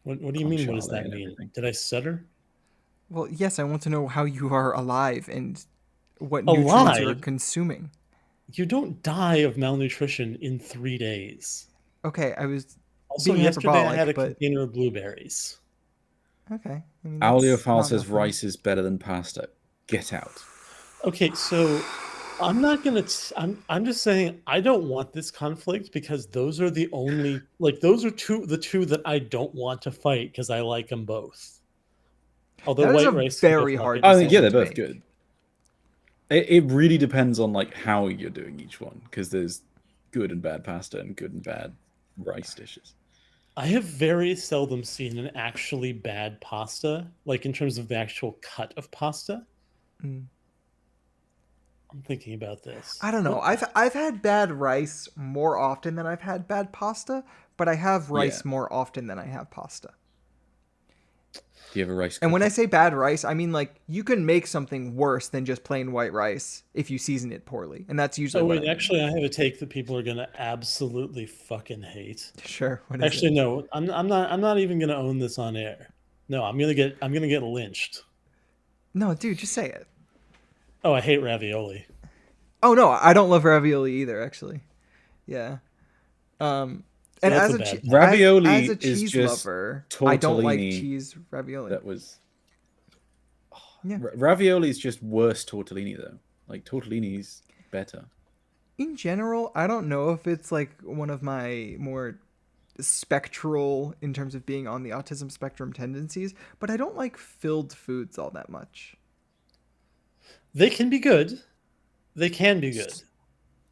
What do you mean? What does that mean? Did I stutter? Well, yes. I want to know how you are alive and what nutrients you're consuming. You don't die of malnutrition in 3 days. Okay, I was also yesterday. I had a container of blueberries. Okay. I mean, Audiophile says rice is better than pasta. Get out. Okay, so I'm not gonna. I'm just saying I don't want this conflict because those are the only those are the two that I don't want to fight because I like them both. Although That is white a rice very feels hard like I think yeah, decision they're to both make. good. It really depends on like how you're doing each one, because there's good and bad pasta and good and bad rice dishes. I have very seldom seen an actually bad pasta, like in terms of the actual cut of pasta. Mm. I'm thinking about this. I don't know. I've had bad rice more often than I've had bad pasta, but I have rice more often than I have pasta. Do you have a rice cooker? And when I say bad rice, I mean like you can make something worse than just plain white rice if you season it poorly, and that's usually. Oh what wait, I mean. actually, I have a take that people are gonna absolutely fucking hate. Sure. What is Actually, it? no, I'm not even gonna own this on air. No, I'm gonna get lynched. No, dude, just say it. Oh, I hate ravioli. Oh no, I don't love ravioli either. Actually, yeah. And that's as a a bad thing. Ravioli as a is cheese just lover, I don't like tortellini cheese ravioli. That was Yeah. ravioli is just worse tortellini though. Like tortellini's better. In general, I don't know if it's like one of my more spectral in terms of being on the autism spectrum tendencies, but I don't like filled foods all that much. They can be good. They can be good.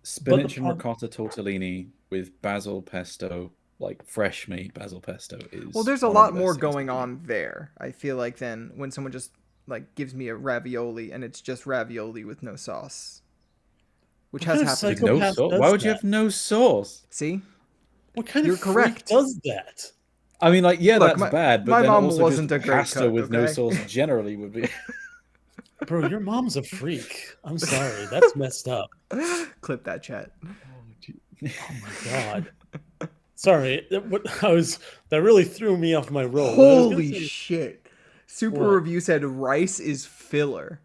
Spinach and ricotta tortellini with basil pesto, like fresh made basil pesto, is Well, there's a one of lot the more best things going to eat. on there. I feel like than when someone just like gives me a ravioli and it's just ravioli with no sauce, which What has kind of happened. With no psychopath sauce? does Why would you that? have no sauce? See, What kind You're of freak correct. does that? I mean, like, yeah, Look, that's bad, but my then mom also wasn't just a great pasta cook, with no okay? sauce generally would be. Bro, your mom's a freak. I'm sorry. That's messed up. Clip that chat. Oh my god. Sorry. That really threw me off my roll. Holy shit! Super What? Review said rice is filler.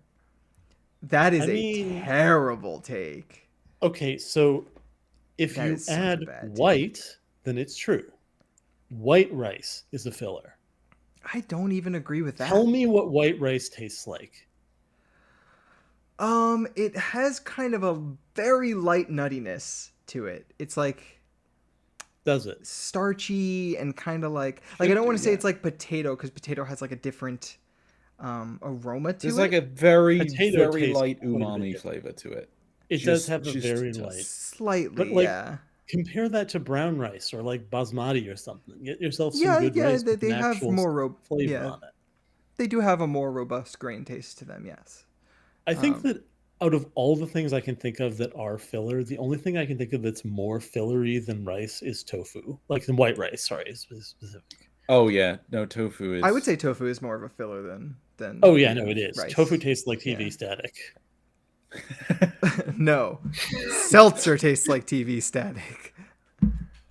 That is I a mean- terrible take. Okay, so if That you is such a add bad take. white, then it's true. White rice is a filler. I don't even agree with that. Tell me what white rice tastes like. It has kind of a very light nuttiness to it. It's like Does it? starchy and kind of like I don't want to say yeah. it's like potato because potato has like a different aroma to There's it. like a very, Potato very tastes light quite a bit umami different. flavor to it. It does have a very light. Slightly, But, like, yeah. Compare that to brown rice or like basmati or something. Get yourself some Yeah, good yeah, rice with they an have actual more flavor yeah. on it. They do have a more robust grain taste to them, yes. I think that out of all the things I can think of that are filler, the only thing I can think of that's more fillery than rice is tofu. Like the white rice, sorry, specific. Oh yeah, no, tofu is. I would say tofu is more of a filler than Oh yeah, no, it is. rice. Tofu tastes like TV Yeah. static. No. Seltzer tastes like TV static.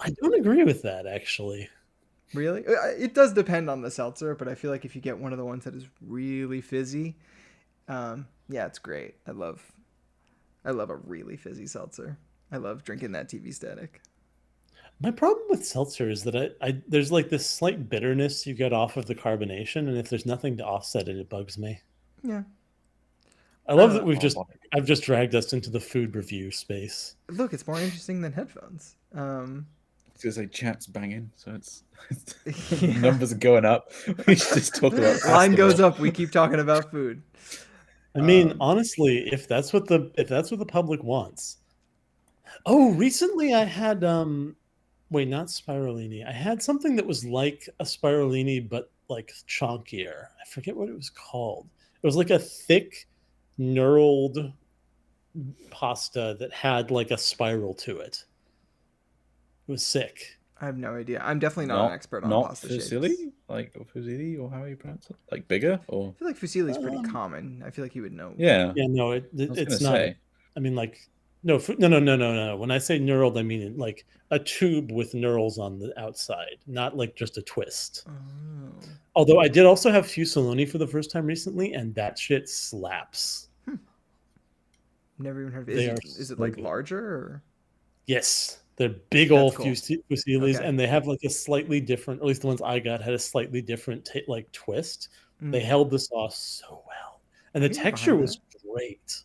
I don't agree with that actually. Really? It does depend on the seltzer, but I feel like if you get one of the ones that is really fizzy, yeah, it's great. I love a really fizzy seltzer. I love drinking that TV static. My problem with seltzer is that I there's like this slight bitterness you get off of the carbonation, and if there's nothing to offset it, it bugs me. Yeah. I love don't that know. I've just dragged us into the food review space. Look, it's more interesting than headphones. Because like chat's banging, so it's Yeah. numbers are going up. We should just talk about pasta Line goes more. up. We keep talking about food. I mean, honestly, if that's what the public wants. Oh, recently I had wait, not spirulini. I had something that was like a spirulini but like chunkier. I forget what it was called. It was like a thick knurled pasta that had like a spiral to it. It was sick. I have no idea. I'm definitely not an expert on pasta shapes. fusilli, like or fusilli, or how you pronounce it, like bigger, or I feel like fusilli is pretty common. I feel like you would know. yeah. Yeah, no, I was it's gonna not. say. I mean, like, no. When I say knurled, I mean like a tube with knurls on the outside, not like just a twist. Oh. Although I did also have fusilli for the first time recently, and that shit slaps. Never even heard of They it. are Is it so like good. larger? Or? Yes, they're big old cool. fusillis, Okay. and they have like a slightly different. At least the ones I got had a slightly different like twist. Mm. They held the sauce so well, and the can get texture behind was great.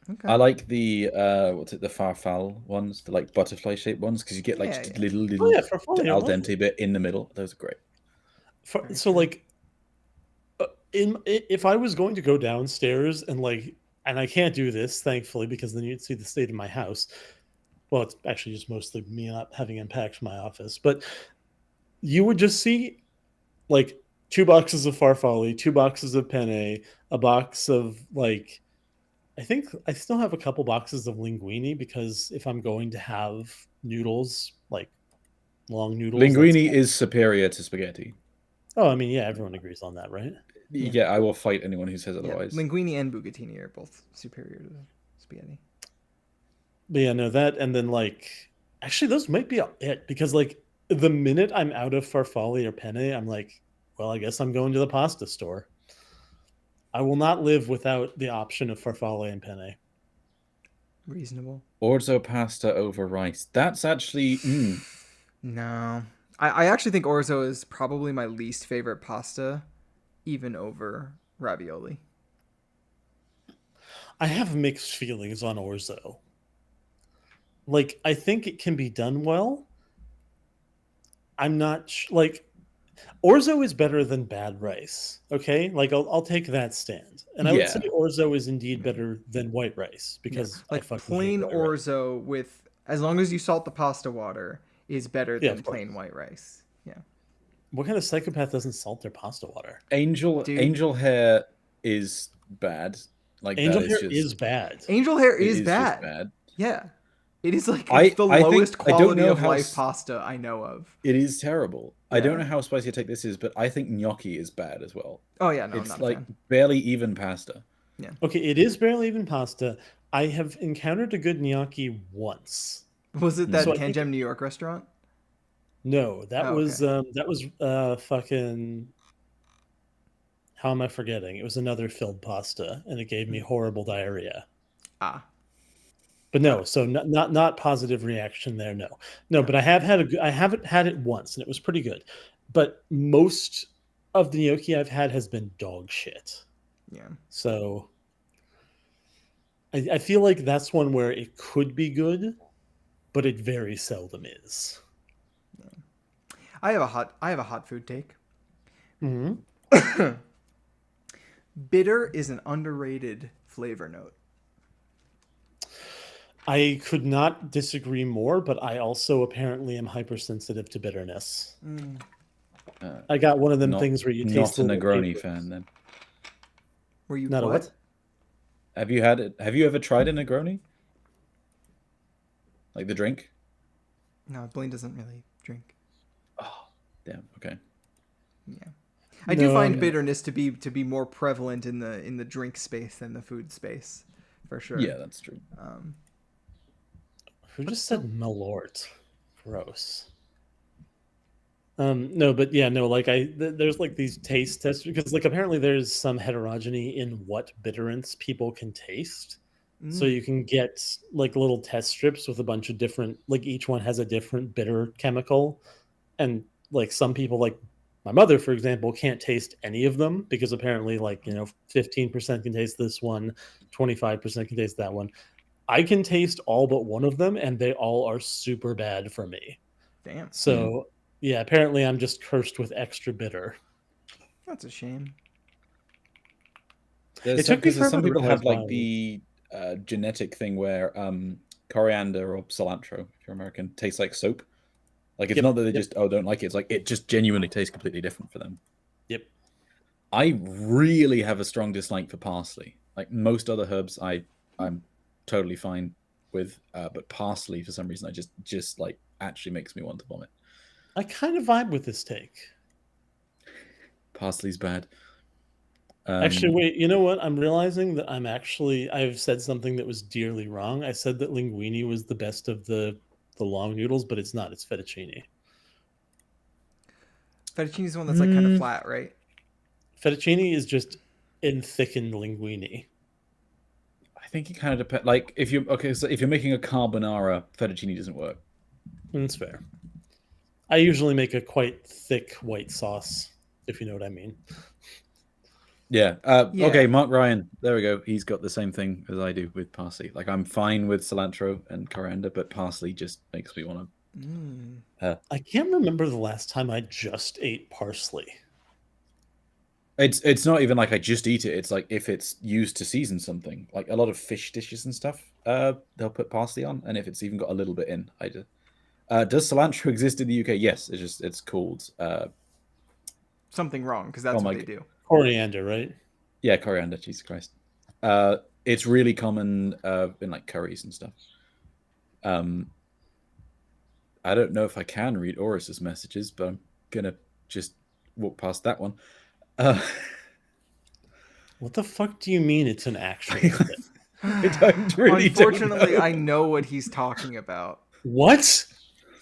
Okay. I like the what's it, the farfalle ones, the like butterfly shaped ones, because you get like Yeah, just yeah. little Farfalle are al lovely. dente bit in the middle. Those are great. So like if I was going to go downstairs and I can't do this, thankfully, because then you'd see the state of my house. Well, it's actually just mostly me not having unpacked my office, but you would just see like 2 boxes of farfalle, 2 boxes of penne, a box of I think I still have a couple boxes of linguine, because if I'm going to have noodles, like long noodles, linguine is superior to spaghetti. Oh, I mean, yeah, everyone agrees on that, right? Yeah, I will fight anyone who says otherwise. Yeah, linguine and bucatini are both superior to spaghetti. But yeah, no, that, and then actually those might be it, because the minute I'm out of farfalle or penne, I'm like, well, I guess I'm going to the pasta store. I will not live without the option of farfalle and penne. Reasonable. Orzo pasta over rice. That's actually No. I actually think orzo is probably my least favorite pasta, even over ravioli. I have mixed feelings on orzo. I think it can be done well. I'm not orzo is better than bad rice. Okay, I'll take that stand, and I would say orzo is indeed better than white rice, because plain orzo with, as long as you salt the pasta water, is better than plain white rice. Yeah. What kind of psychopath doesn't salt their pasta water? Angel hair is bad. Angel hair is bad. Angel hair is bad. Yeah. It is the lowest quality of life pasta I know of. It is terrible. Yeah. I don't know how spicy a take this is, but I think gnocchi is bad as well. Oh yeah, no, it's I'm not a fan. Barely even pasta. Yeah. Okay, it is barely even pasta. I have encountered a good gnocchi once. Was it that Kanjem New York restaurant? No, that was fucking. How am I forgetting? It was another filled pasta, and it gave me horrible diarrhea. Ah. But no, so not positive reaction there. No. But I haven't had it once, and it was pretty good. But most of the gnocchi I've had has been dog shit. Yeah. So I feel like that's one where it could be good, but it very seldom is. Yeah. I have a hot food take. Mm-hmm. Bitter is an underrated flavor note. I could not disagree more, but I also apparently am hypersensitive to bitterness. I got one of them things where you taste not a Negroni fan then. Were you not what? Have you had it? Have you ever tried a Negroni? Like the drink? No, Blaine doesn't really drink. Oh, damn. Okay. Yeah. I do find bitterness to be more prevalent in the drink space than the food space, for sure. Yeah, that's true. Who just said Malort? Gross. No, but yeah, no, there's these taste tests, because apparently there's some heterogeneity in what bitterants people can taste. So you can get little test strips with a bunch of different, each one has a different bitter chemical, and some people, my mother, for example, can't taste any of them, because apparently 15% can taste this one, 25% can taste that one. I can taste all but one of them, and they all are super bad for me. Damn. So, yeah, apparently I'm just cursed with extra bitter. That's a shame. Some people have the genetic thing where coriander or cilantro, if you're American, tastes like soap. It's not that they just don't like it. It's it just genuinely tastes completely different for them. Yep. I really have a strong dislike for parsley. Most other herbs, I'm totally fine with, but parsley for some reason I just actually makes me want to vomit. I kind of vibe with this take. Parsley's bad. Actually, wait, you know what? I'm realizing that I've said something that was dearly wrong. I said that linguine was the best of the long noodles, but it's not. It's fettuccine. Fettuccine is the one that's kind of flat, right? Fettuccine is just in thickened linguine. I think it kind of depends. If you're making a carbonara, fettuccine doesn't work. That's fair. I usually make a quite thick white sauce, if you know what I mean. Yeah. Okay, Mark Ryan. There we go. He's got the same thing as I do with parsley. I'm fine with cilantro and coriander, but parsley just makes me want to. I can't remember the last time I just ate parsley. It's not even like I just eat it. It's like if it's used to season something, like a lot of fish dishes and stuff, they'll put parsley on, and if it's even got a little bit in, I do. Does cilantro exist in the UK? Yes, it's called something wrong because that's what they do. Coriander, right? Yeah, coriander. Jesus Christ. It's really common in like curries and stuff. I don't know if I can read Oris's messages, but I'm gonna just walk past that one. What the fuck do you mean it's an actual thing? Unfortunately, I know what he's talking about. What?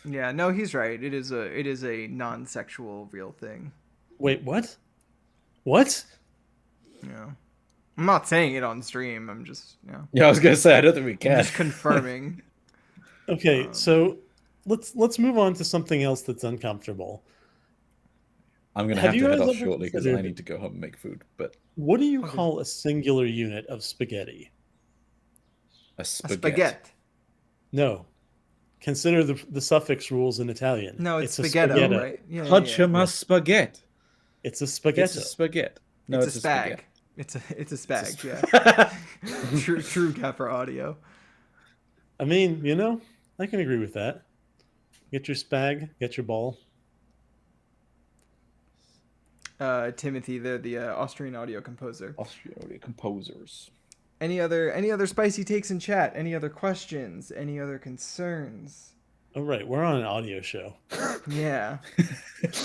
Yeah, no, he's right. It is a non-sexual real thing. Wait, what? What? Yeah. I'm not saying it on stream. I'm just, Yeah, I was gonna say I don't think we can. I'm just confirming. Okay, so let's move on to something else that's uncomfortable. I'm gonna have to head off shortly because I need to go home and make food. But what do you call a singular unit of spaghetti? A spaghetti. No. Consider the suffix rules in Italian. No, it's spaghetto, right? Yeah. Spaghetti. It's a spaghetti. It's a spaghetti. No, it's a spag. It's a spag. Yeah. True cat for audio. I mean, I can agree with that. Get your spag, get your ball. Timothy, the Austrian audio composer. Austrian audio composers. Any other spicy takes in chat? Any other questions? Any other concerns? Oh, right. We're on an audio show. Yeah.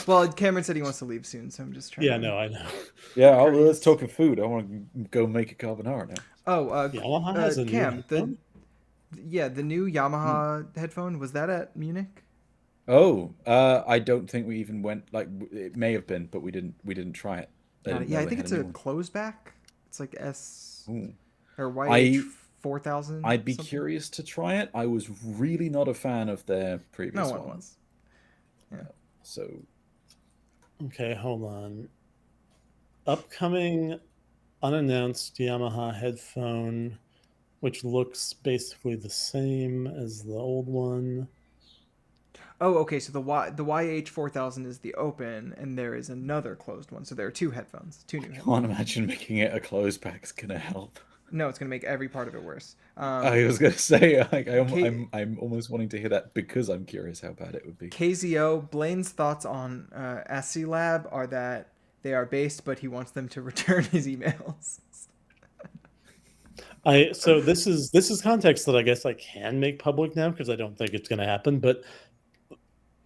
Well, Cameron said he wants to leave soon, so I'm just trying. Yeah, no, I know. Yeah, let's talk of food. I want to go make a carbonara now. Oh, Yamaha has a Cam, new the new Yamaha headphone, was that at Munich? Oh, I don't think we even went. Like, it may have been, but we didn't try it. Yeah, I think it's a closed back. It's like S Ooh. or YH4000. I'd be curious to try it. I was really not a fan of their previous one. No one was. Yeah. So. Okay, hold on. Upcoming unannounced Yamaha headphone, which looks basically the same as the old one. Oh, okay. So the YH4000 is the open, and there is another closed one. So there are two headphones, two new headphones. I can't imagine making it a closed back's gonna help. No, it's gonna make every part of it worse. I was gonna say, like, I'm almost wanting to hear that because I'm curious how bad it would be. KZO, Blaine's thoughts on SC Lab are that they are based, but he wants them to return his emails. So this is context that I guess I can make public now because I don't think it's gonna happen, but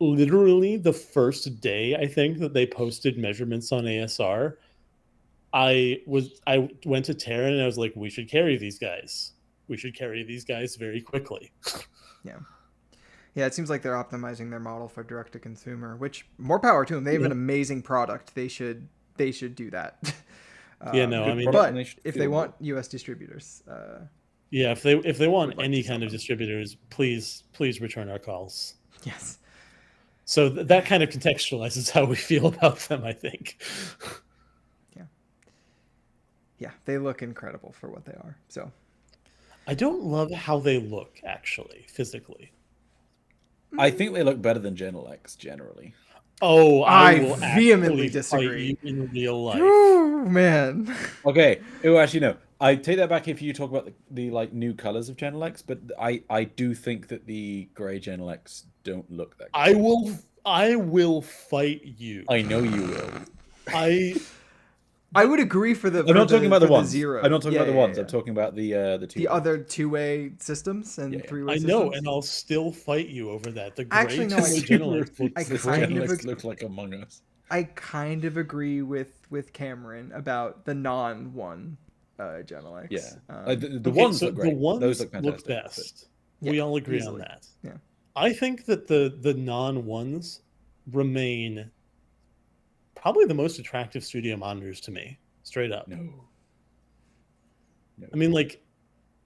literally the first day I think that they posted measurements on ASR, I went to Terran and I was like, we should carry these guys. We should carry these guys very quickly. Yeah, it seems like they're optimizing their model for direct to consumer, which more power to them. They have an amazing product. They should do that. I mean, but if they want US distributors, if they want any kind of distributors, please return our calls. Yes. So that kind of contextualizes how we feel about them, I think. Yeah, they look incredible for what they are. So I don't love how they look, actually, physically. I think they look better than Genelecs generally. Oh, I vehemently disagree. In real life. Oh, man. Okay. Oh, actually, no. I take that back if you talk about the like new colors of Genelecs, but I do think that the gray Genelecs don't look that good. I will fight you. I know you will. I would agree for the. I'm not talking about the ones. Zero. I'm not talking about the ones. I'm talking about the two. The other two-way systems and three-way systems. I know, and I'll still fight you over that. The actually, no, Genelecs look like Among Us. I kind of agree with Cameron about the non-one Genelecs. Yeah, the ones look great. The ones those look fantastic. Look best. We all agree on that. Yeah. I think that the non-ones remain probably the most attractive studio monitors to me, straight up. No. I mean, like,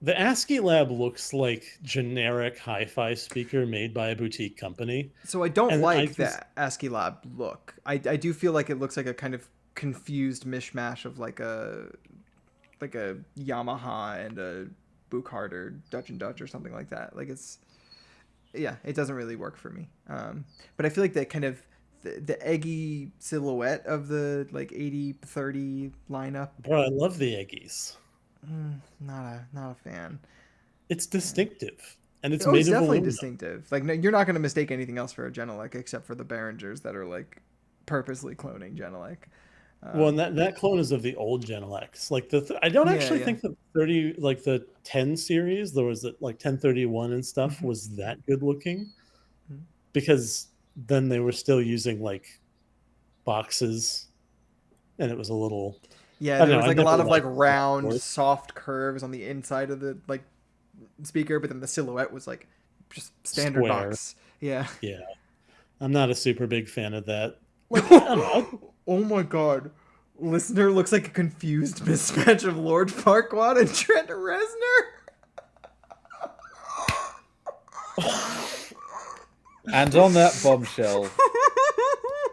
the ASCII Lab looks like generic hi-fi speaker made by a boutique company. So I don't like the ASCII Lab look. I do feel like it looks like a kind of confused mishmash of like a Yamaha and a Buchart or Dutch and Dutch or something like that. Like it doesn't really work for me. But I feel like that kind of the eggy silhouette of the like 80-30 lineup. Bro, I love the Eggies. Not a fan. It's distinctive, and it's Oh, made it's of definitely aluminum. distinctive. Like, no, you're not going to mistake anything else for a Genelec except for the Behringers that are like purposely cloning Genelec. Well, and that clone is of the old Genelecs. Like I don't actually think the 30, like the 10 series, there was the, like 1031 and stuff was that good looking, because then they were still using like boxes, and it was a little. Yeah, there was like a lot of like round, soft curves on the inside of the like speaker, but then the silhouette was like just standard square. box. Yeah. Yeah. I'm not a super big fan of that. Like, I don't know. Oh my god. Listener looks like a confused mismatch of Lord Farquaad and Trent Reznor. And on that bombshell,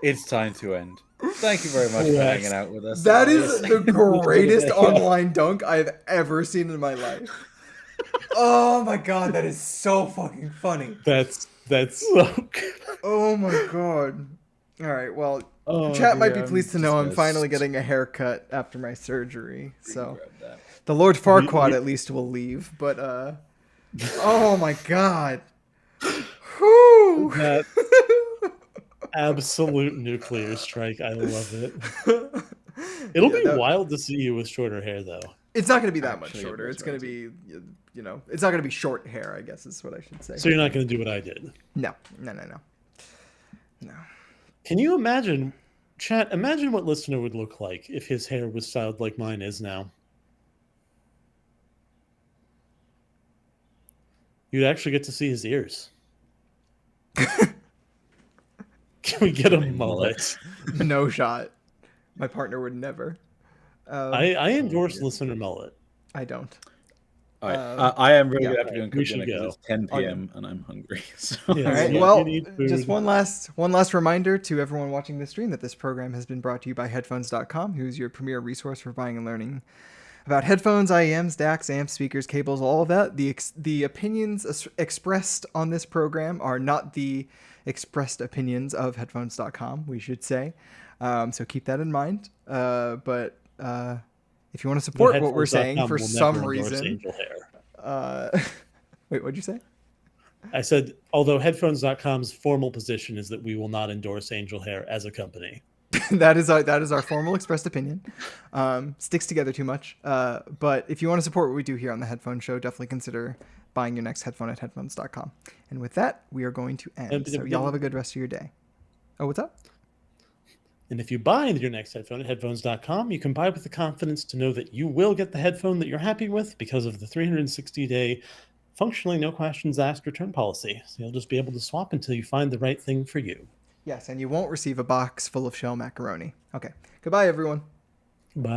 it's time to end. Thank you very much for hanging out with us. That is the greatest online dunk I've ever seen in my life. Oh my god, that is so fucking funny. That's so good. Oh my god. All right, well, chat might be pleased to know I'm finally getting a haircut after my surgery. So the Lord Farquaad at least will leave, but oh my god. Whew. That absolute nuclear strike. I love it. It'll be wild to see you with shorter hair, though. It's not going to be that much shorter. It's going to be, it's not going to be short hair, I guess is what I should say. So you're not going to do what I did? No. Can you imagine, chat, imagine what listener would look like if his hair was styled like mine is now. You'd actually get to see his ears. Can we get a mullet? No shot. My partner would never. I endorse listener mullet. I don't. I am really happy to cook dinner because it's 10 p.m. and I'm hungry. So. Yeah, all right. Well, just one last reminder to everyone watching this stream that this program has been brought to you by Headphones.com, who's your premier resource for buying and learning about headphones, IEMs, DACs, amps, speakers, cables, all of that. The opinions expressed on this program are not the expressed opinions of Headphones.com, we should say. So keep that in mind. But if you want to support what we're saying for some reason... Wait, what'd you say? I said, although Headphones.com's formal position is that we will not endorse Angel Hair as a company. that is our formal expressed opinion. Sticks together too much. But if you want to support what we do here on the Headphone Show, definitely consider buying your next headphone at headphones.com. And with that, we are going to end. So y'all have a good rest of your day. Oh, what's up? And if you buy your next headphone at headphones.com, you can buy with the confidence to know that you will get the headphone that you're happy with because of the 360-day functionally no questions asked return policy. So you'll just be able to swap until you find the right thing for you. Yes, and you won't receive a box full of shell macaroni. Okay. Goodbye, everyone. Bye.